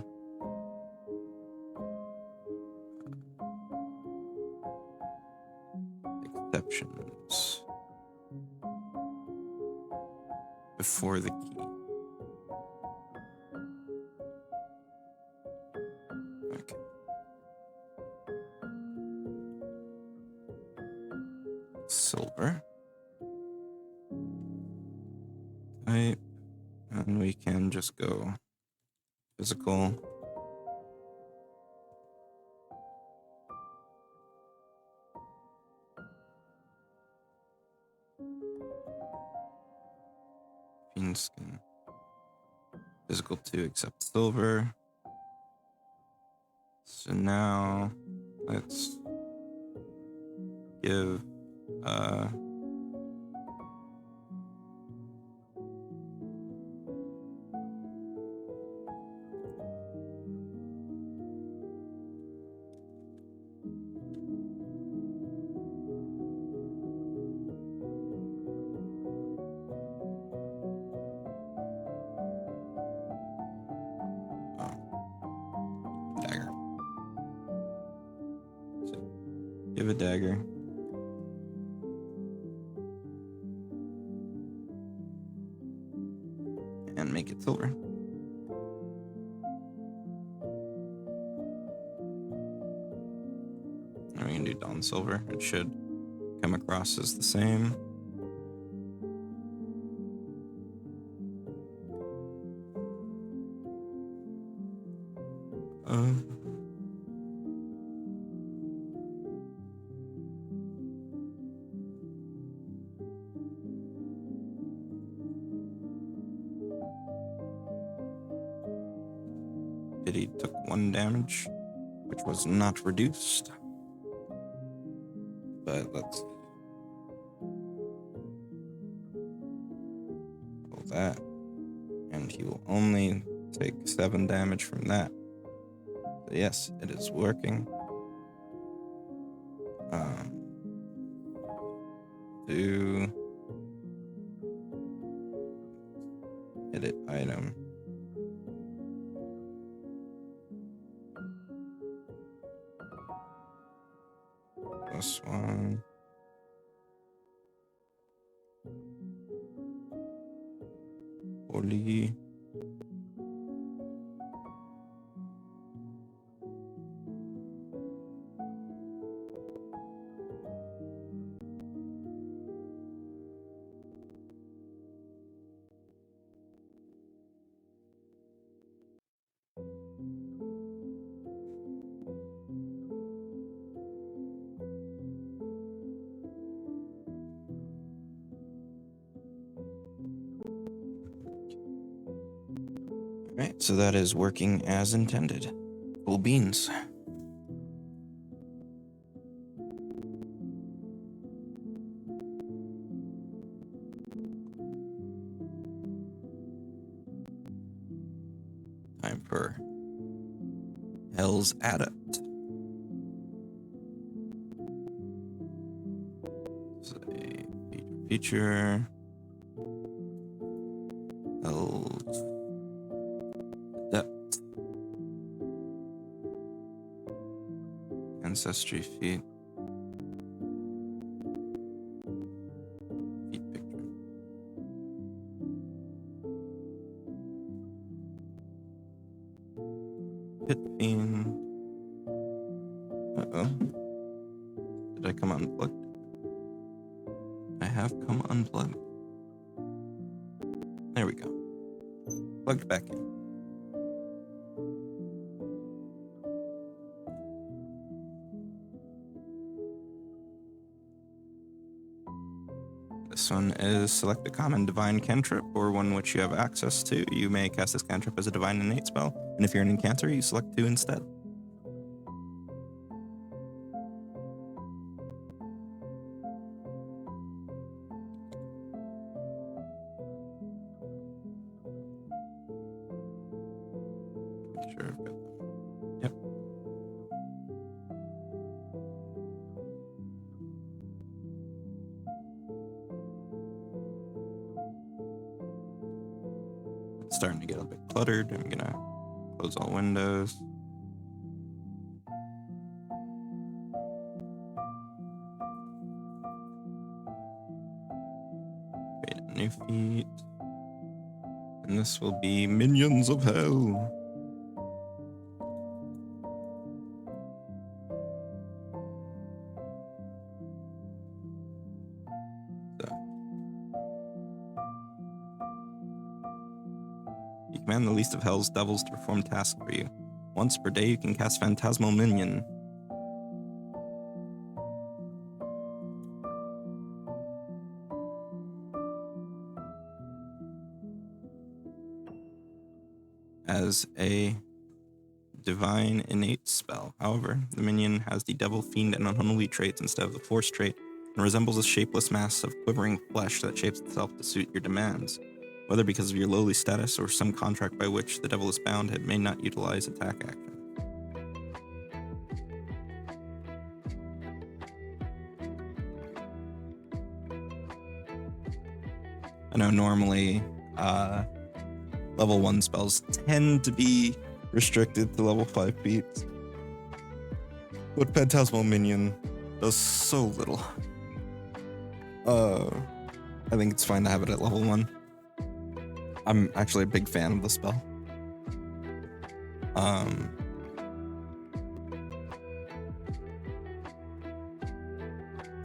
Exceptions. Before the key. Okay. Silver. Type. And we can just go physical. Fiend skin. Physical 2 accept silver. So now let's give dagger. So give a dagger. And make it silver. And we can do Dawn Silver. It should come across as the same. Pity took 1 damage, which was not reduced. But let's roll that. And he will only take 7 damage from that. So yes, it is working. To edit item. +1. Holy. Right, so that is working as intended. Cool beans. Time for Hell's Adept. Say feature. Hell's Adept. Ancestry feat. Pit Fiend. Uh-oh. Did I come unplugged? I have come unplugged. There we go. Plugged back in. This one is select a common divine cantrip or one which you have access to. You may cast this cantrip as a divine innate spell, and if you're an incanter, you select 2 instead. Make sure I've got them. Yep. It's starting to get a bit cluttered. I'm gonna close all windows. Create a new feat. And this will be Minions of Hell. You command the least of Hell's devils to perform tasks for you. Once per day, you can cast Phantasmal Minion. As a divine innate spell. However, the minion has the devil, fiend, and unholy traits instead of the force trait, and resembles a shapeless mass of quivering flesh that shapes itself to suit your demands. Whether because of your lowly status or some contract by which the devil is bound, it may not utilize attack action. I know normally level 1 spells tend to be restricted to level 5 feats, but Phantasmal Minion does so little. I think it's fine to have it at level 1. I'm actually a big fan of the spell.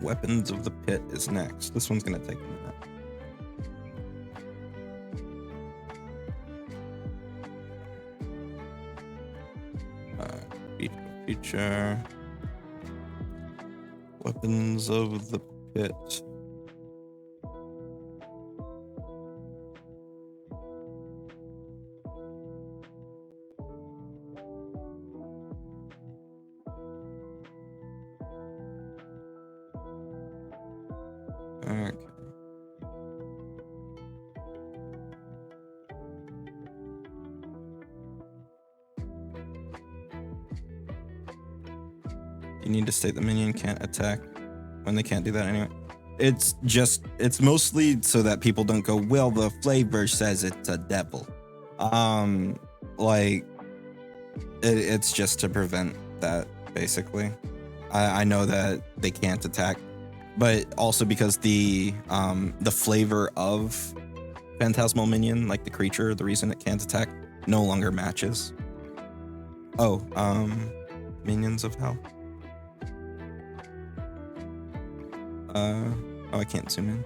Weapons of the Pit is next. This one's gonna take a minute. Feature. Weapons of the Pit. Okay. You need to state the minion can't attack when they can't do that anyway. It's mostly so that people don't go, well, the flavor says it's a devil. It's just to prevent that, basically. I know that they can't attack, but also because the flavor of Phantasmal Minion, like the creature, the reason it can't attack, no longer matches. Oh, Minions of Hell. I can't zoom in.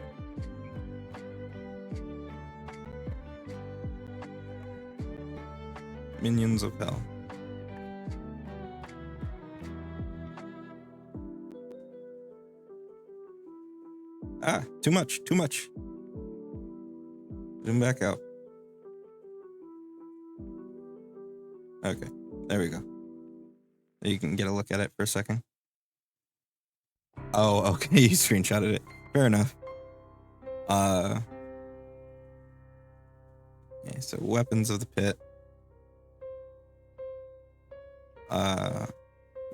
Minions of Hell. Too much. Zoom back out. Okay, there we go. You can get a look at it for a second. Oh, okay, you screenshotted it. Fair enough. Okay, so Weapons of the Pit.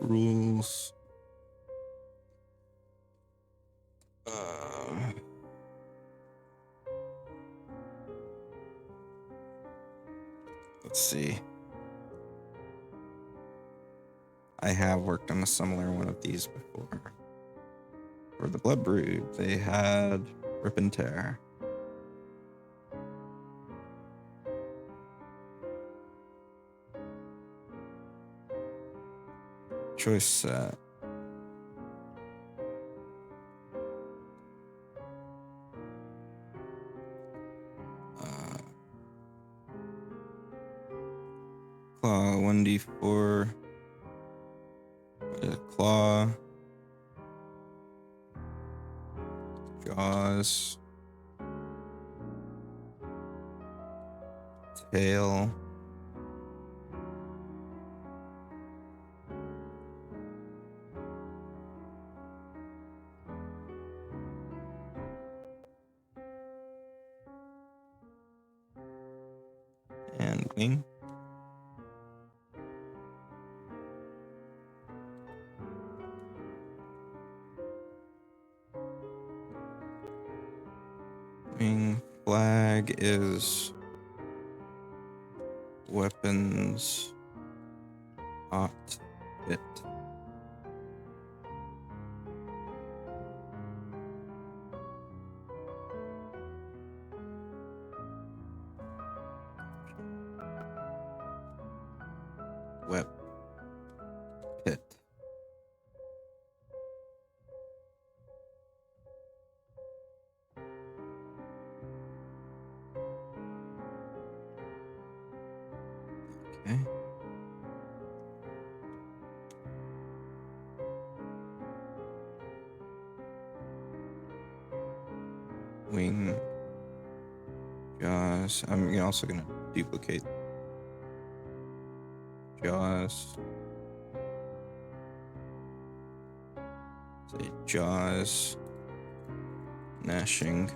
Rules. Let's see. I have worked on a similar one of these before. For the Blood Brood, they had Rip and Tear. choice set. Claw 1d4. Claw. Jaws. Tail. And wing. Wing flag is weapons hot bit. Web pit. Okay. Wing. Jaws. I'm also gonna duplicate Jaws. Say Jaws. Gnashing.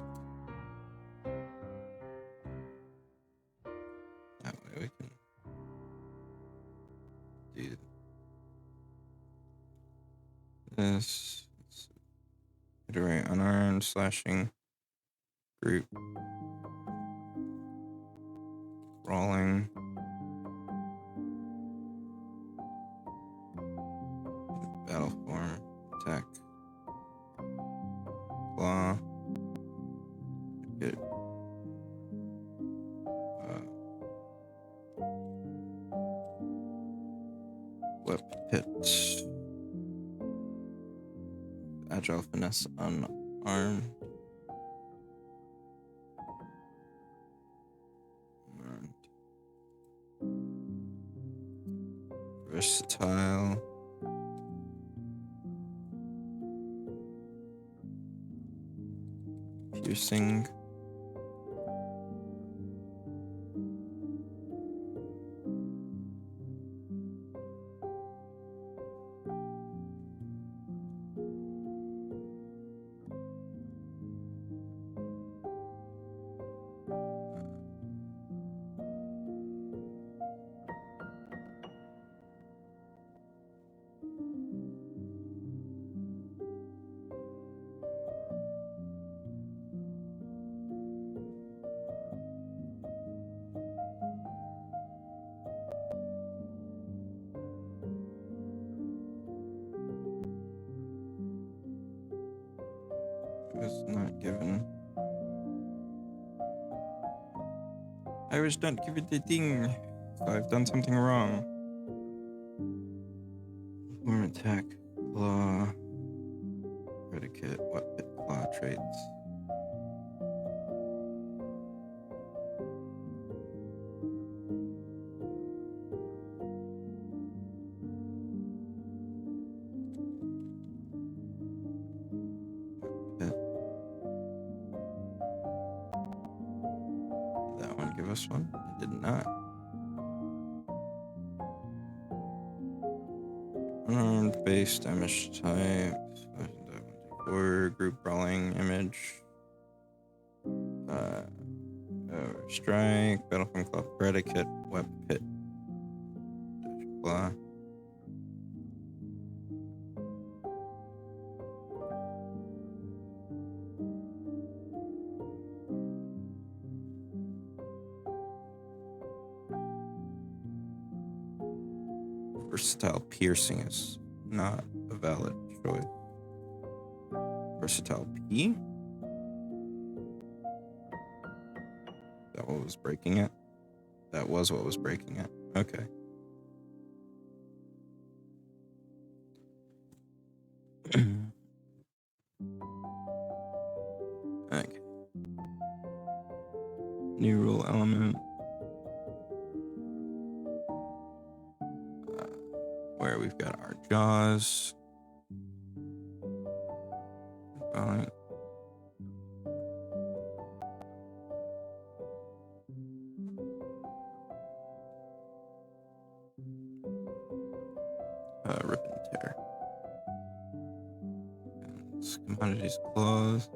That way we can do this. Iterate unarmed, slashing, group, brawling, battle form, attack, claw, get, whip, hit, agile, finesse, unarmed. Versatile. Piercing. Was not given. I was not given the thing, so I've done something wrong. Form attack, claw, predicate, weapon, claw traits. Give us one. It did not. Unarmed base damage type. Or group brawling image. Strike. Battle from club. Predicate. Web pit. Blah. Versatile piercing is not a valid choice. Versatile P? Is that what was breaking it? That was what was breaking it. Okay. New rule element. Where we've got our jaws. Rip and tear. Commodities clause.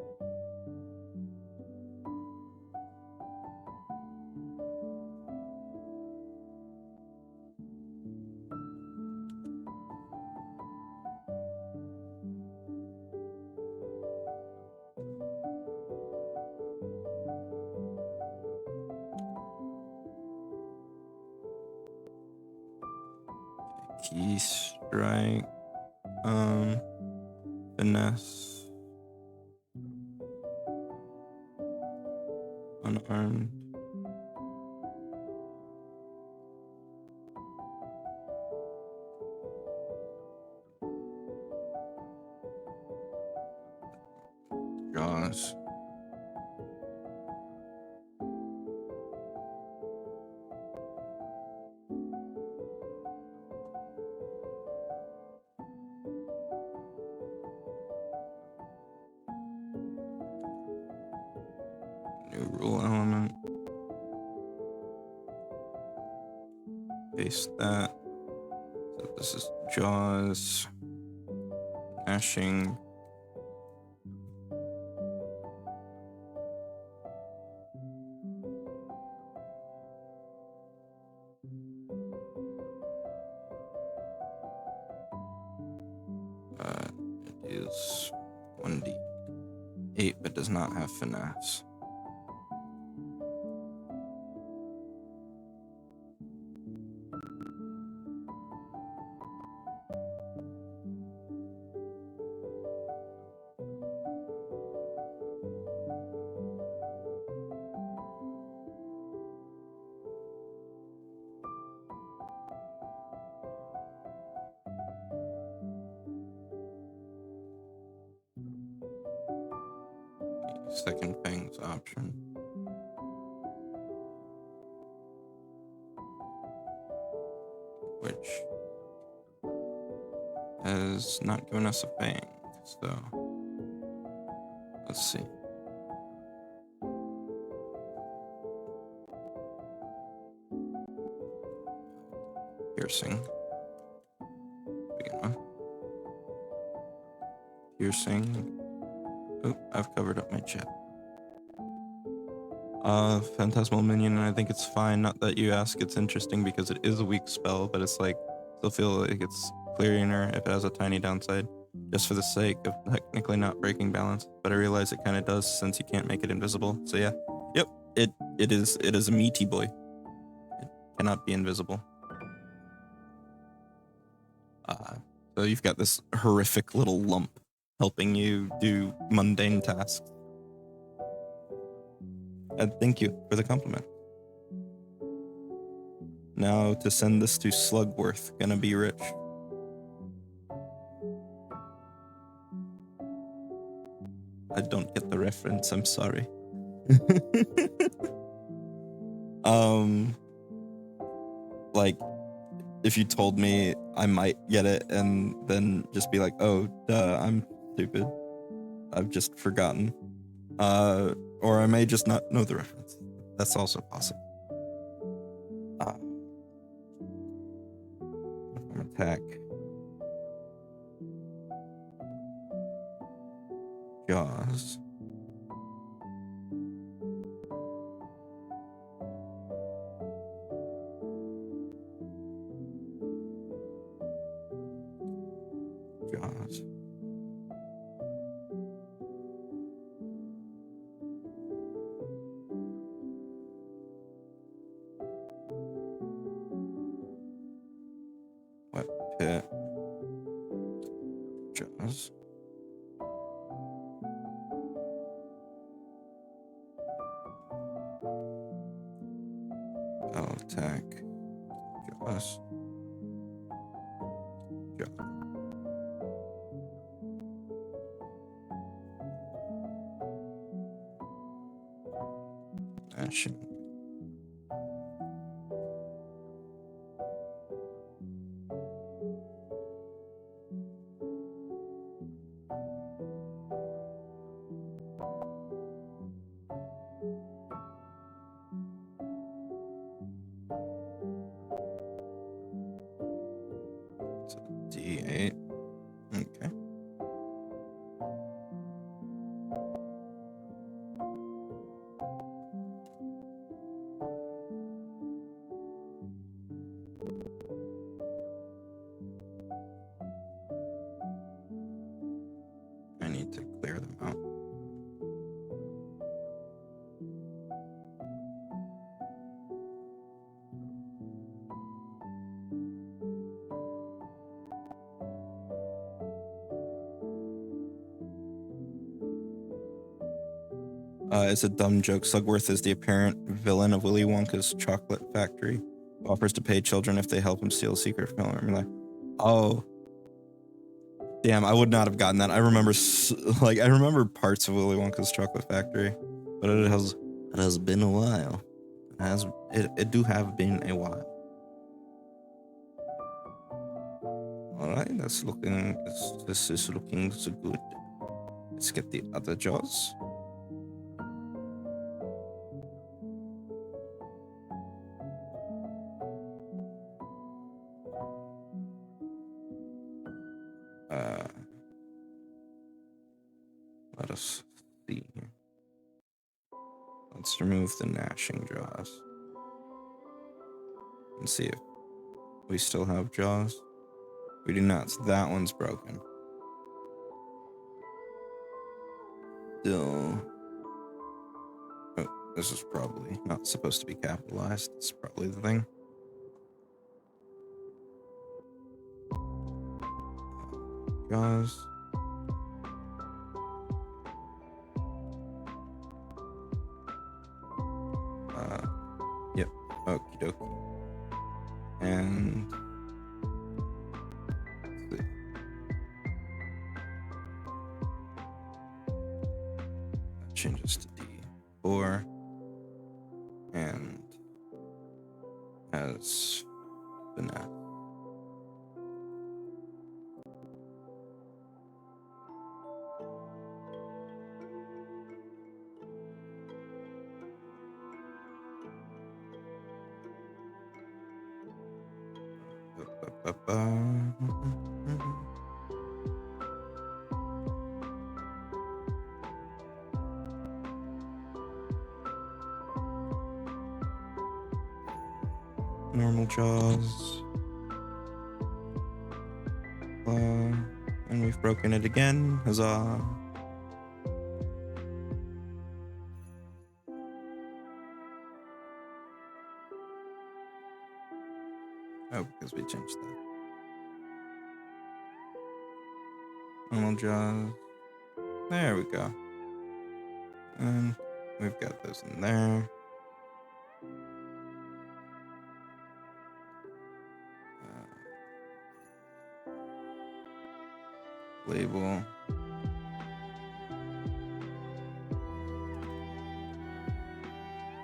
Key strike. Finesse. Unarmed. Jaws. New rule element. Paste that. So this is jaws. Gnashing. It is 1d8, but does not have finesse. Second Fang's option. Which has not given us a Fang, so let's see. Piercing. Begin with. Piercing. Oh, I've covered up my chat. Phantasmal Minion, and I think it's fine. Not that you ask, it's interesting because it is a weak spell, but it's like, still feel like it's clearer if it has a tiny downside, just for the sake of technically not breaking balance. But I realize it kind of does since you can't make it invisible. So yeah, yep, it is a meaty boy. It cannot be invisible. So you've got this horrific little lump helping you do mundane tasks. And thank you for the compliment. Now to send this to Slugworth, gonna be rich. I don't get the reference, I'm sorry. Like, if you told me I might get it and then just be like, oh, duh, I'm stupid. I've just forgotten. Or I may just not know the reference. That's also possible. Attack. Jaws. Jaws. Wet pit. Jaws. I'll attack. Jaws. Jaws. Action. D8. Okay. I need to clear them out. It's a dumb joke. Slugworth is the apparent villain of Willy Wonka's chocolate factory, who offers to pay children if they help him steal a secret formula. Oh, damn! I would not have gotten that. I remember, I remember parts of Willy Wonka's chocolate factory, but it has been a while. It do have been a while. All right, that's looking. This is looking so good. Let's get the other jaws. Let us see here. Let's remove the gnashing jaws and see if we still have jaws. We do not. So that one's broken. Still. Oh, this is probably not supposed to be capitalized. It's probably the thing. Jaws. Yep. Okie dokie. And let's see. That changes to D4 and has finesse. Normal jaws. And we've broken it again. Huzzah. Oh, because we changed that. Normal jaws. There we go. And we've got those in there. Label.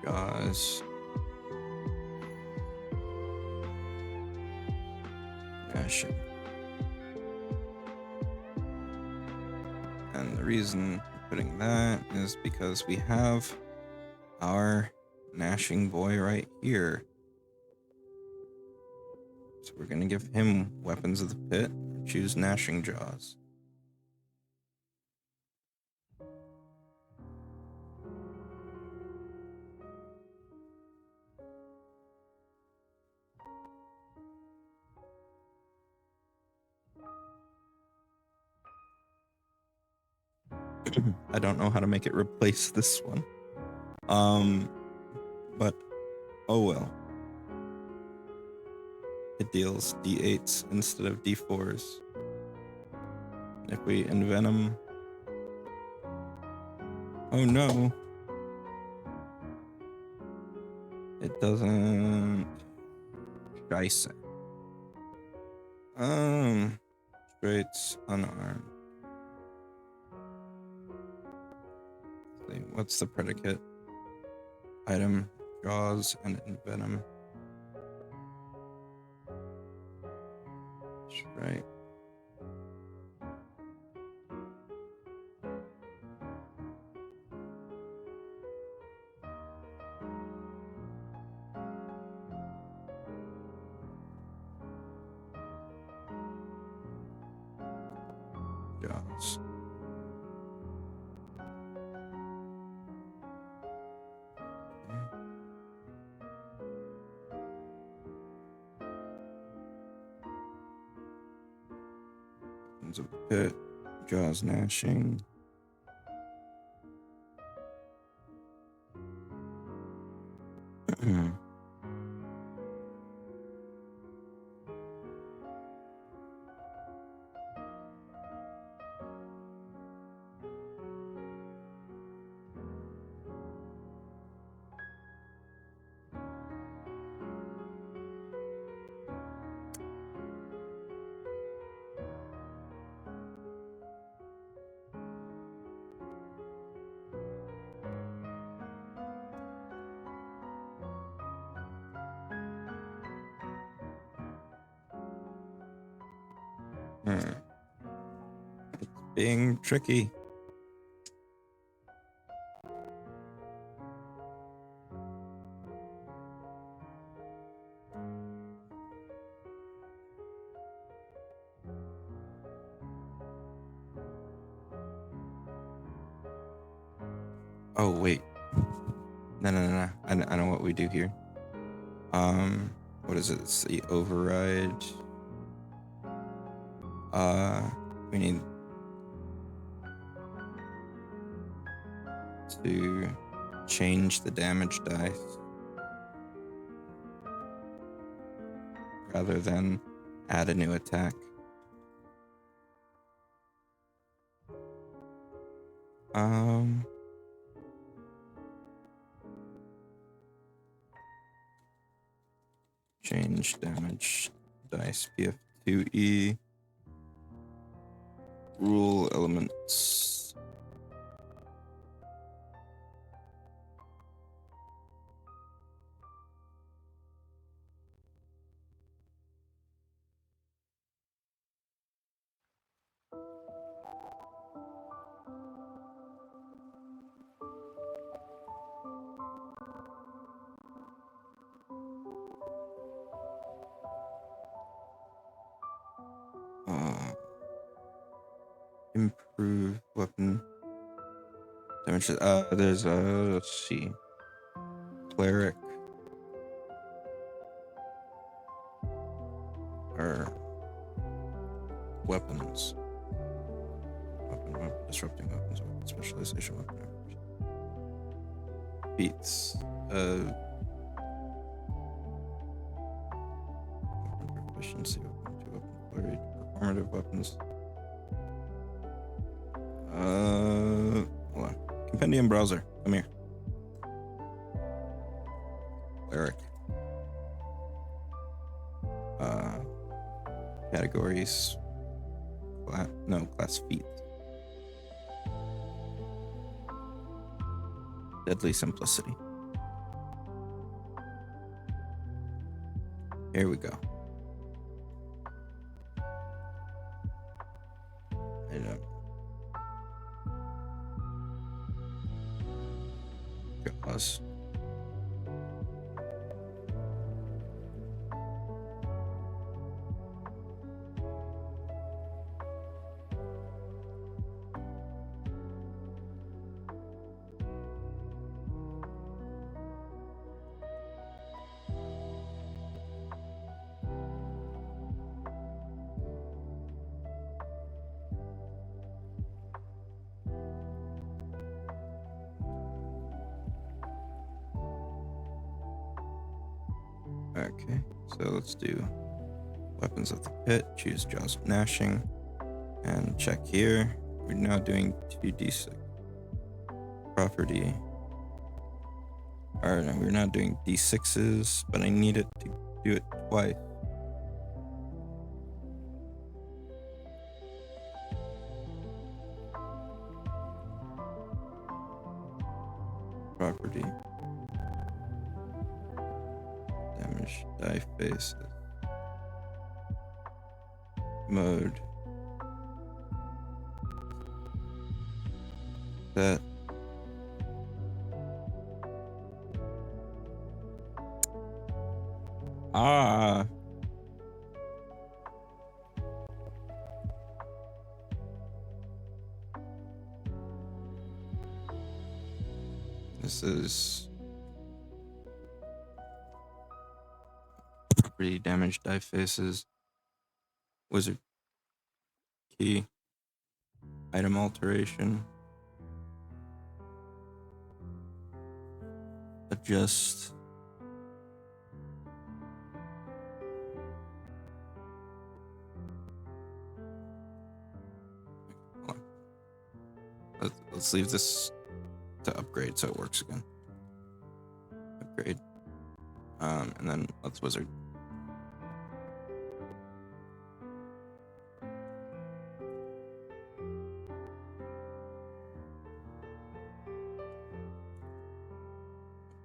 Jaws. Gnashing. And the reason we're putting that is because we have our gnashing boy right here. So we're gonna give him weapons of the pit. Choose gnashing jaws. I don't know how to make it replace this one. But oh well. It deals D8s instead of D4s. If we envenom. Oh no. It doesn't. Scheiße. Straight unarmed. Let's see, what's the predicate? Item, jaws, and envenom. Right. Weapons of the pit, jaws gnashing. It's being tricky. Oh wait, no. I know what we do here. What is it? It's the override. We need to change the damage dice rather than add a new attack. Change damage dice PF2e rule elements. Improve weapon damage. There's let's see, cleric or weapons. Weapon, disrupting weapons, weapon specialization, weapon beats. Weapon proficiency, weapon 2, weapon flurry, performative weapons. Hold on. Compendium browser, come here. Cleric. Categories. Class feat. Deadly simplicity. Here we go. Jaws. Okay, so let's do weapons of the pit, choose jaws of gnashing, and check here. We're now doing 2d6 property. Alright, we're not doing d6s, but I need it to do it twice. Property. Damage die faces. Mode. That. This is property damage die faces. Wizard Key. Item alteration. Adjust. Let's leave this to upgrade so it works again. Upgrade. And then let's wizard.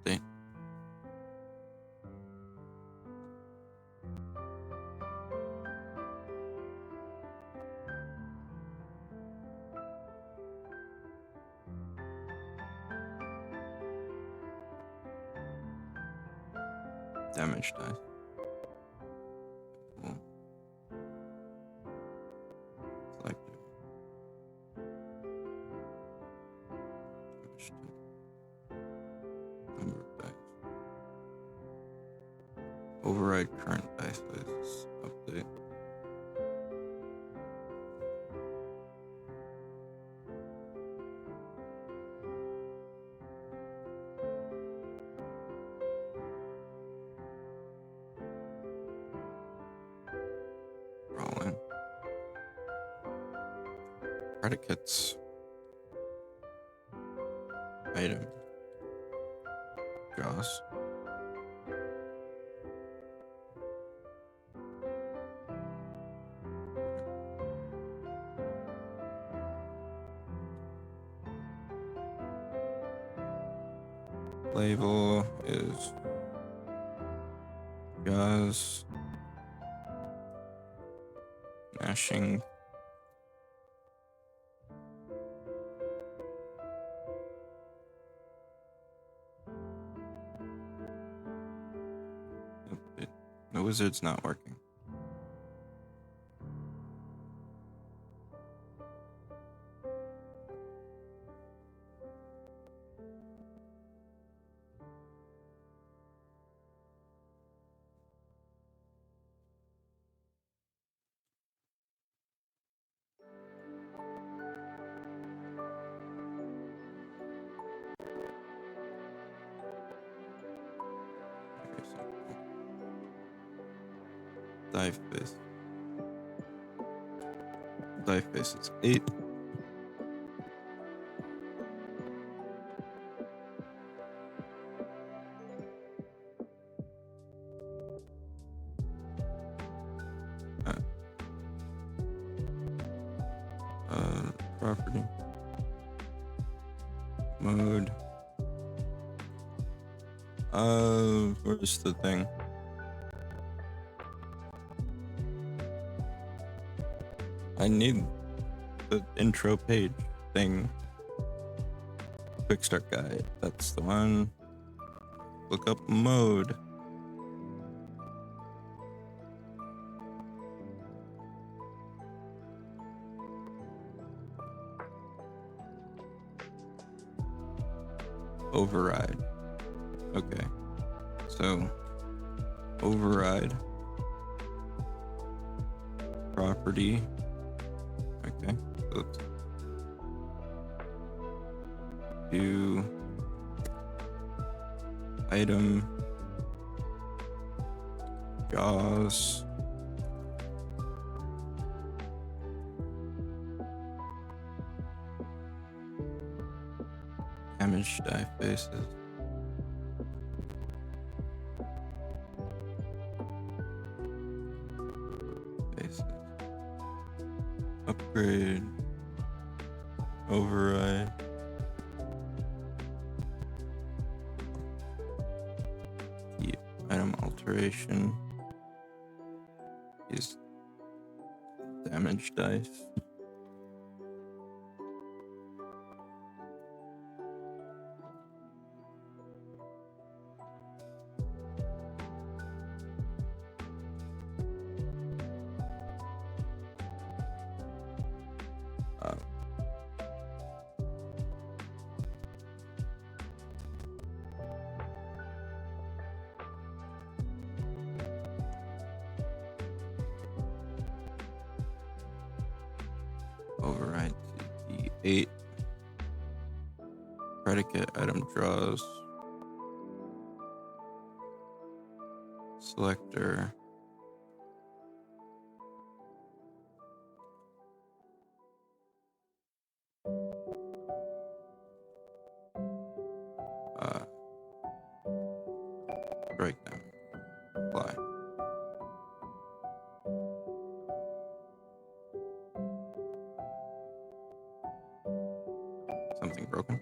Update. Damage dice. Cool. Select it. Damage dice. Number of dice. Override current dice list. Update. Rolling. Predicates. Item. Jaws. Label is Jaws. Mashing. The wizard's not working. Dive face. Dive face is 8. Property. Mode. Where's the thing? I need the intro page thing. Quick start guide. That's the one. Look up mode. Override. Okay. So, override. Property. Okay. So let's do item. Jaws. Damage die faces. Faces. Upgrade. Override. The item alteration is damage dice. Override to D8. Predicate item draws. Selector. Break them. Apply. Something broken.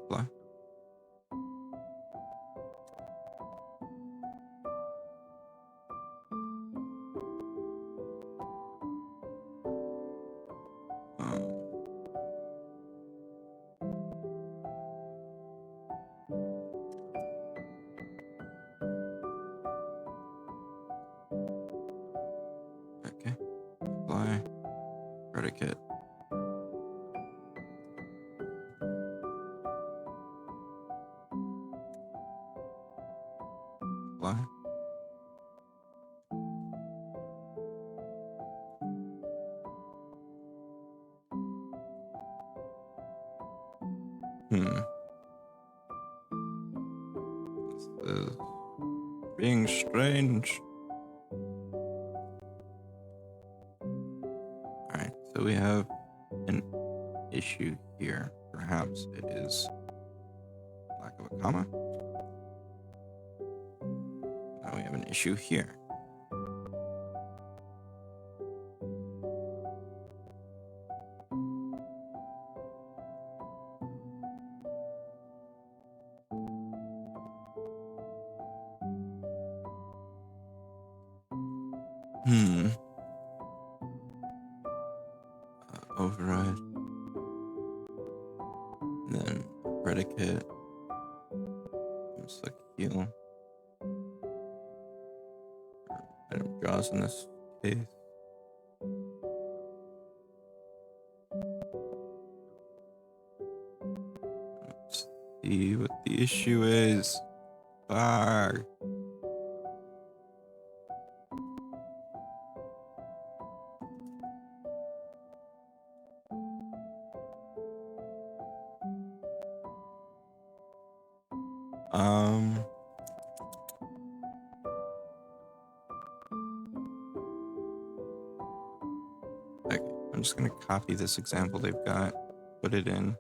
Apply. Okay. Apply. Predicate. Apply. This is being strange. Alright, so we have an issue here. Perhaps it is lack of a comma. Now we have an issue here. Override. Then predicate. Select heal. Item draws in this case. Let's see what the issue is. Fuck. Okay, I'm just gonna copy this example they've got, put it in.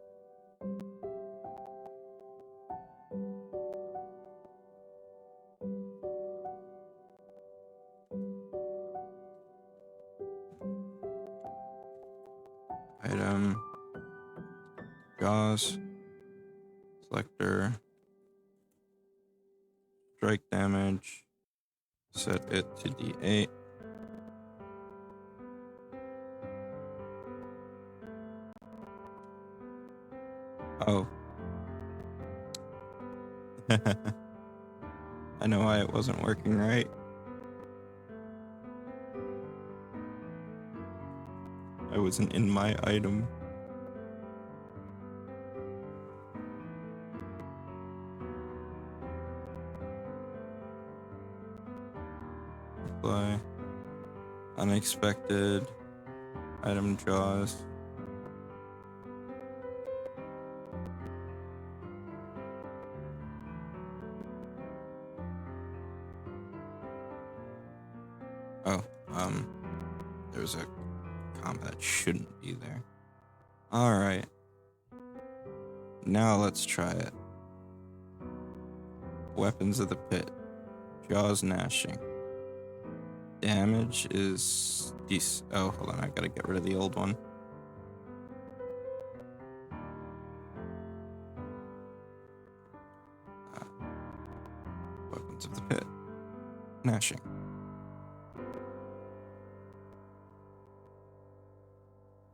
Item, jaws, selector, strike damage, set it to D8. Oh. I know why it wasn't working right. I wasn't in my item. Apply. Unexpected. Item draws. Oh, there's a comma that shouldn't be there. All right. Now let's try it. Weapons of the pit. Jaws gnashing. Damage is oh, hold on, I gotta get rid of the old one. Weapons of the pit. Gnashing.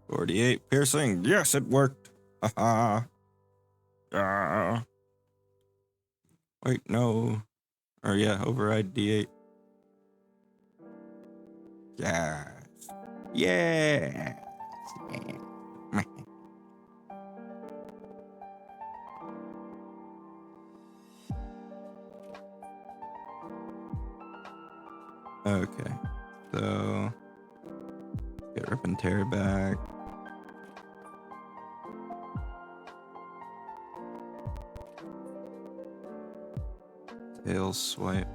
$48 piercing. Yes, it worked. Haha. Wait, no. Or yeah, override D8. Yes. Yes. Okay, so get rip and tear back. Tail swipe.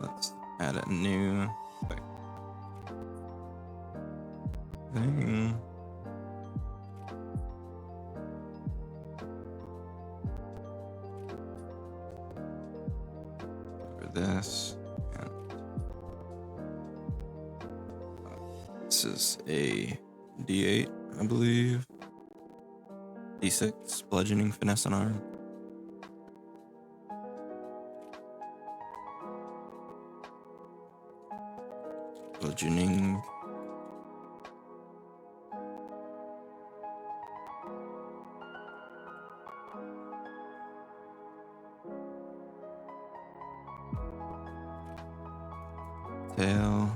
Let's add a new thing. For this. And this is a D8, I believe. D6, bludgeoning, finesse, and arm. Bludgeoning. Tail.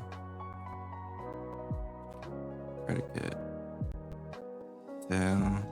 Predicate. Tail.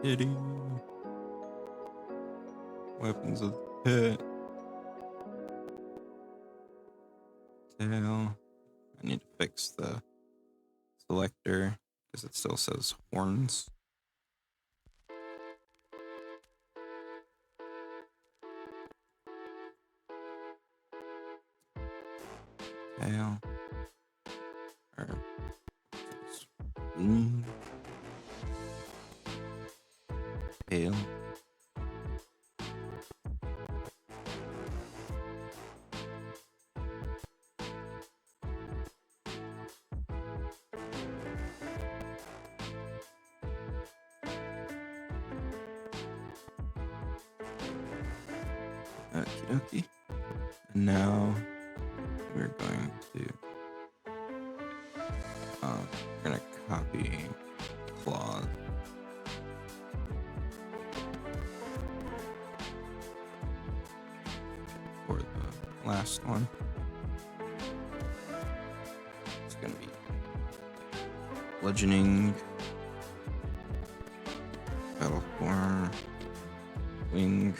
Kitty. Weapons of the pit. Tail. I need to fix the selector because it still says horns. Tail. Tail. Okie dokie. And now we're going to we're gonna copy claws. For the last one. It's gonna be bludgeoning, battle form, wing.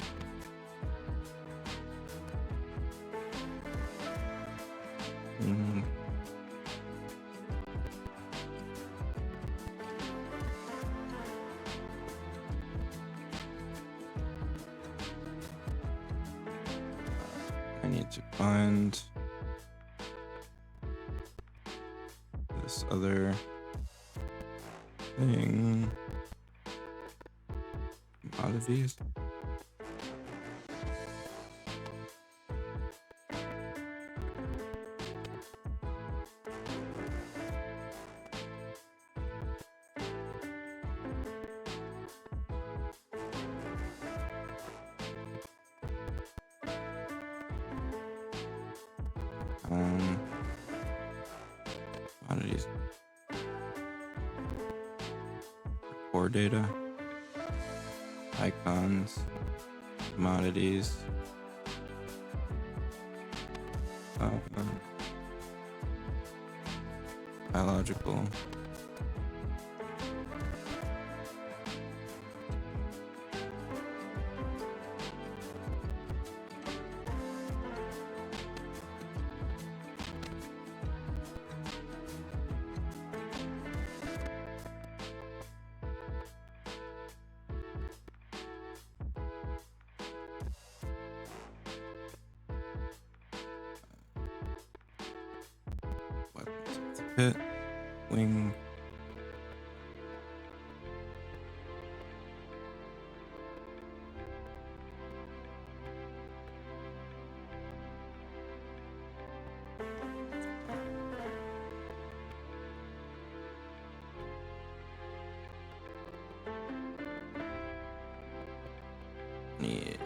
I need to find this other thing. Commodities. Commodities. Core data. Icons. Commodities. Biological. Weapons of the pit. Wing. Need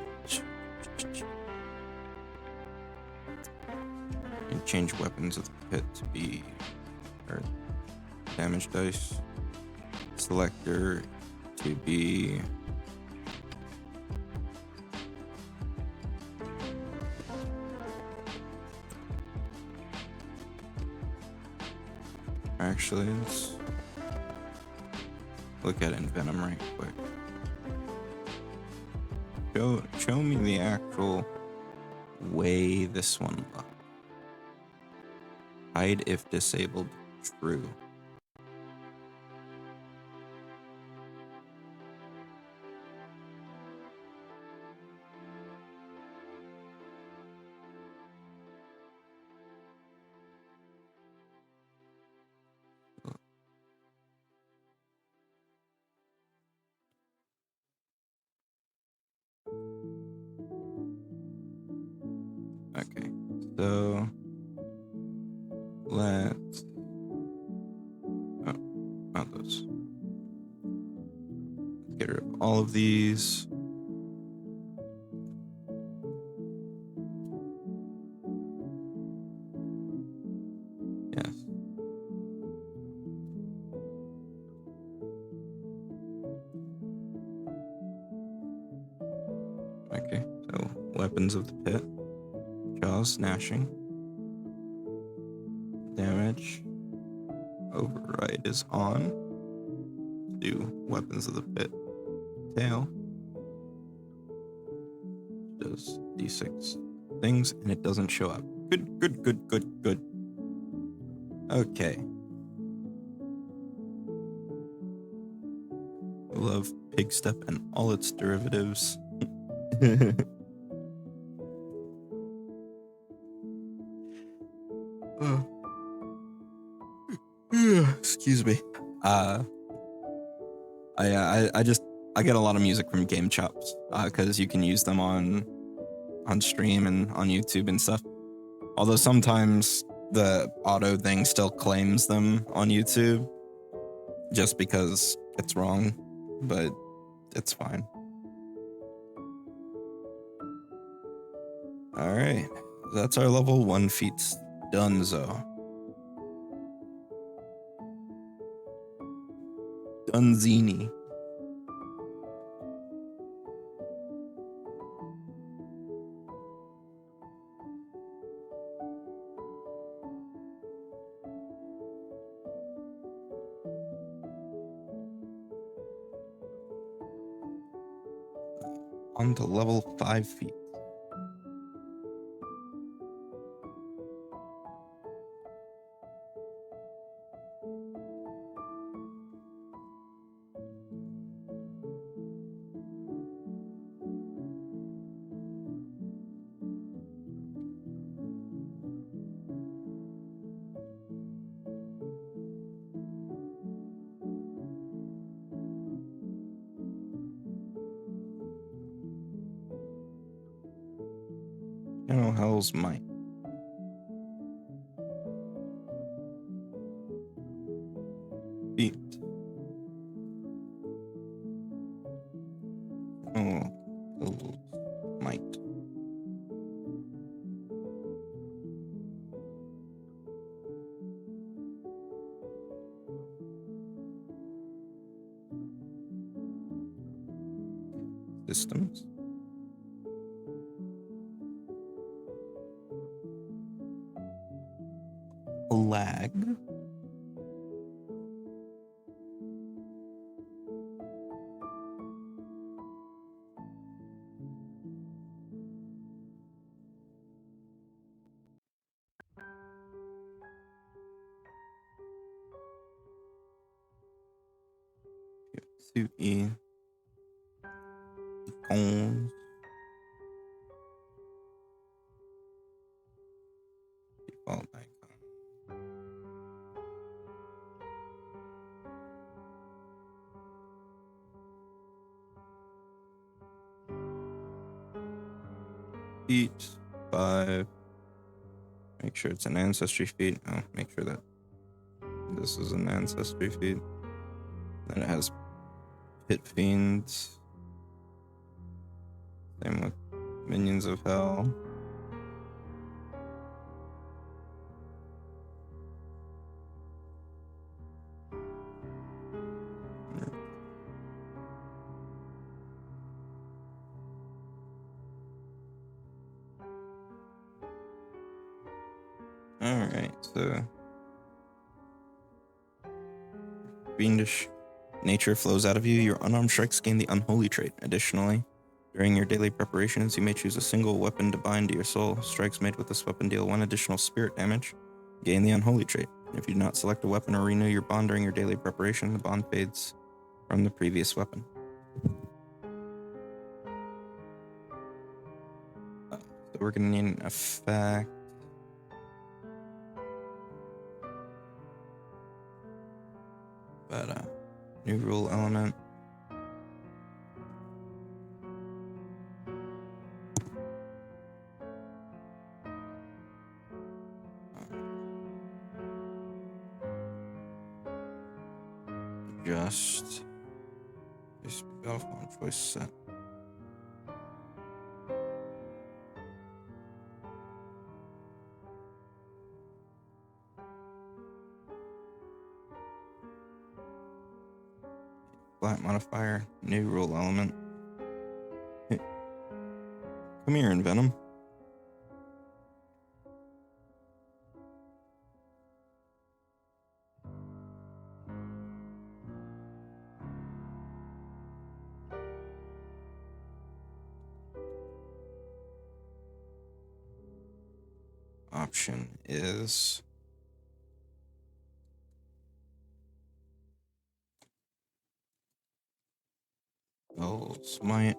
and change weapons of the pit to be or damage dice. Selector to be actually let's look at Envenom right quick. Show me the actual way this one looks. Hide if disabled, true. Okay, so let's not those. Get rid of all of these. Yes. Okay, so weapons of the pit. Jaws gnashing. Damage. Override is on. Do weapons of the pit. Tail. Does D6 things and it doesn't show up. Good. Okay. Love pig step and all its derivatives. Excuse me. I get a lot of music from game chops because you can use them on stream and on YouTube and stuff. Although sometimes the auto thing still claims them on YouTube just because it's wrong, but it's fine. All right, that's our level 1 feats donezo. Dunzini. On to level 5 feet. Channel Hell's Might. Feet. Oh, Hell's Might. Systems. Lag. PF2e. Icons. Default icon. Feet 5. Make sure it's an ancestry feat. Oh, make sure that this is an ancestry feat. Then it has pit fiends. Same with Minions of Hell. Alright, so fiendish nature flows out of you. Your unarmed strikes gain the unholy trait. Additionally, during your daily preparations, you may choose a single weapon to bind to your soul. Strikes made with this weapon deal 1 additional spirit damage. Gain the unholy trait. If you do not select a weapon or renew your bond during your daily preparation, the bond fades from the previous weapon. So we're gonna need an effect. But new rule element. Just battlefield choice set. Flat modifier, new rule element. Hey, come here, Venom. Option is Smite.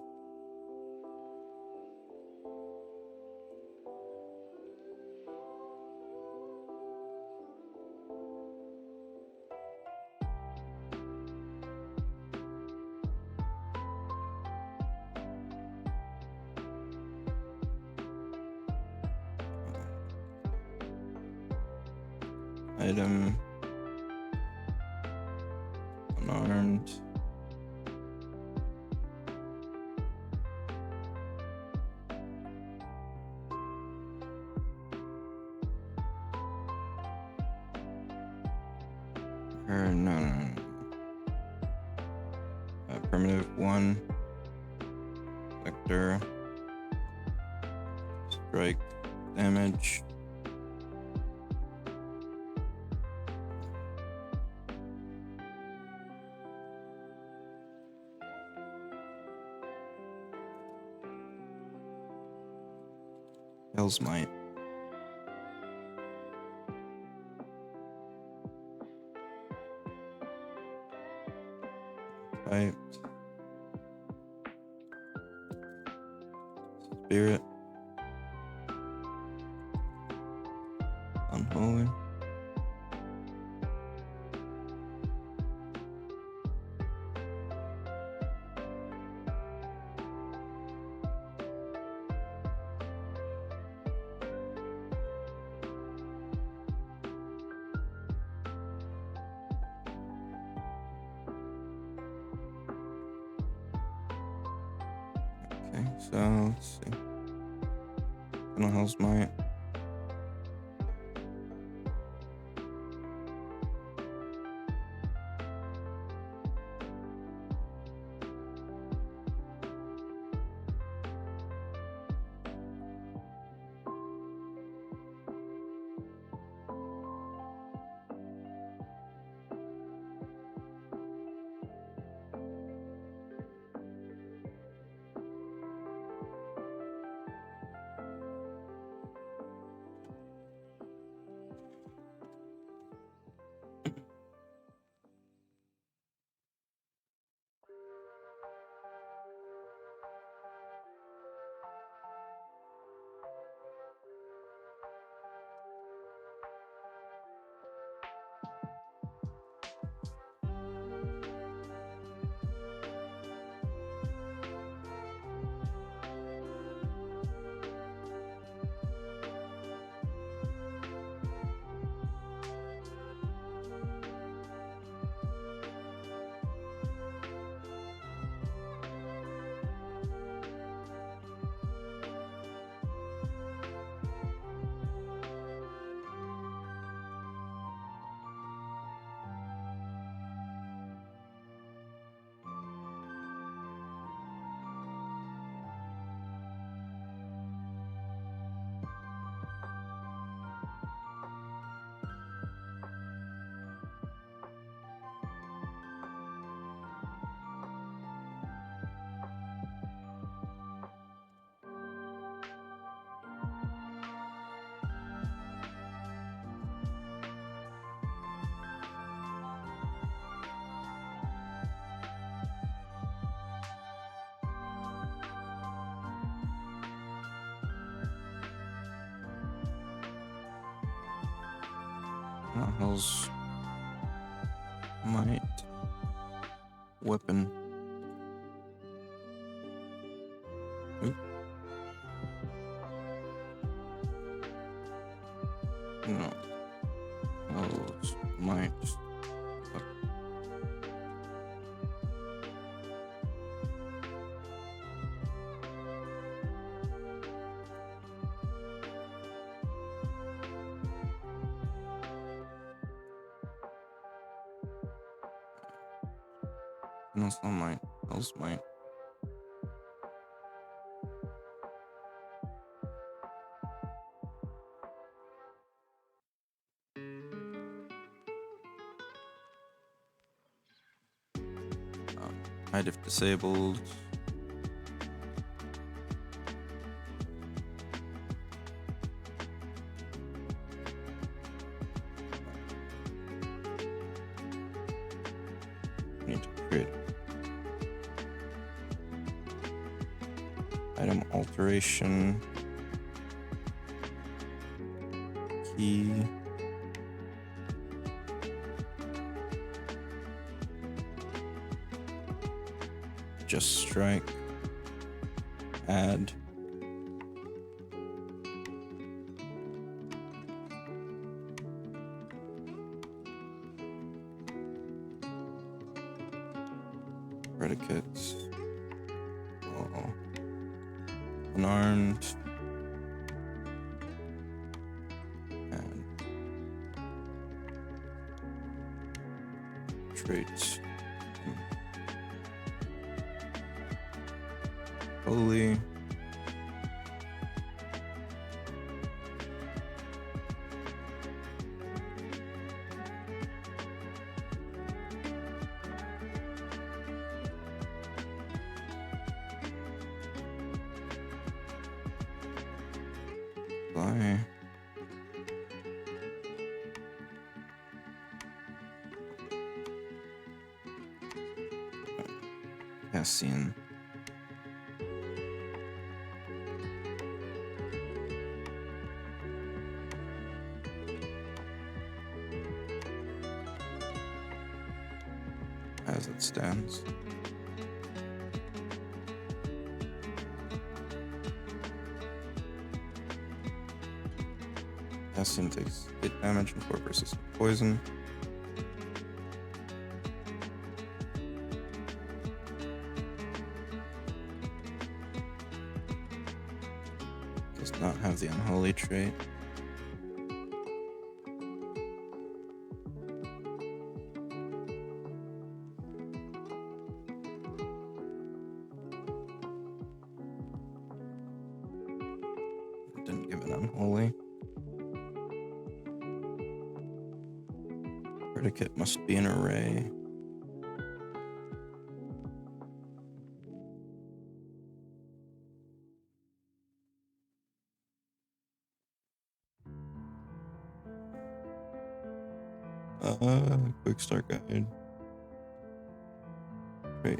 Item unarmed. No. Primitive 1. Vector. Strike damage. Hell's Might. Type. Spirit. Unholy. Okay, so let's see. Hell's Might. hell's might weapon? Oop. No. Hell's might. No, it's not mine. Hell's might. Hide if disabled. Need to create item alteration key. Just strike. Add. Predicates. Oh. Unarmed. And traits. Holy. Fly. Cassian. As it stands. Cassian takes hit damage and 4 persistent poison. Does not have the unholy trait. Didn't give it unholy. Predicate must be an array. Quick start guide. Great.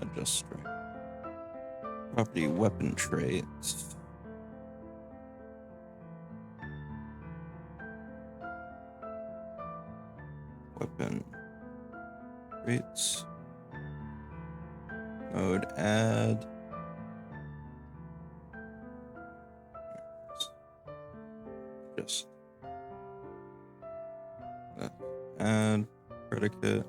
Adjust strength. Property weapon traits. Weapon traits. Mode add. Just add predicate.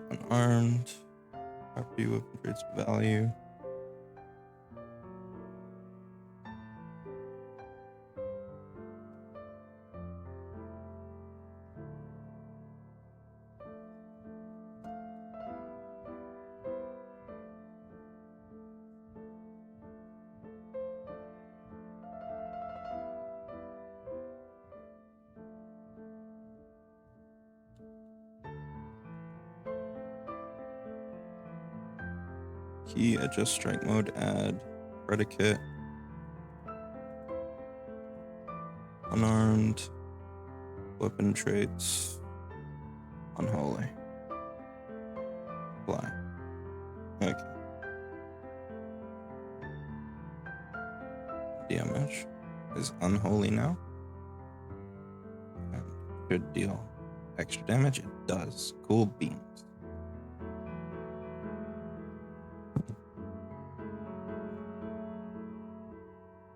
Unarmed. Property weapon traits value. Key, adjust strike mode, add predicate. Unarmed. Weapon traits. Unholy. Apply. Okay. Damage is unholy now. And should deal extra damage. It does. Cool beans.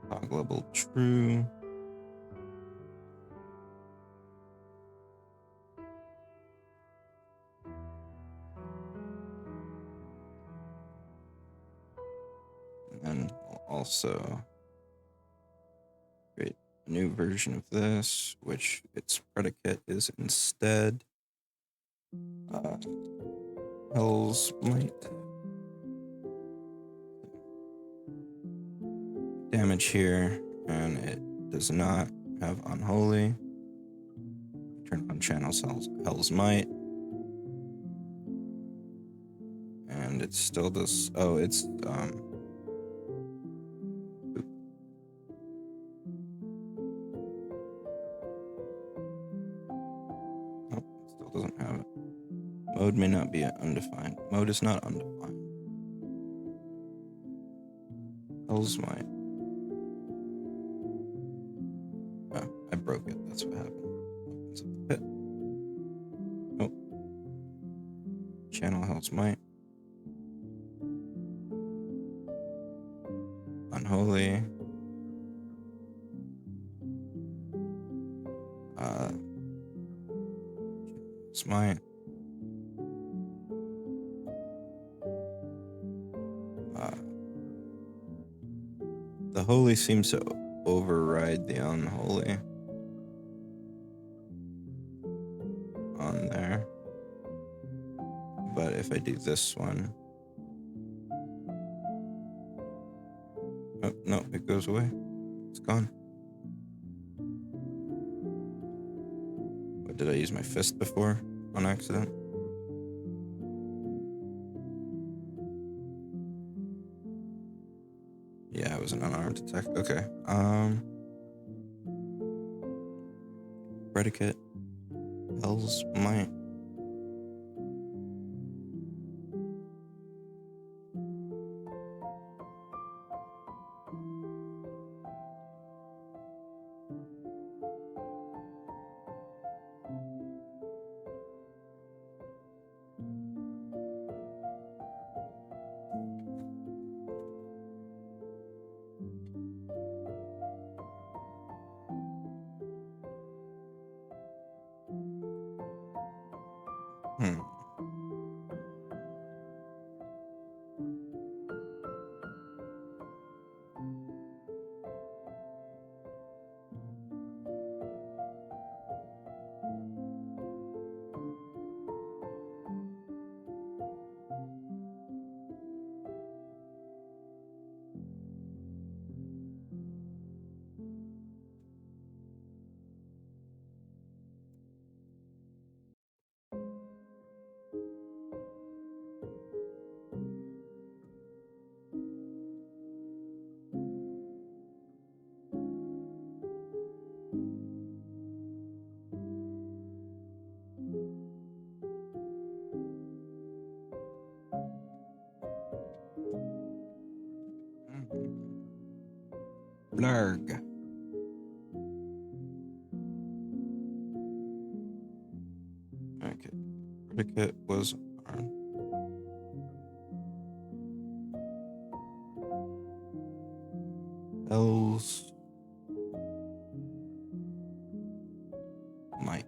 Toggleable true. And then we'll also create a new version of this, which its predicate is instead Hell's Might. Damage here, and it does not have Unholy. Turn on channels Hell's Might. And it still does. Oh, it's still doesn't have it. Mode may not be undefined. Mode is not undefined. Hell's Might. Oh, I broke it. That's what happened. Opens up the pit. Oh. Channel Hell's Might. Unholy. Smite. The holy seems to override the unholy on there. But if I do this one, oh no, it goes away. It's gone. What, did I use my fist before on accident? Yeah, it was an unarmed attack. Okay. Predicate. Hell's Might. Lurk. Okay. Predicate was armed. Hell's Might.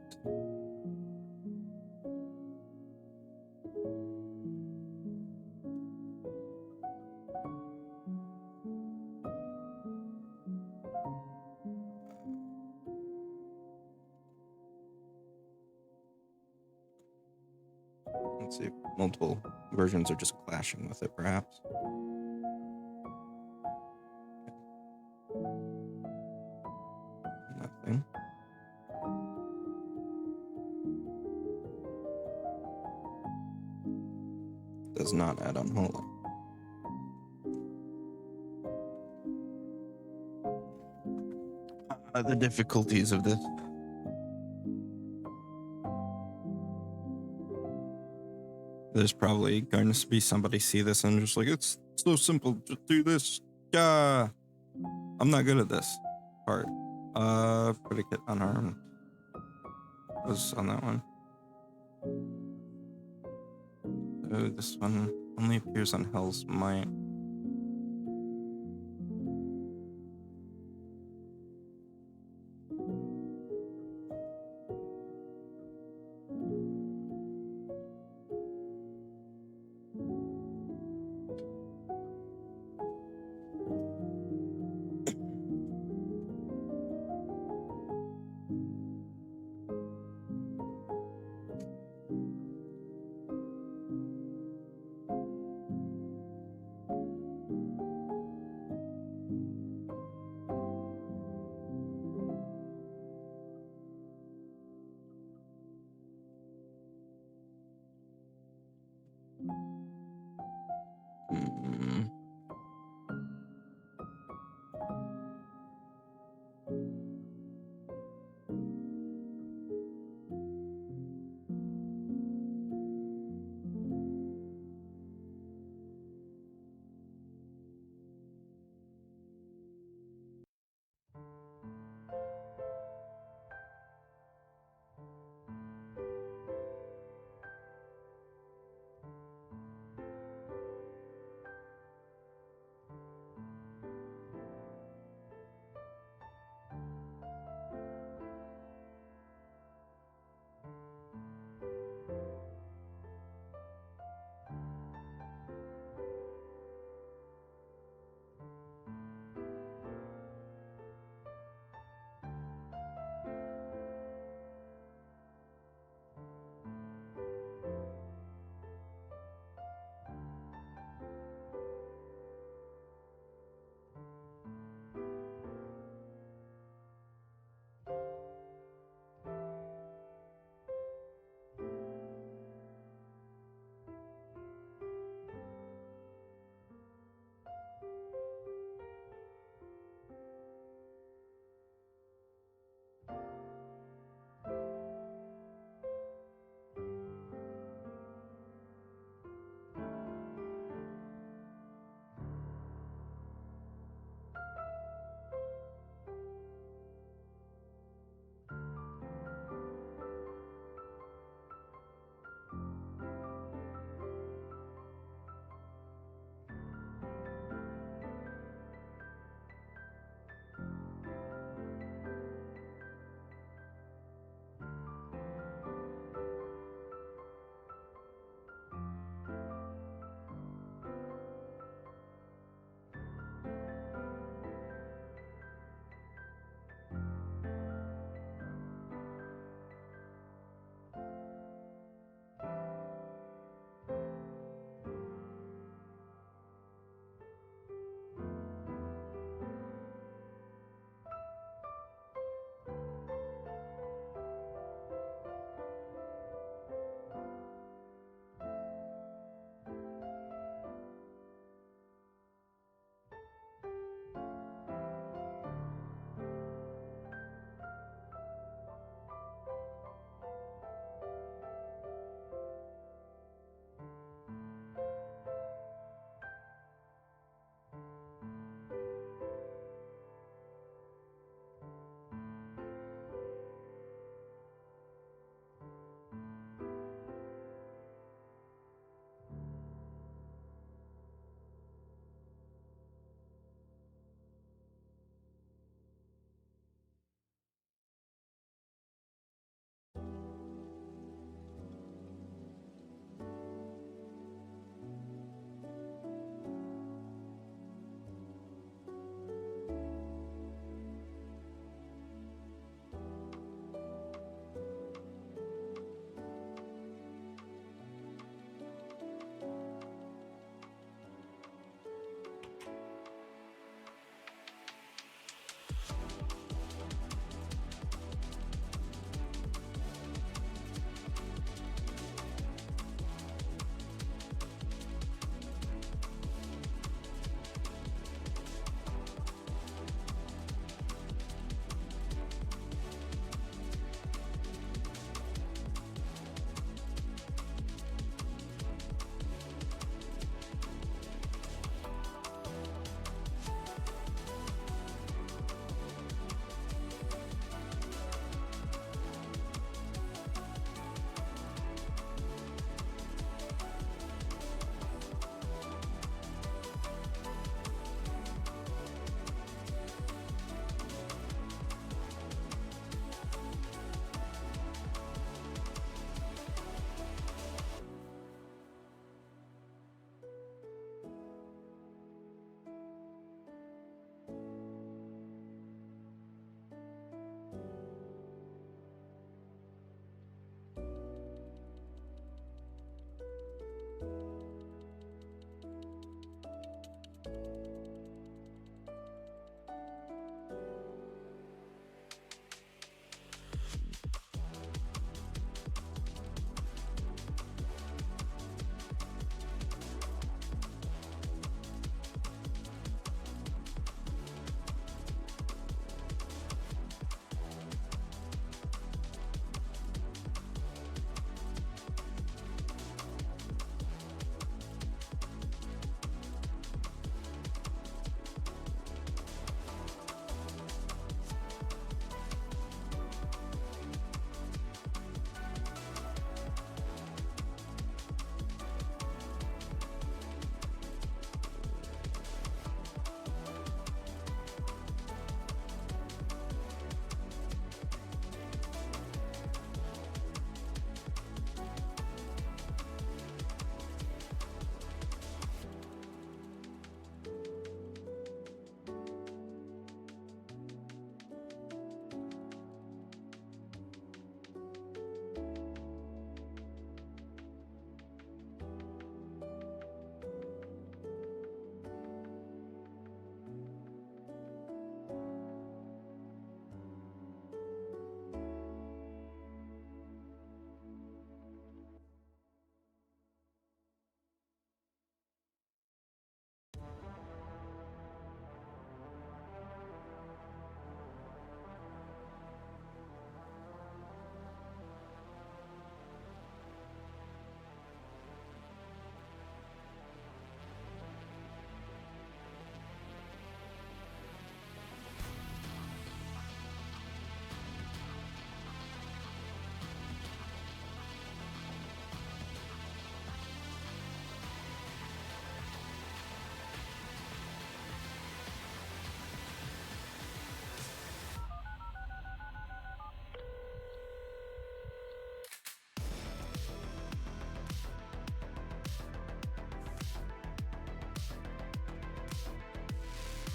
Let's see if multiple versions are just clashing with it, perhaps. Nothing. Does not add unholy. the difficulties of this. There's probably going to be somebody see this and just like, it's so simple, just do this. Yeah, I'm not good at this part. Predicate unarmed was on that one. So this one only appears on Hell's Might.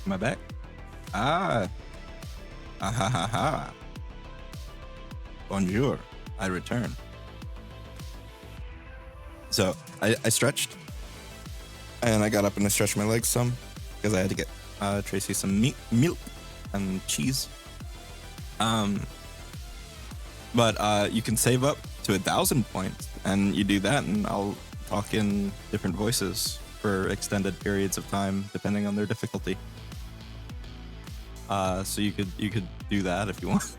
Am I back? Ah. Ah ha ha ha. Bonjour. I return. So I stretched and I got up and I stretched my legs some because I had to get Tracy some milk and cheese. But you can save up to 1,000 points, and you do that, and I'll talk in different voices for extended periods of time, depending on their difficulty. So you could do that if you want.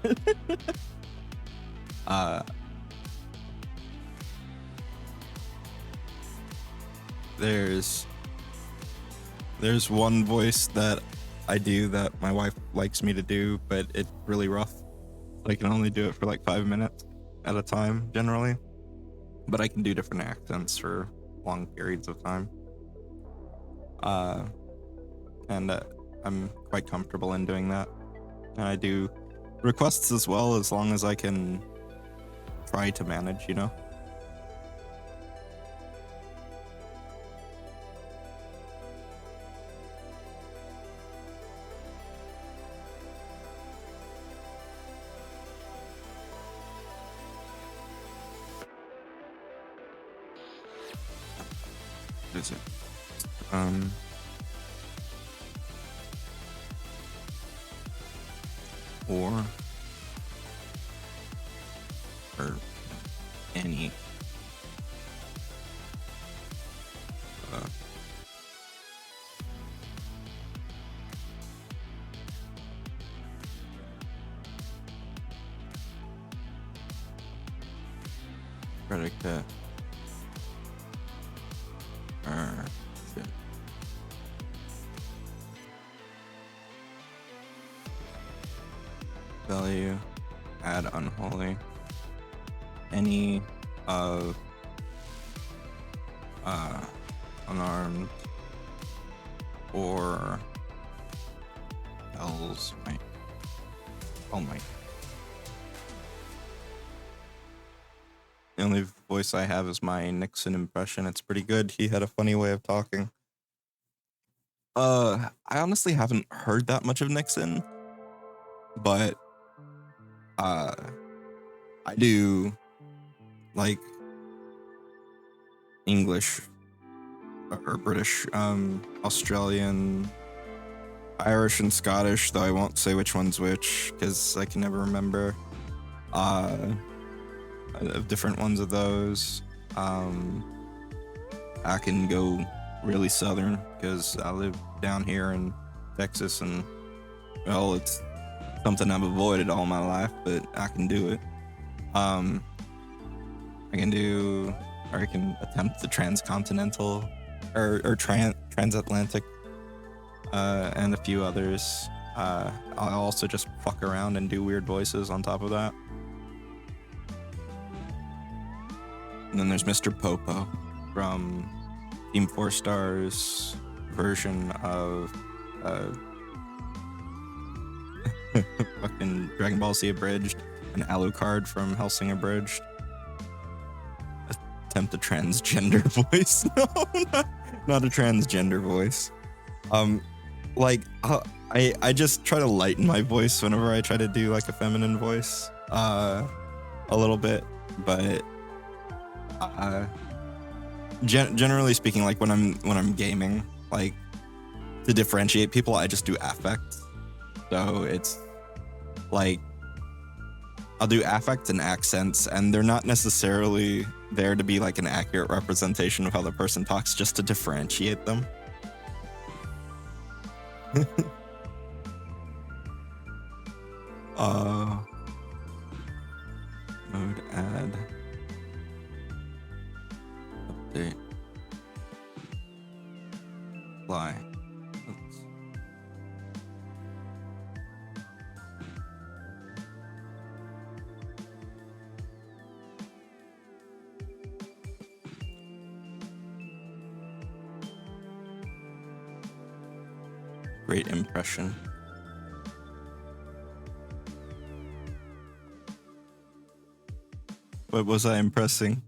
There's one voice that I do that my wife likes me to do, but it's really rough. I can only do it for like 5 minutes at a time generally, but I can do different accents for long periods of time. And I'm quite comfortable in doing that. And I do requests as well, as long as I can try to manage, you know? What is it? Or any predicate value, add unholy, any of unarmed or else might. Oh my. The only voice I have is my Nixon impression. It's pretty good. He had a funny way of talking. I honestly haven't heard that much of Nixon, but I do like English or British, Australian, Irish, and Scottish, though I won't say which one's which because I can never remember. Different ones of those. I can go really southern because I live down here in Texas, and well, it's something I've avoided all my life, but I can do it. I can do, or I can attempt the transcontinental or transatlantic, and a few others. I'll also just fuck around and do weird voices on top of that. And then there's Mr. Popo from Team 4 Star's version of fucking Dragon Ball Z Abridged and Alucard from Hellsing Abridged. Attempt a transgender voice. No, not a transgender voice. I just try to lighten my voice whenever I try to do like a feminine voice, a little bit, but generally speaking, like when I'm gaming, like to differentiate people, I just do affects. So it's like I'll do affects and accents, and they're not necessarily there to be like an accurate representation of how the person talks, just to differentiate them. Mode add update apply. Great impression. What was I impressing?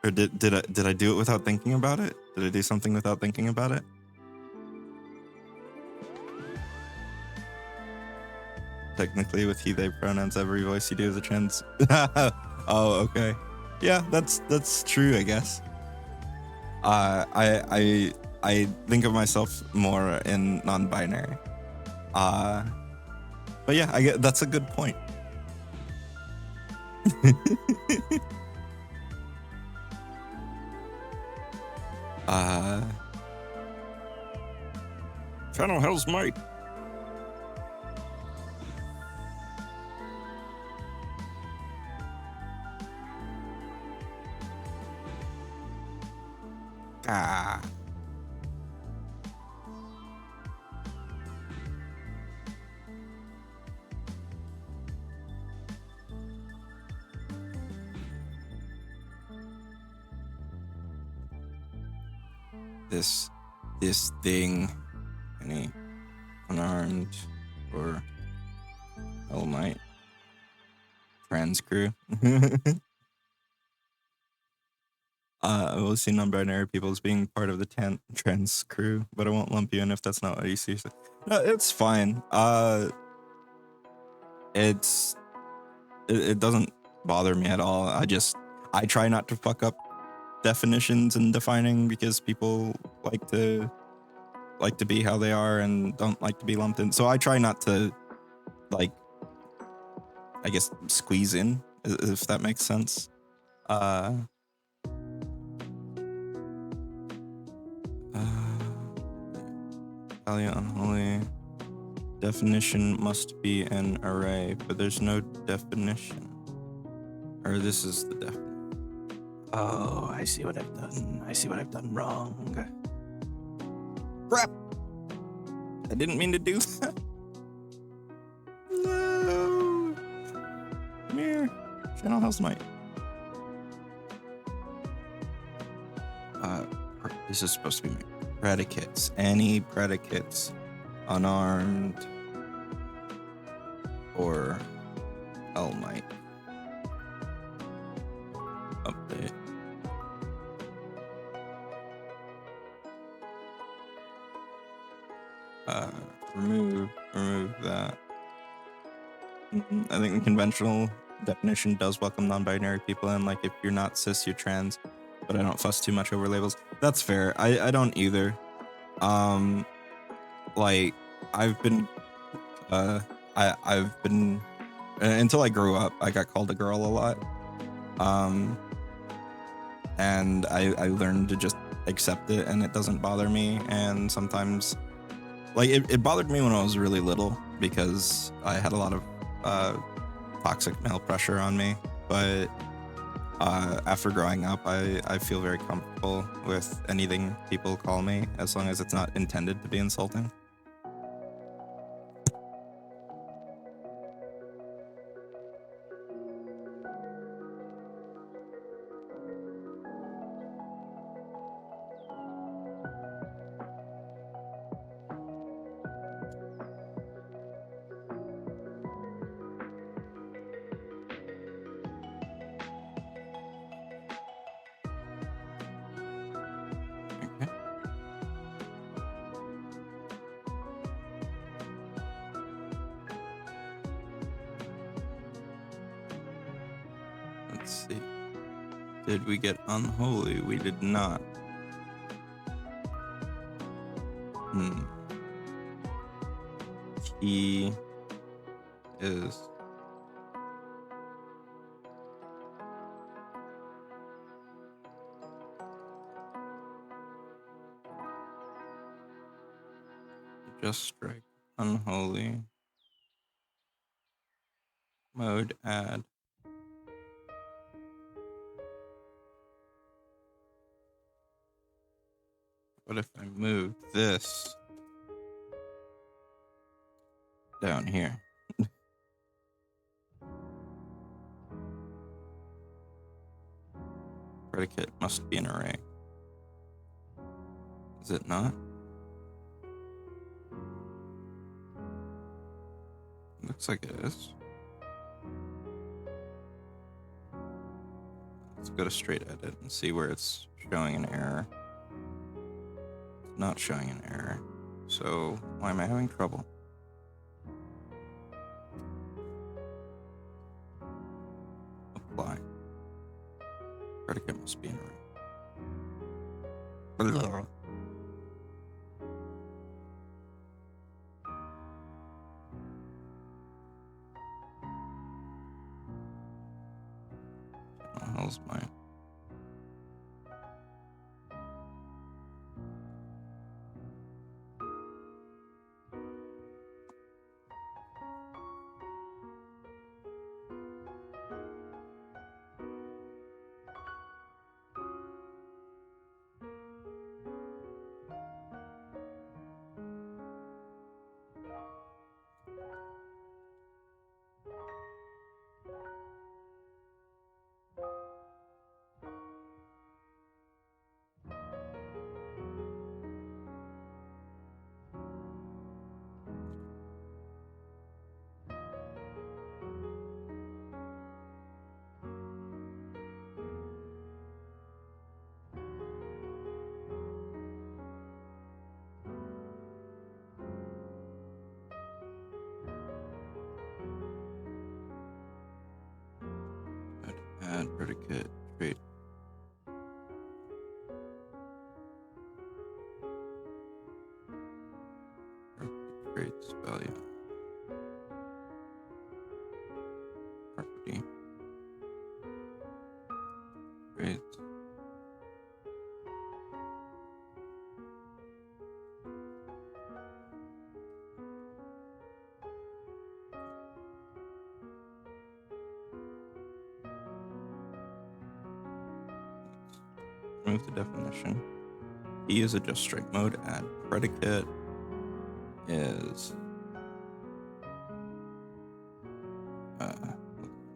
Or did I do it without thinking about it? Did I do something without thinking about it? Technically, with he/they pronouns, every voice you do is a trans. Oh, okay. Yeah, that's true, I guess. I think of myself more in non-binary. But yeah, I get that's a good point. Channel Hell's Might. Ah. This thing, any unarmed or Hell Might trans crew. I will see non-binary people as being part of the trans crew, but I won't lump you in if that's not what you see. No, it's fine. It doesn't bother me at all. I try not to fuck up definitions and defining because people like to be how they are and don't like to be lumped in. So I try not to, like, I guess, squeeze in, if that makes sense. Unholy definition must be an array, but there's no definition. Or this is the definition. Oh, I see what I've done. I see what I've done wrong. Crap! I didn't mean to do that. No! Come here. Channel Hell's Might. This is supposed to be predicates. Any predicates, unarmed or Hell Might. Update. Remove that. I think the conventional definition does welcome non-binary people in, like, if you're not cis, you're trans, but I don't fuss too much over labels. That's fair. I don't either. Like, I've been until I grew up, I got called a girl a lot. And I learned to just accept it, and it doesn't bother me. And sometimes, like, it bothered me when I was really little because I had a lot of toxic male pressure on me. But after growing up, I feel very comfortable with anything people call me, as long as it's not intended to be insulting. Let's see. Did we get unholy? We did not. He is just strike unholy mode add. What if I move this down here? Predicate must be an array. Is it not? Looks like it is. Let's go to straight edit and see where it's showing an error. It's not showing an error. So why am I having trouble? Apply. Predicate must be an array. What the hell's mine? Add predicate trait. Predicate traits value. Property. Traits. Remove the definition. E is adjust strike mode. Add predicate is let's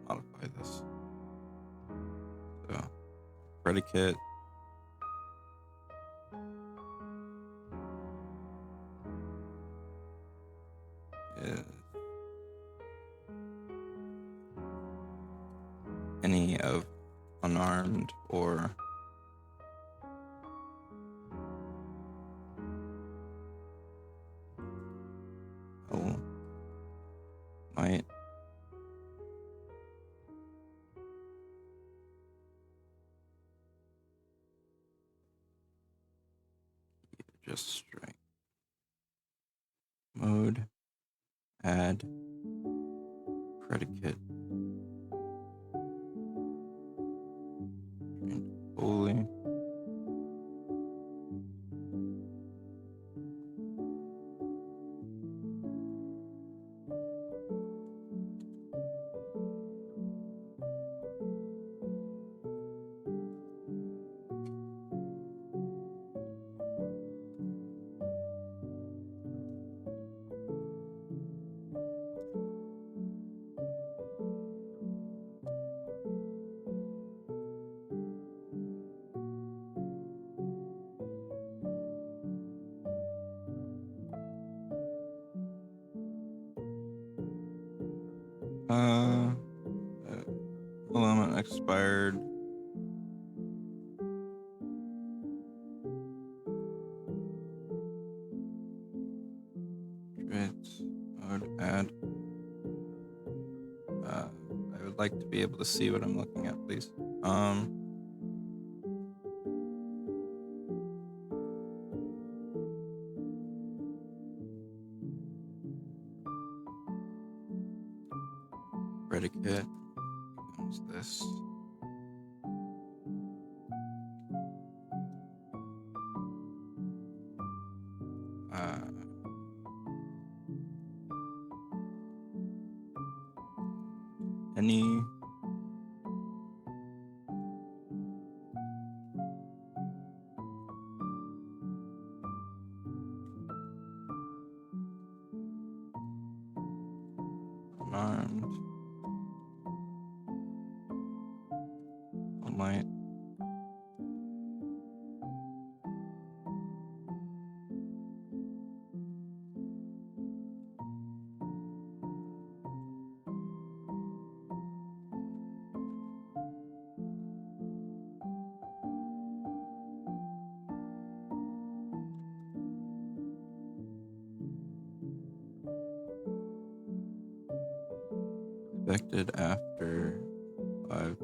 modify this. So predicate is any of unarmed or might just strike mode, add predicate fully. Element expired. Traits mode add. I would like to be able to see what I'm looking at, please. Predicate becomes this. Any unarmed light. expected after 5,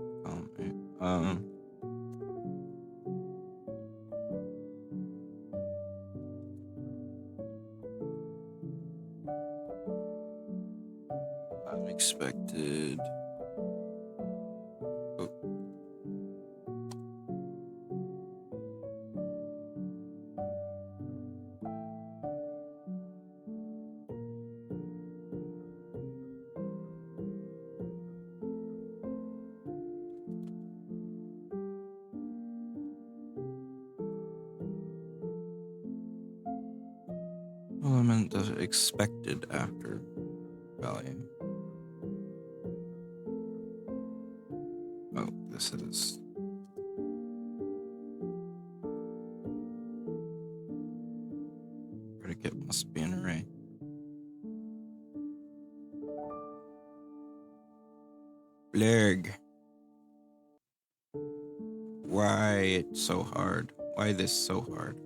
8. Unexpected. Oh. Element of expected after value. Oh, this is predicate must be an array. Lurk. Why it's so hard? Why this so hard?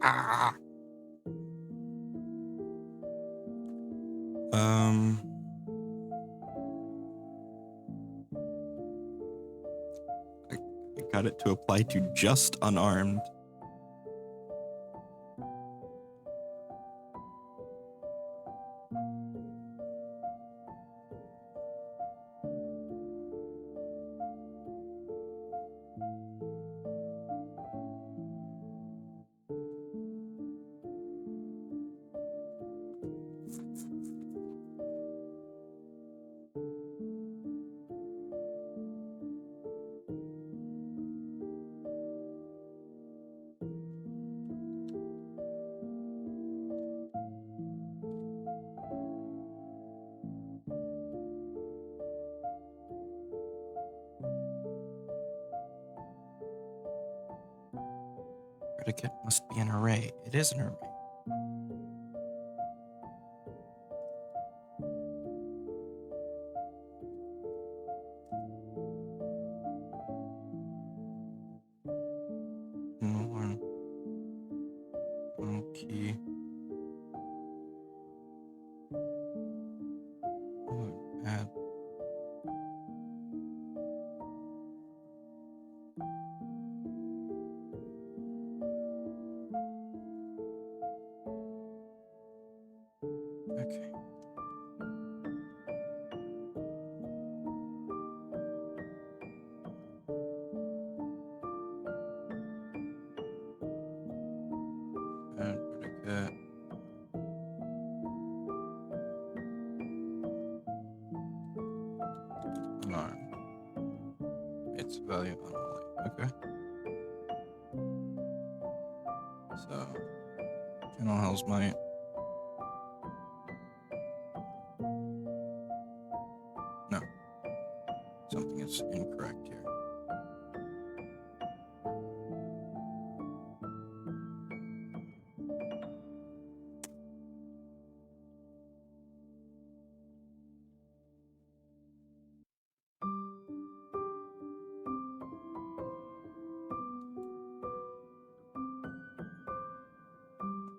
Ah. I got it to apply to just unarmed. Predicate must be an array. It is an array. Key. Add. Okay. Add predicate. Unarmed. Its value unholy. Okay. So, Channel Hell's Might. No. Something is incorrect here.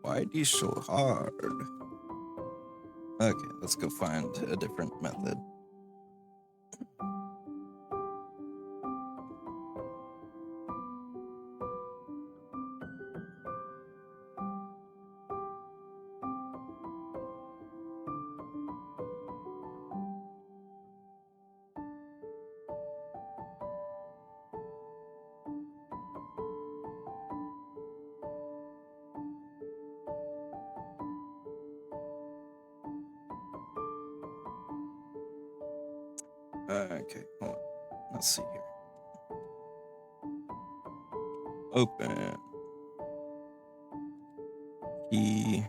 Why are these so hard? Okay, let's go find a different method. Okay, hold on. Let's see here. Open. Key.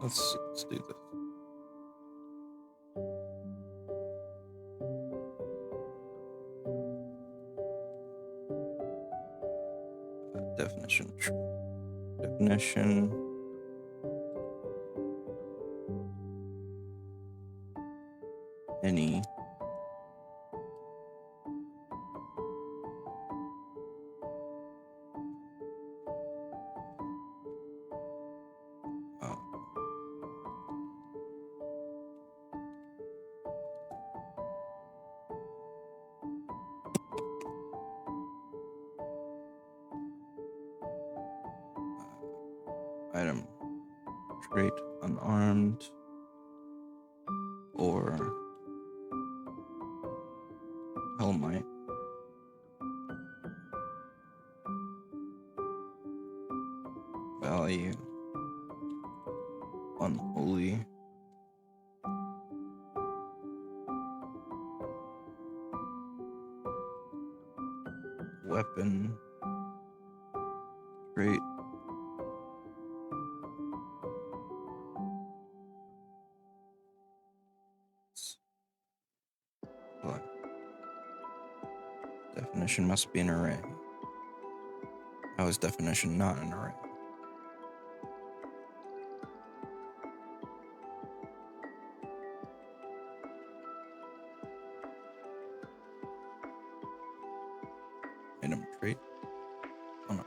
Let's do this. Definition. Definition. Any. Item trait unarmed or Hellmite. Value unholy. Weapon trait what? Definition must be an array. How is definition not an array? Item trait. Oh no.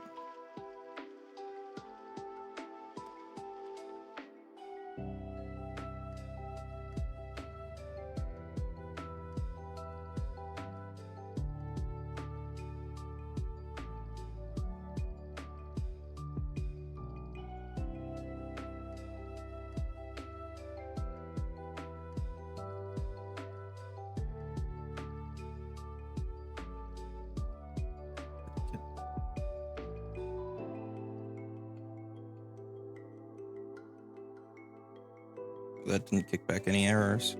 That didn't kick back any errors.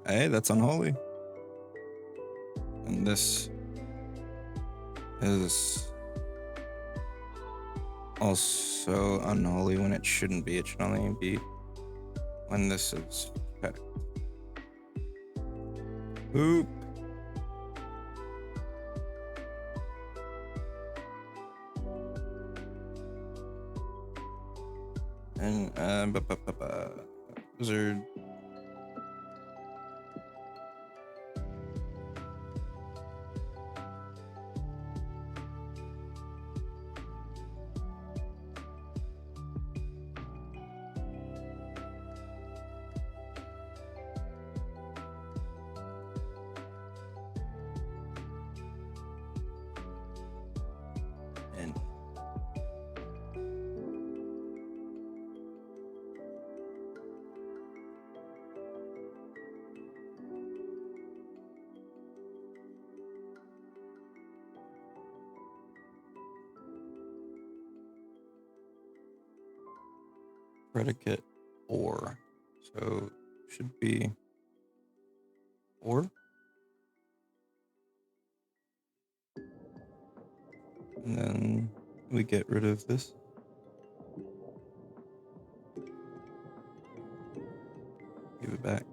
Hey, that's unholy. And this is also unholy when it shouldn't be. It should only be when this is checked. Oop. And wizard. And predicate or. So should be or. And then we get rid of this. Give it back.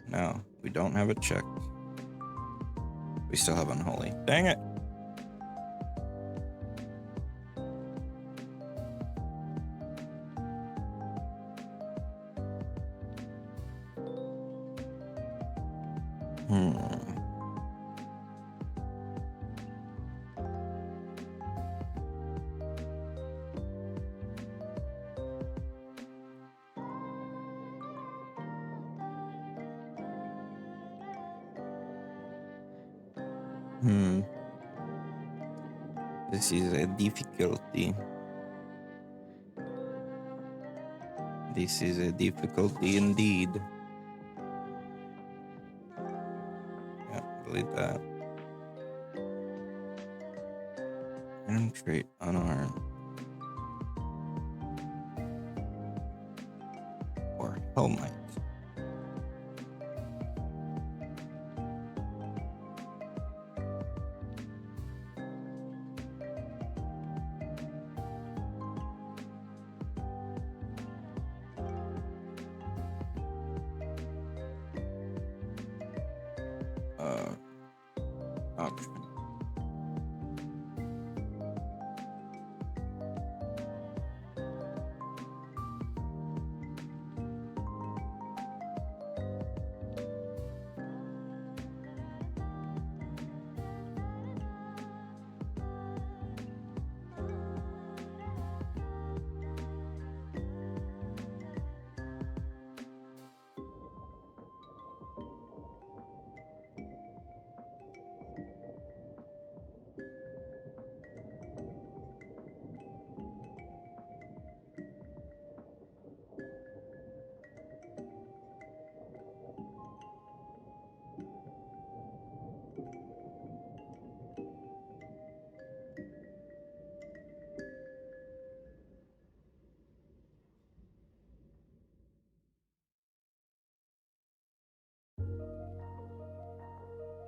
No, we don't have it checked. We still have unholy. Dang it. This is a difficulty. This is a difficulty indeed. Yeah, delete that. Item trait unarmed. Or Hellmite. Option.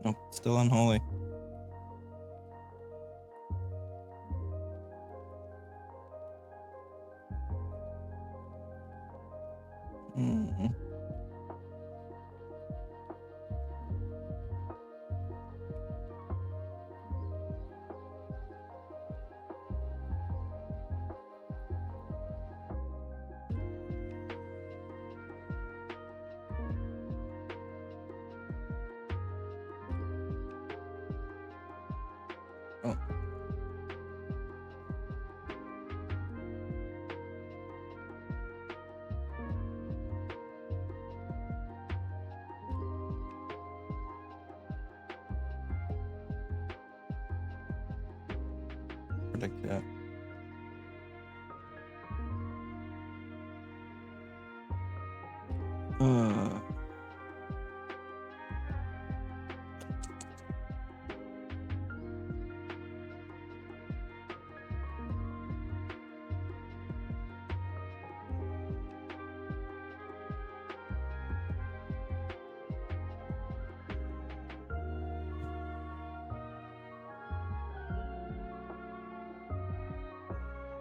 Nope, still unholy. Oh. Predict that.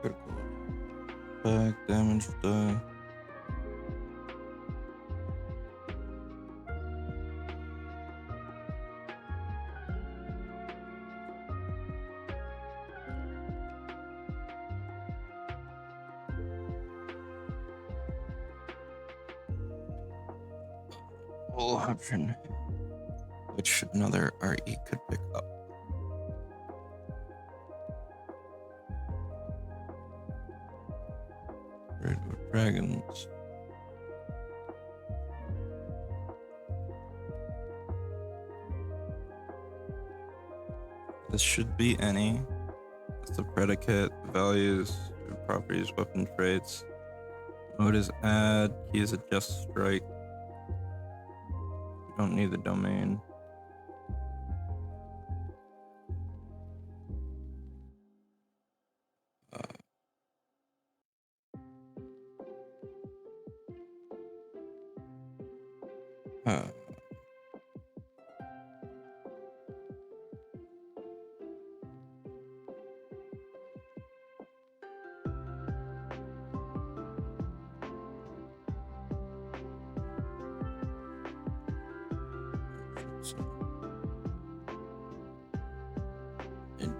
Critical. Back damage die. Option, which another RE could pick up. Redwood Dragons. This should be any. It's the predicate, values, properties, weapon traits. Mode is add, key is adjust strike. We don't need the domain.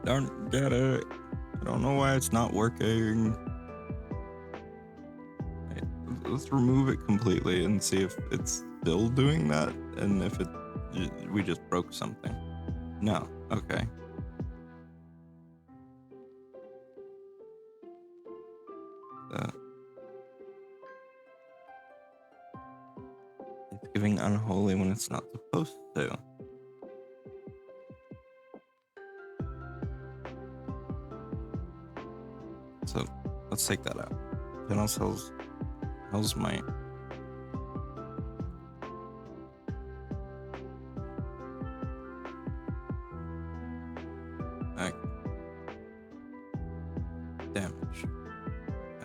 I don't get it. I don't know why it's not working. Wait, let's remove it completely and see if it's still doing that, and if we just broke something. No, okay. It's giving unholy when it's not supposed to. So let's take that out. General cells, Hell's Might. Damage.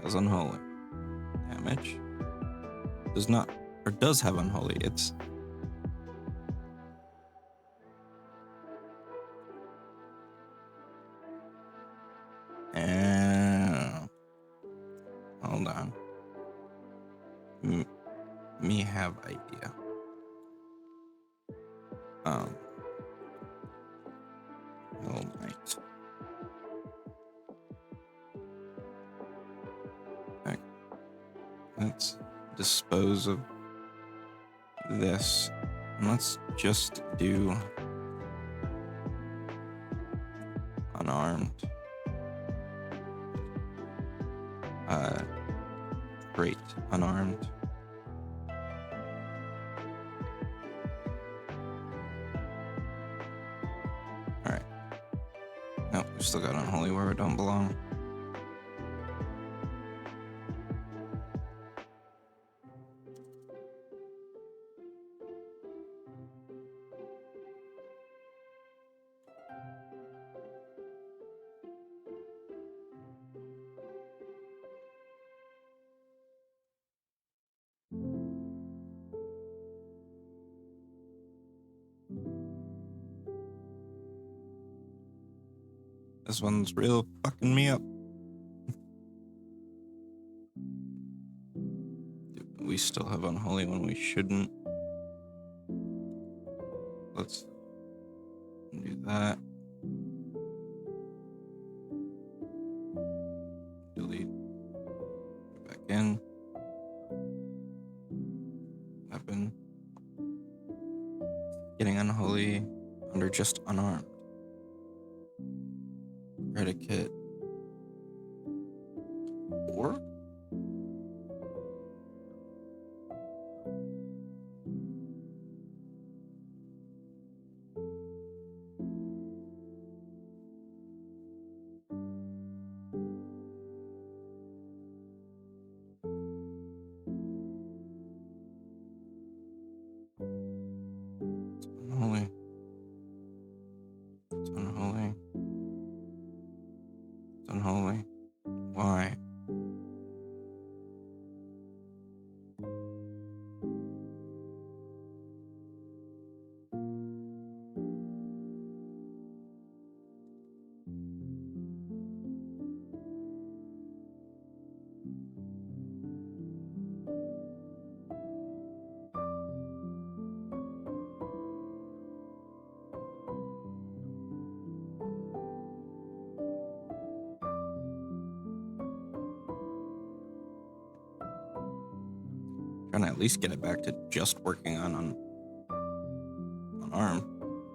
Has unholy. Damage. Does not, or does have unholy. It's hold on. Me have idea. All right. Okay. Let's dispose of this. And let's just do unarmed. Great, unarmed. Alright. Nope, we still got unholy where it don't belong. This one's real fucking me up. We still have unholy when we shouldn't. Let's do that. Delete. Go back in. Weapon. Getting unholy under just unarmed. Predicate. Or? Unholy. It's unholy. It's unholy. Why? Trying to at least get it back to just working on unarmed.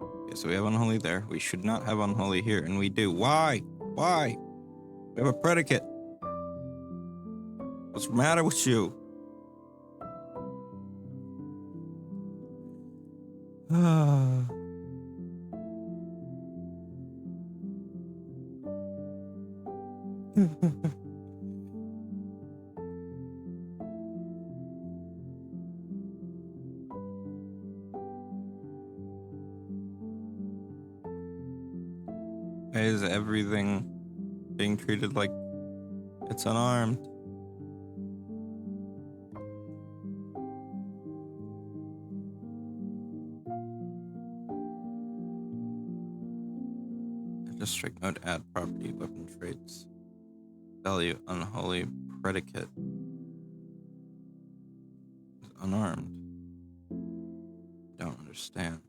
Okay, so we have unholy there. We should not have unholy here, and we do. Why? Why? We have a predicate. What's the matter with you? Why is everything being treated like it's unarmed? Just strike mode, add property, weapon traits, value, unholy, predicate, unarmed. Don't understand.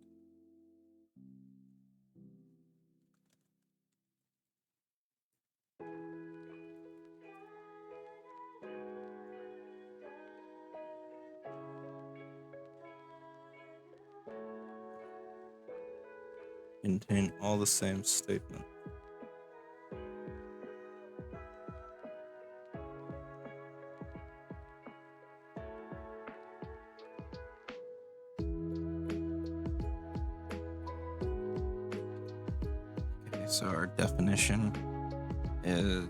Contain all the same statement. Okay, so our definition is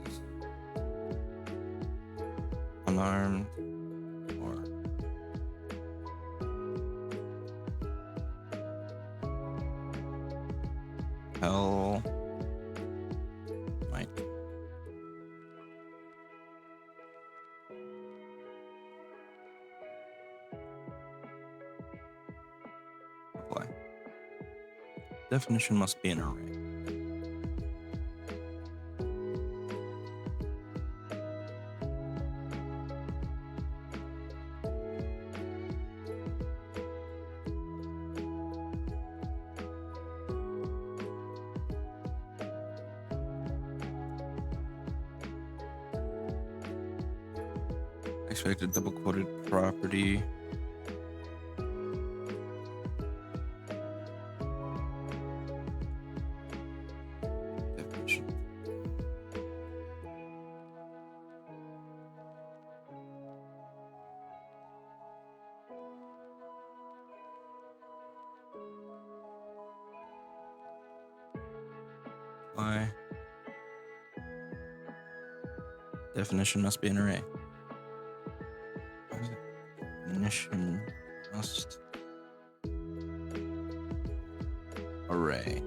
unarmed or hell might. Apply. Definition must be an array. Expected double quoted property. Definition. Why? Definition must be an array. Definition must array.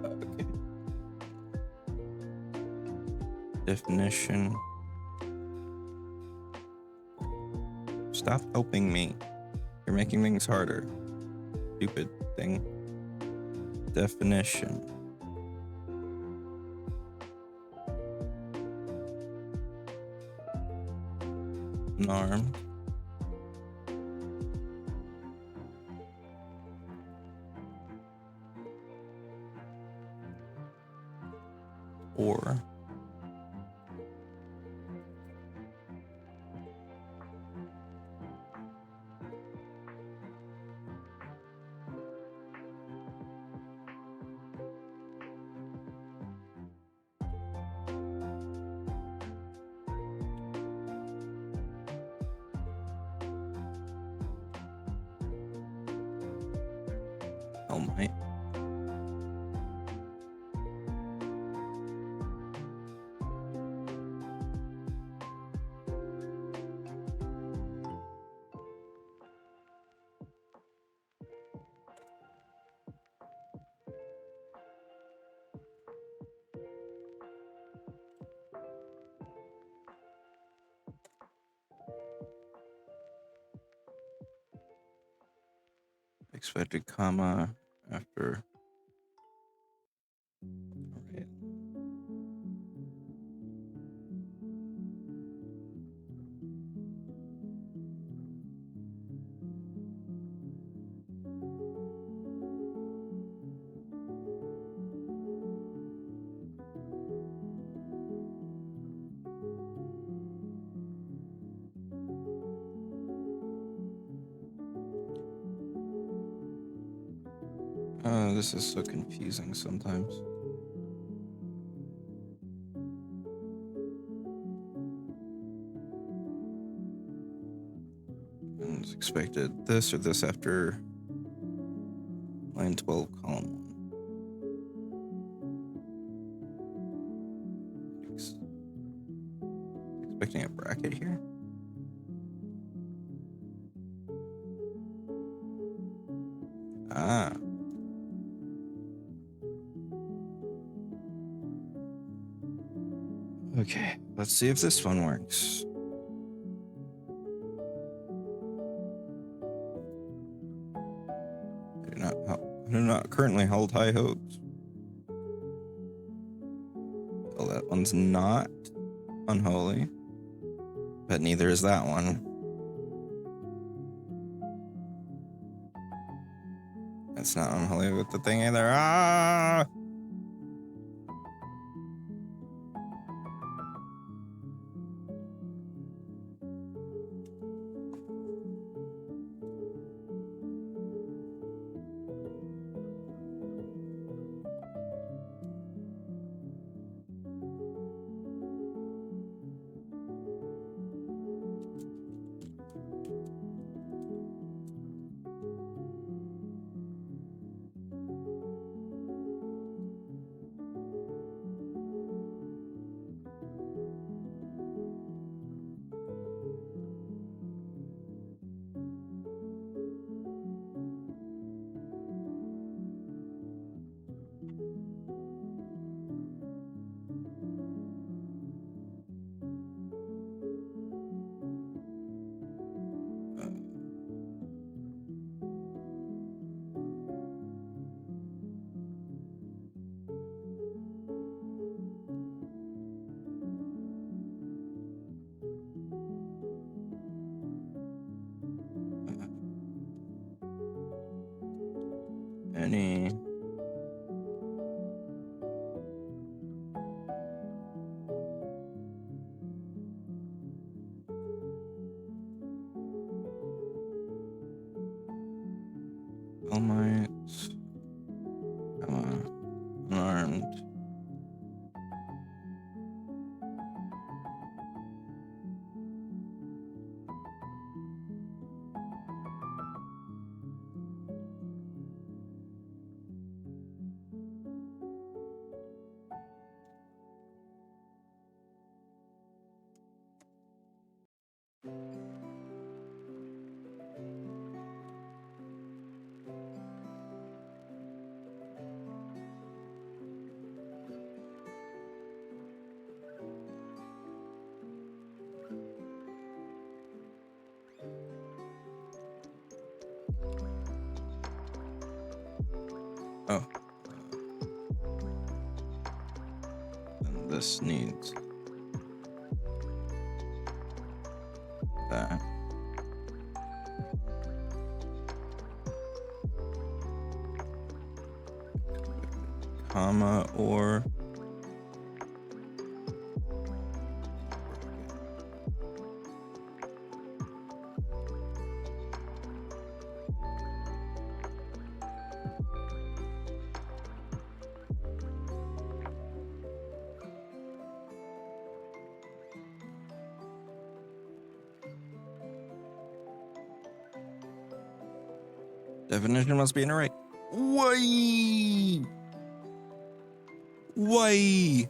Okay. Definition. Stop helping me. You're making things harder. Stupid thing. Definition. Unarmed. Or Hellmite. Expected comma after. All right. This is so confusing sometimes. And it's expected this or this after line 12, column 1. Expecting a bracket here. Ah. Okay, let's see if this one works. I do not currently hold high hopes. Well, that one's not unholy, but neither is that one. It's not unholy with the thing either. Ah! Any Hellmites, unarmed. Oh. And this needs that. Comma or definition must be an array. Why? Why?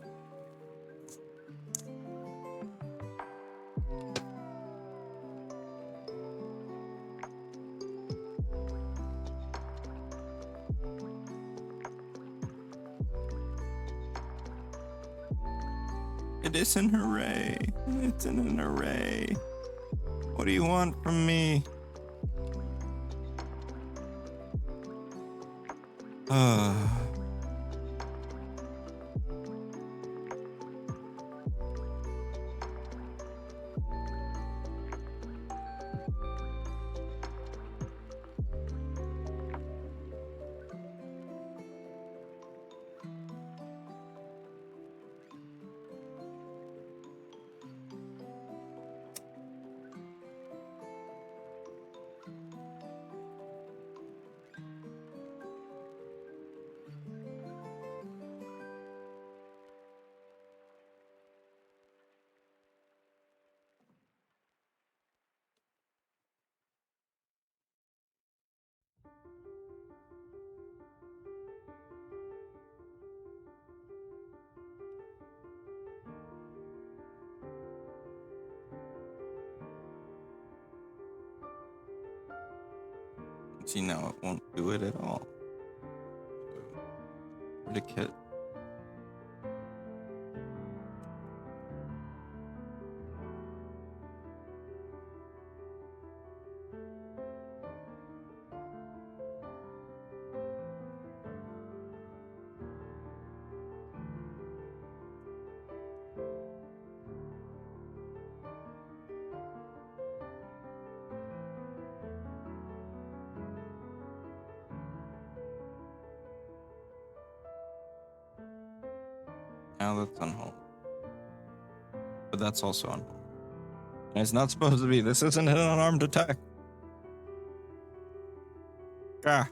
It is an array. It's in an array. What do you want from me? See, now it won't do it at all. Predicate. Now that's on hold. But that's also on hold. And it's not supposed to be. This isn't an unarmed attack. Ah.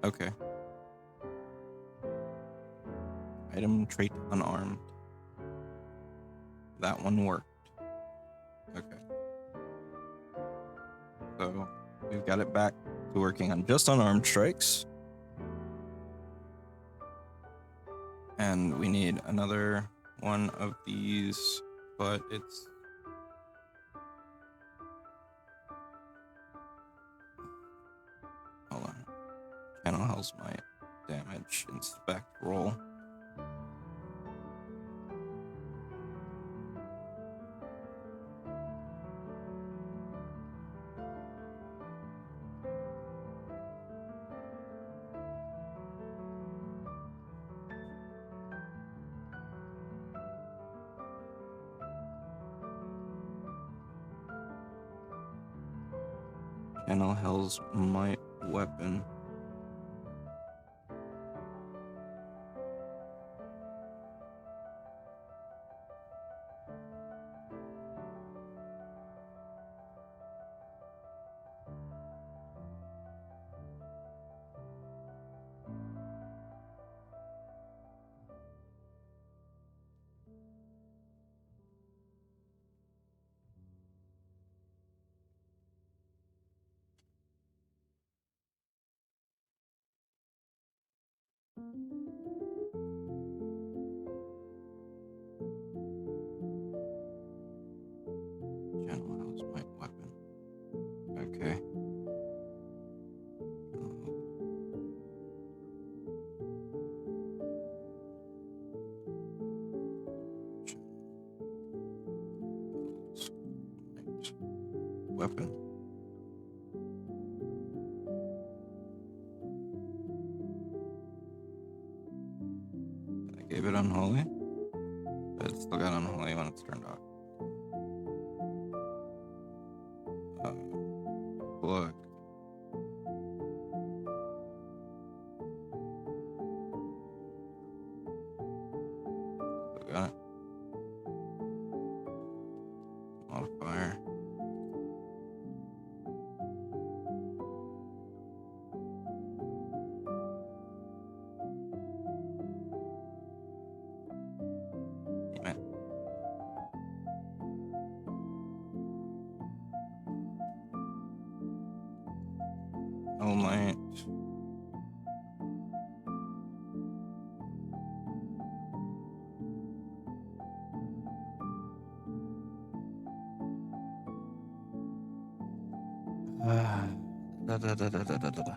Okay. Item trait unarmed. That one worked. Okay. So we've got it back to working on just unarmed strikes. And we need another one of these, but it's hold on. Channel Hell's Might damage inspect roll. Channel Hell's Might weapon. weapon. I gave it unholy, but it's still got unholy when it's turned off. Look. Still got it. Modifier. Damn it. Oh my. Da, da, da, da, da, da, da.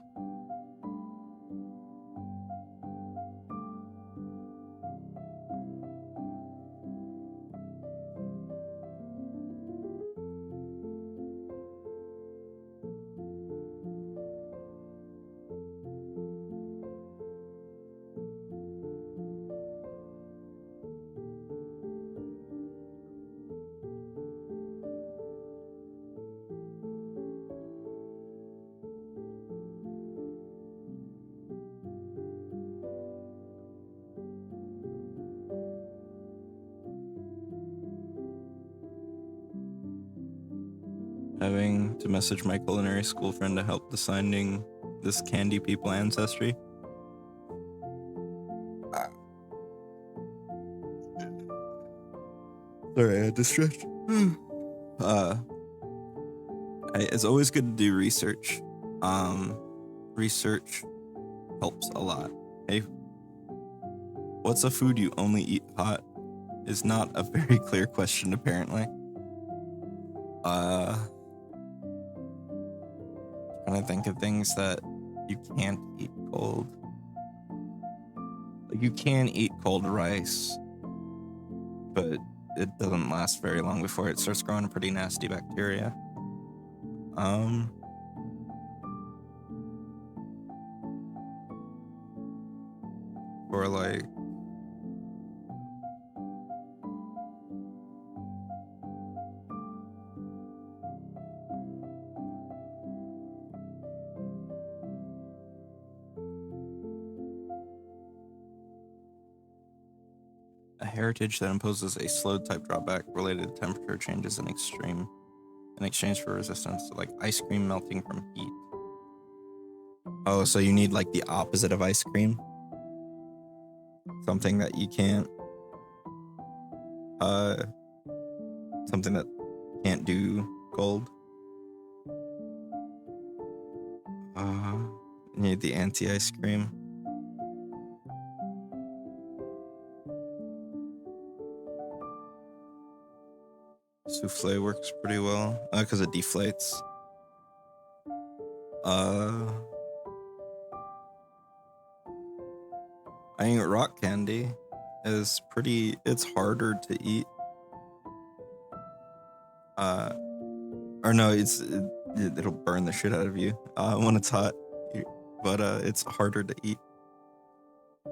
Having to message my culinary school friend to help designing this candy people ancestry. Sorry, I had to stretch. It's always good to do research. Research helps a lot. Hey, what's a food you only eat hot? Is not a very clear question, apparently. Trying to think of things that you can't eat cold. Like, you can eat cold rice, but it doesn't last very long before it starts growing pretty nasty bacteria. Or like a heritage that imposes a slow type drawback related to temperature changes in extreme in exchange for resistance, so like ice cream melting from heat. Oh, so you need like the opposite of ice cream? Something that you can't something that can't do cold. You need the anti-ice cream. Souffle works pretty well because it deflates. I think rock candy is pretty. It's harder to eat. Or no, it'll burn the shit out of you when it's hot. But it's harder to eat.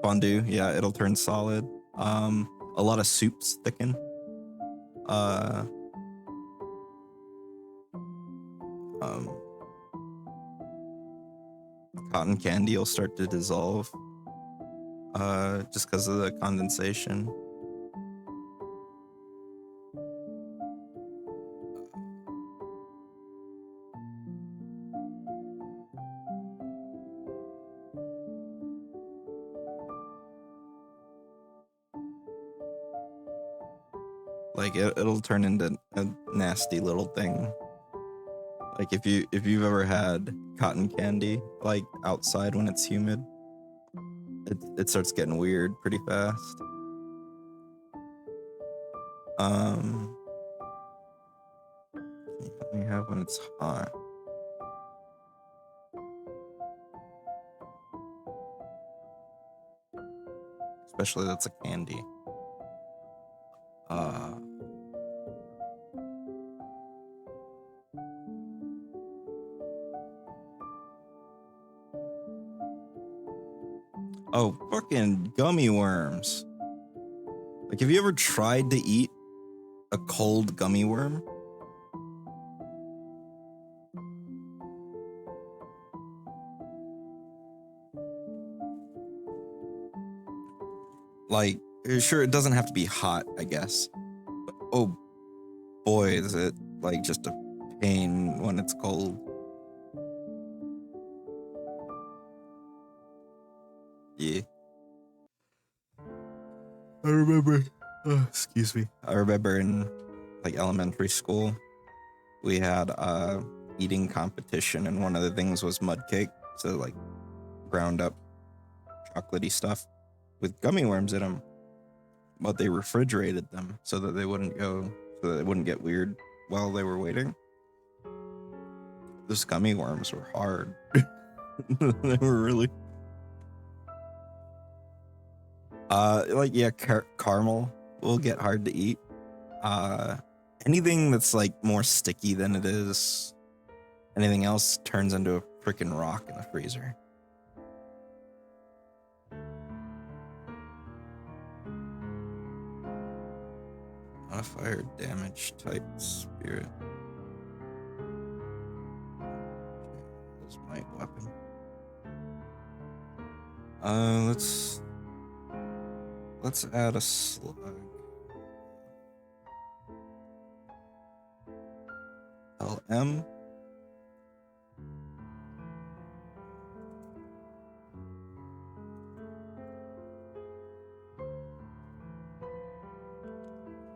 Fondue, yeah, it'll turn solid. A lot of soups thicken. Cotton candy will start to dissolve just because of the condensation. Like it'll turn into a nasty little thing. Like if you've ever had cotton candy like outside when it's humid, it starts getting weird pretty fast. What do you have when it's hot? Especially that's a candy. Oh, fucking gummy worms. Like, have you ever tried to eat a cold gummy worm? Like, sure, it doesn't have to be hot, I guess. But, oh boy, is it like just a pain when it's cold. Yeah. I remember. Excuse me. I remember in like elementary school, we had eating competition, and one of the things was mud cake. So like ground up chocolatey stuff with gummy worms in them. But they refrigerated them so that they wouldn't get weird while they were waiting. Those gummy worms were hard. They were really like, yeah, caramel will get hard to eat. Anything that's like more sticky than it is anything else turns into a freaking rock in the freezer. Modifier damage type spirit. That's my weapon. Let's add a slug. LM.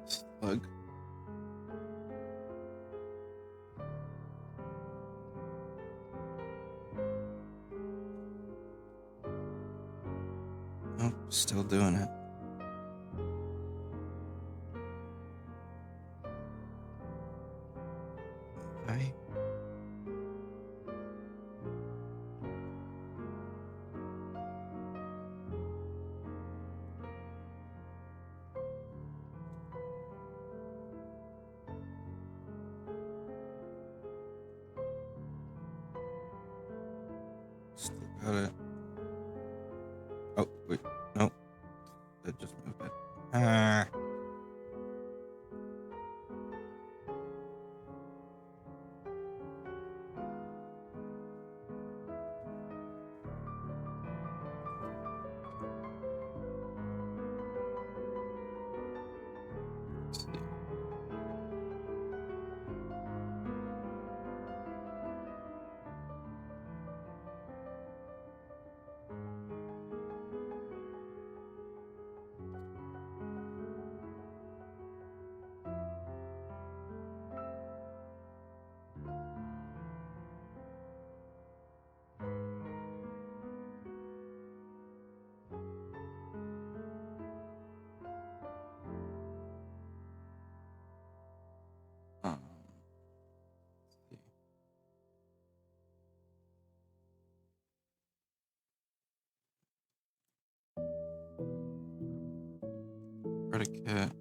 Slug. Oh, still doing it. Okay. Still got it. Oh, wait. No. That just moved it. Ah. Let's see. Predicate.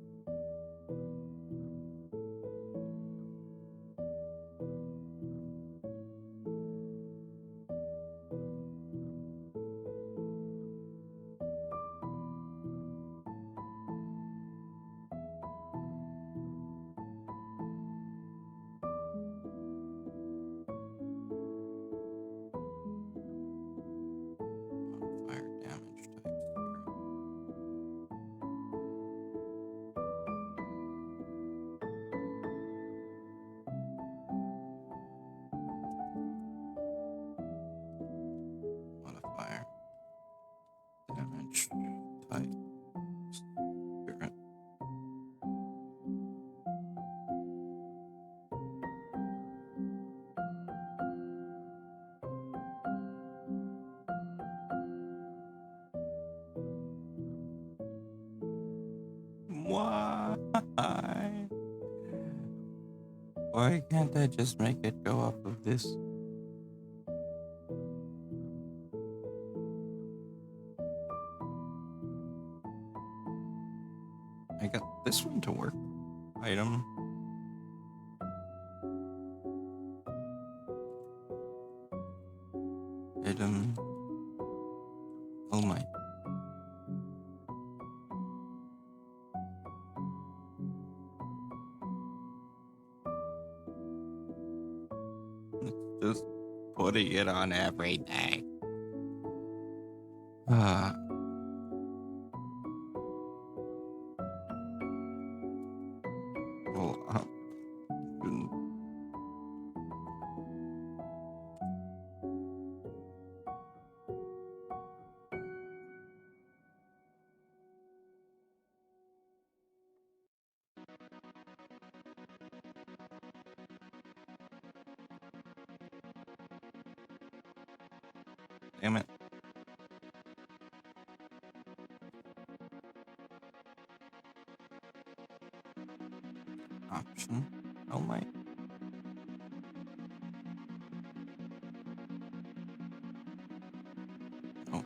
Modifier damage type spirit. Modifier damage type spirit. Why? Why can't I just make it go off of this? I got this one to work. Item. Item. Oh my. Just putting it on everything. Well, damn it. Option. Oh my. Oh.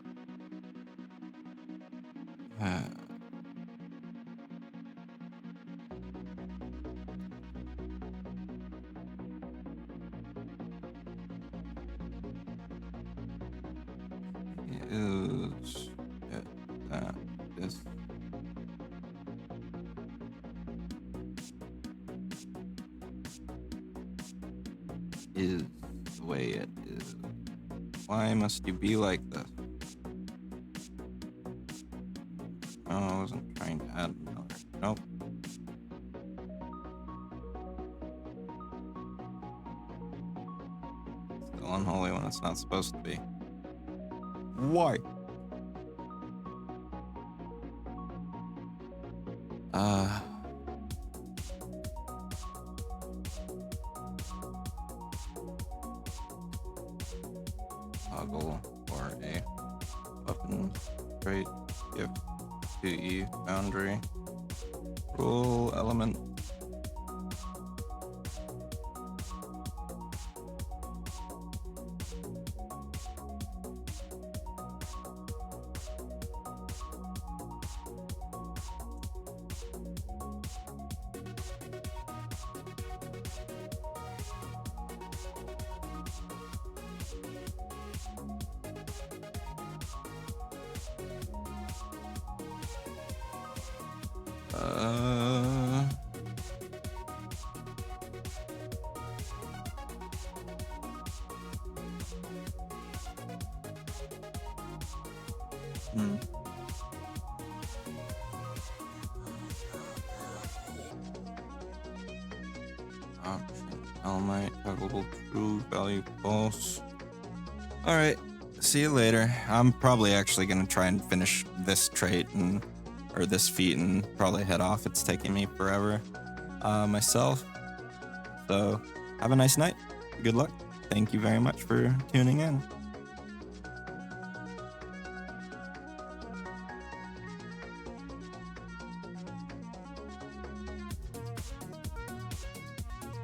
Is it that this is the way it is? Why must you be like this? Oh, I wasn't trying to add another. Nope. Still unholy when it's not supposed to be. Why? Toggle for a weapon trait, PF2e Foundry, rule element. Option element, toggleable true, value false. All right, see you later. I'm probably actually gonna try and finish this trait or this feat and probably head off. It's taking me forever myself. So have a nice night. Good luck. Thank you very much for tuning in.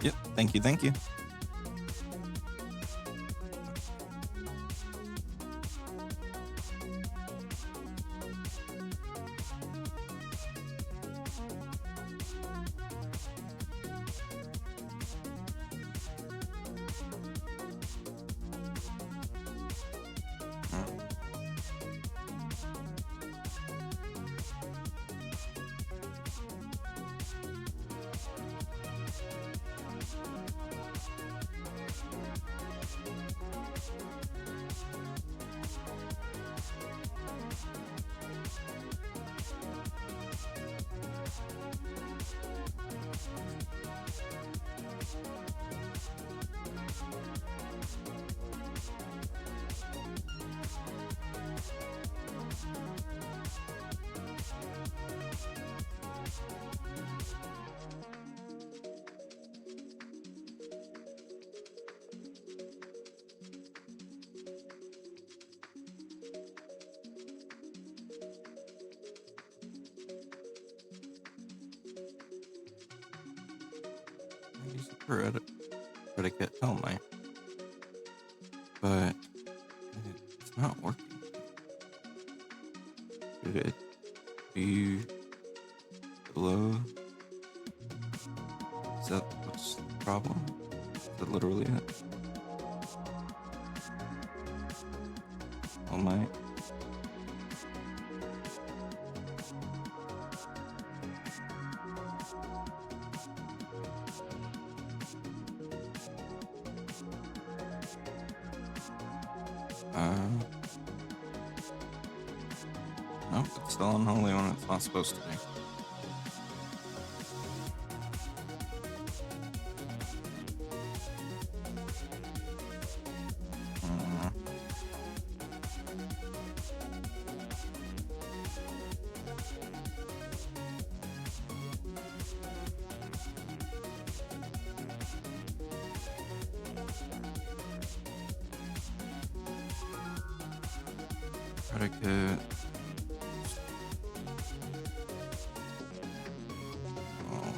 Yep, thank you, thank you. Use the predicate. Oh my. But it's not working. Should it be below? Is that what's the problem? Is that literally it? Oh my. Nope, it's still unholy when it's not supposed to be. Predicate. Oh.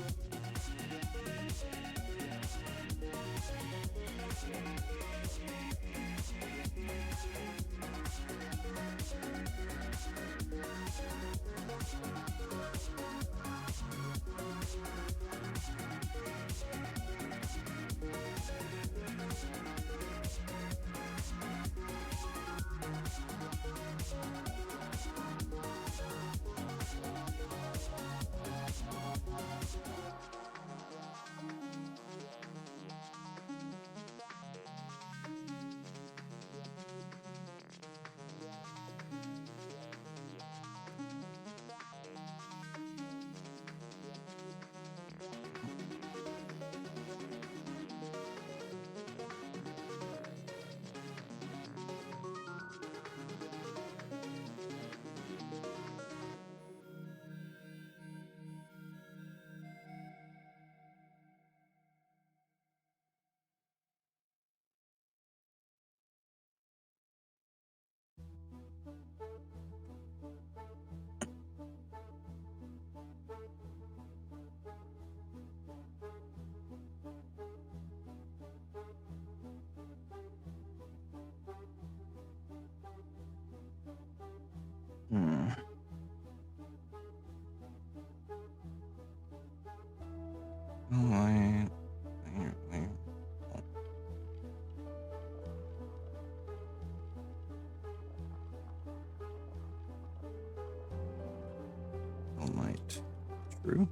Wait. All might. True.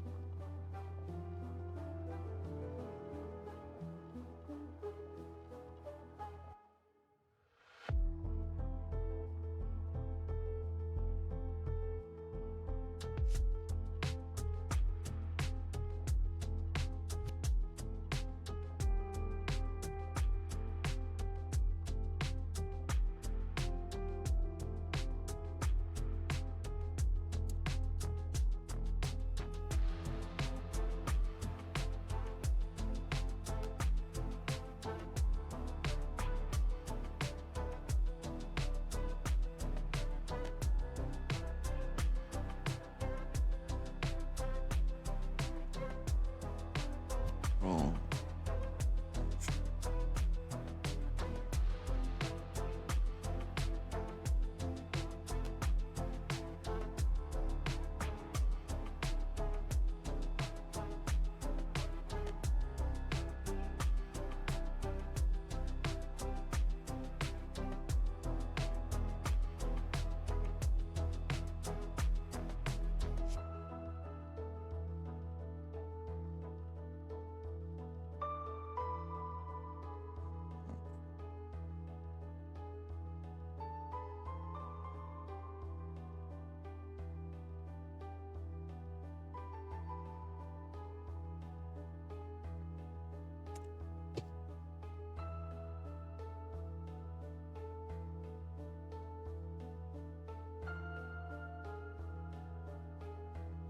Roll.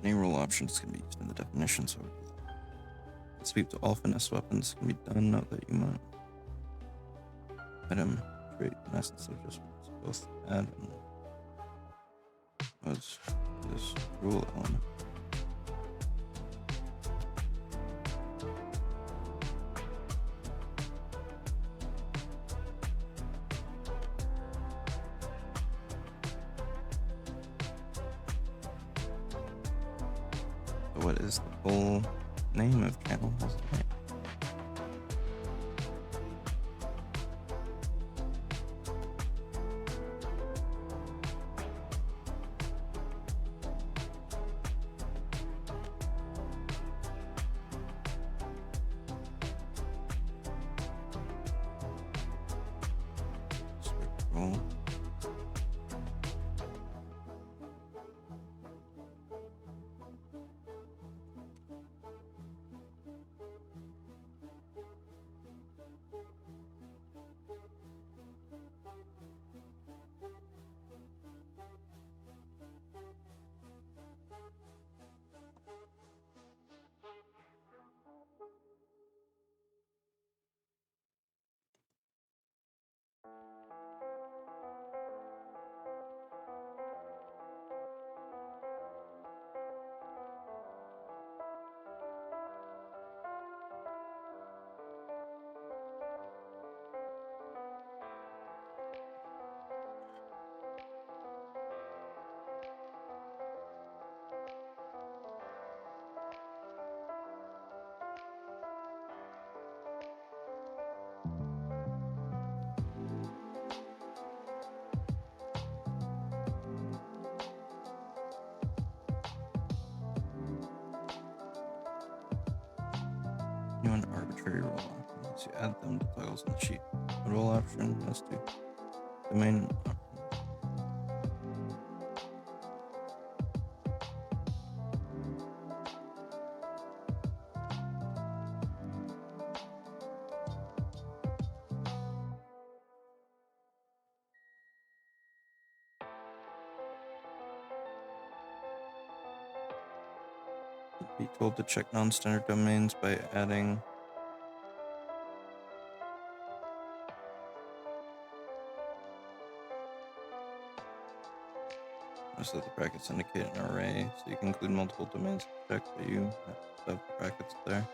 Any roll options can be used in the definition, so sweep to all finesse weapons can be done. Note that you might item trait in essence of just both add and what's this rule element. What is the full name of channel? role. New and arbitrary role options. You add them to toggles on the sheet. The role option has to domain option. Be told to check non-standard domains by adding so that the brackets indicate an array, so you can include multiple domains to check that you have to have brackets there.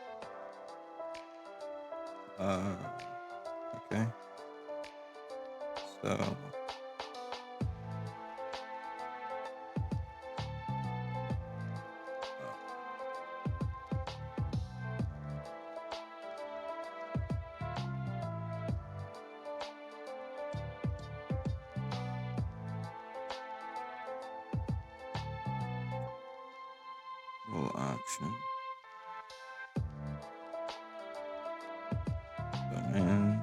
Okay. So role option. Domain.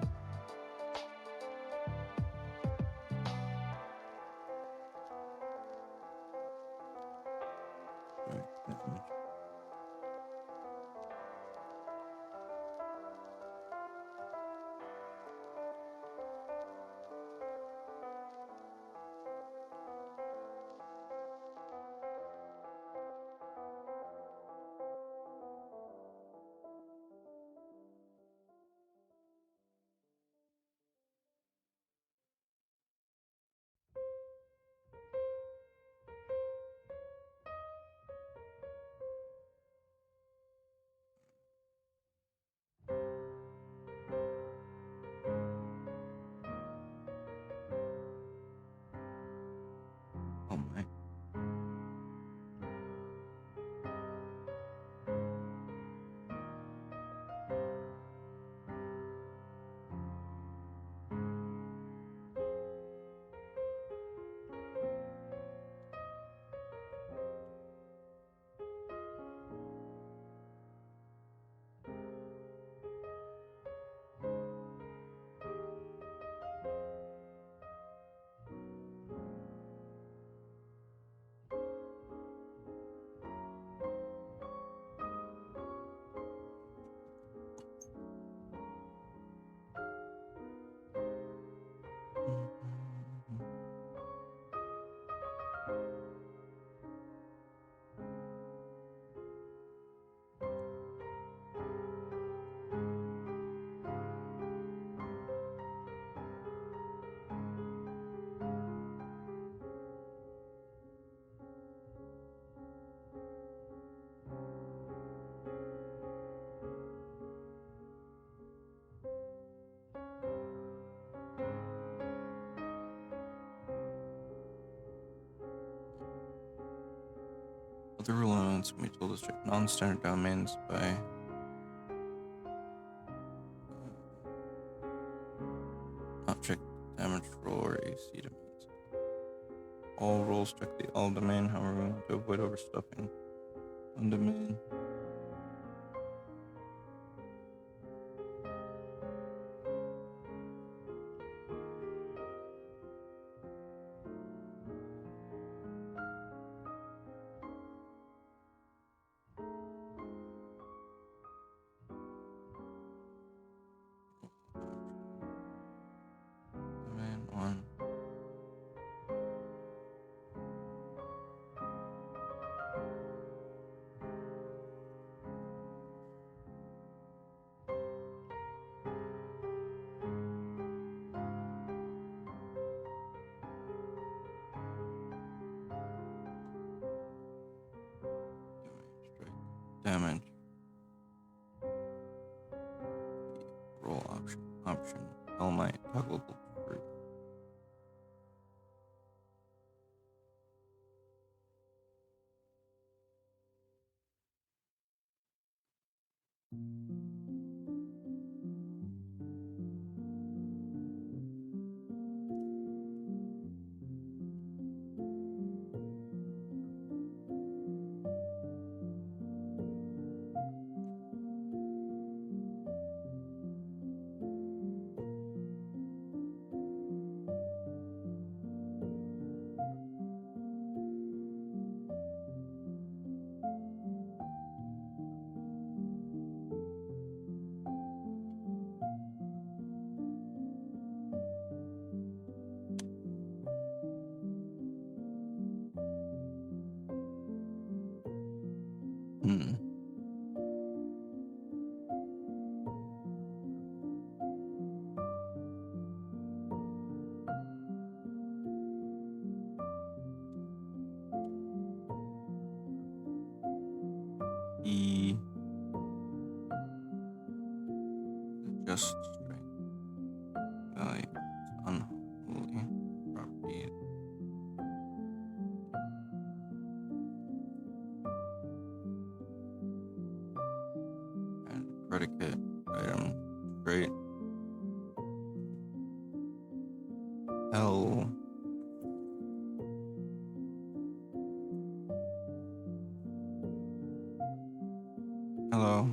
Oh my. Other rule elements can be told to check non-standard domains by object damage roll or AC domains. All roles check the all domain, however, we want to avoid overstuffing one domain. damage. Roll option. Hellmite toggleable fruit. Just strength. Value. Unholy properties. And predicate item. Great. Hell. Hello.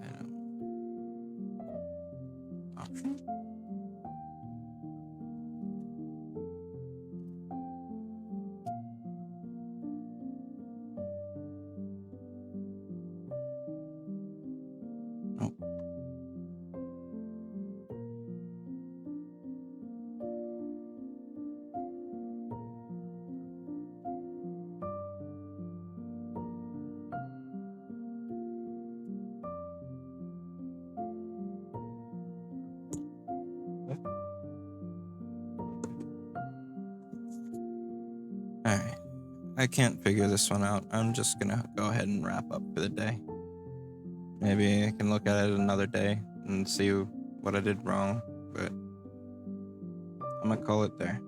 Item. Option? Nope. Alright. I can't figure this one out. I'm just gonna go ahead and wrap up for the day. Maybe I can look at it another day and see what I did wrong, but I'm gonna call it there.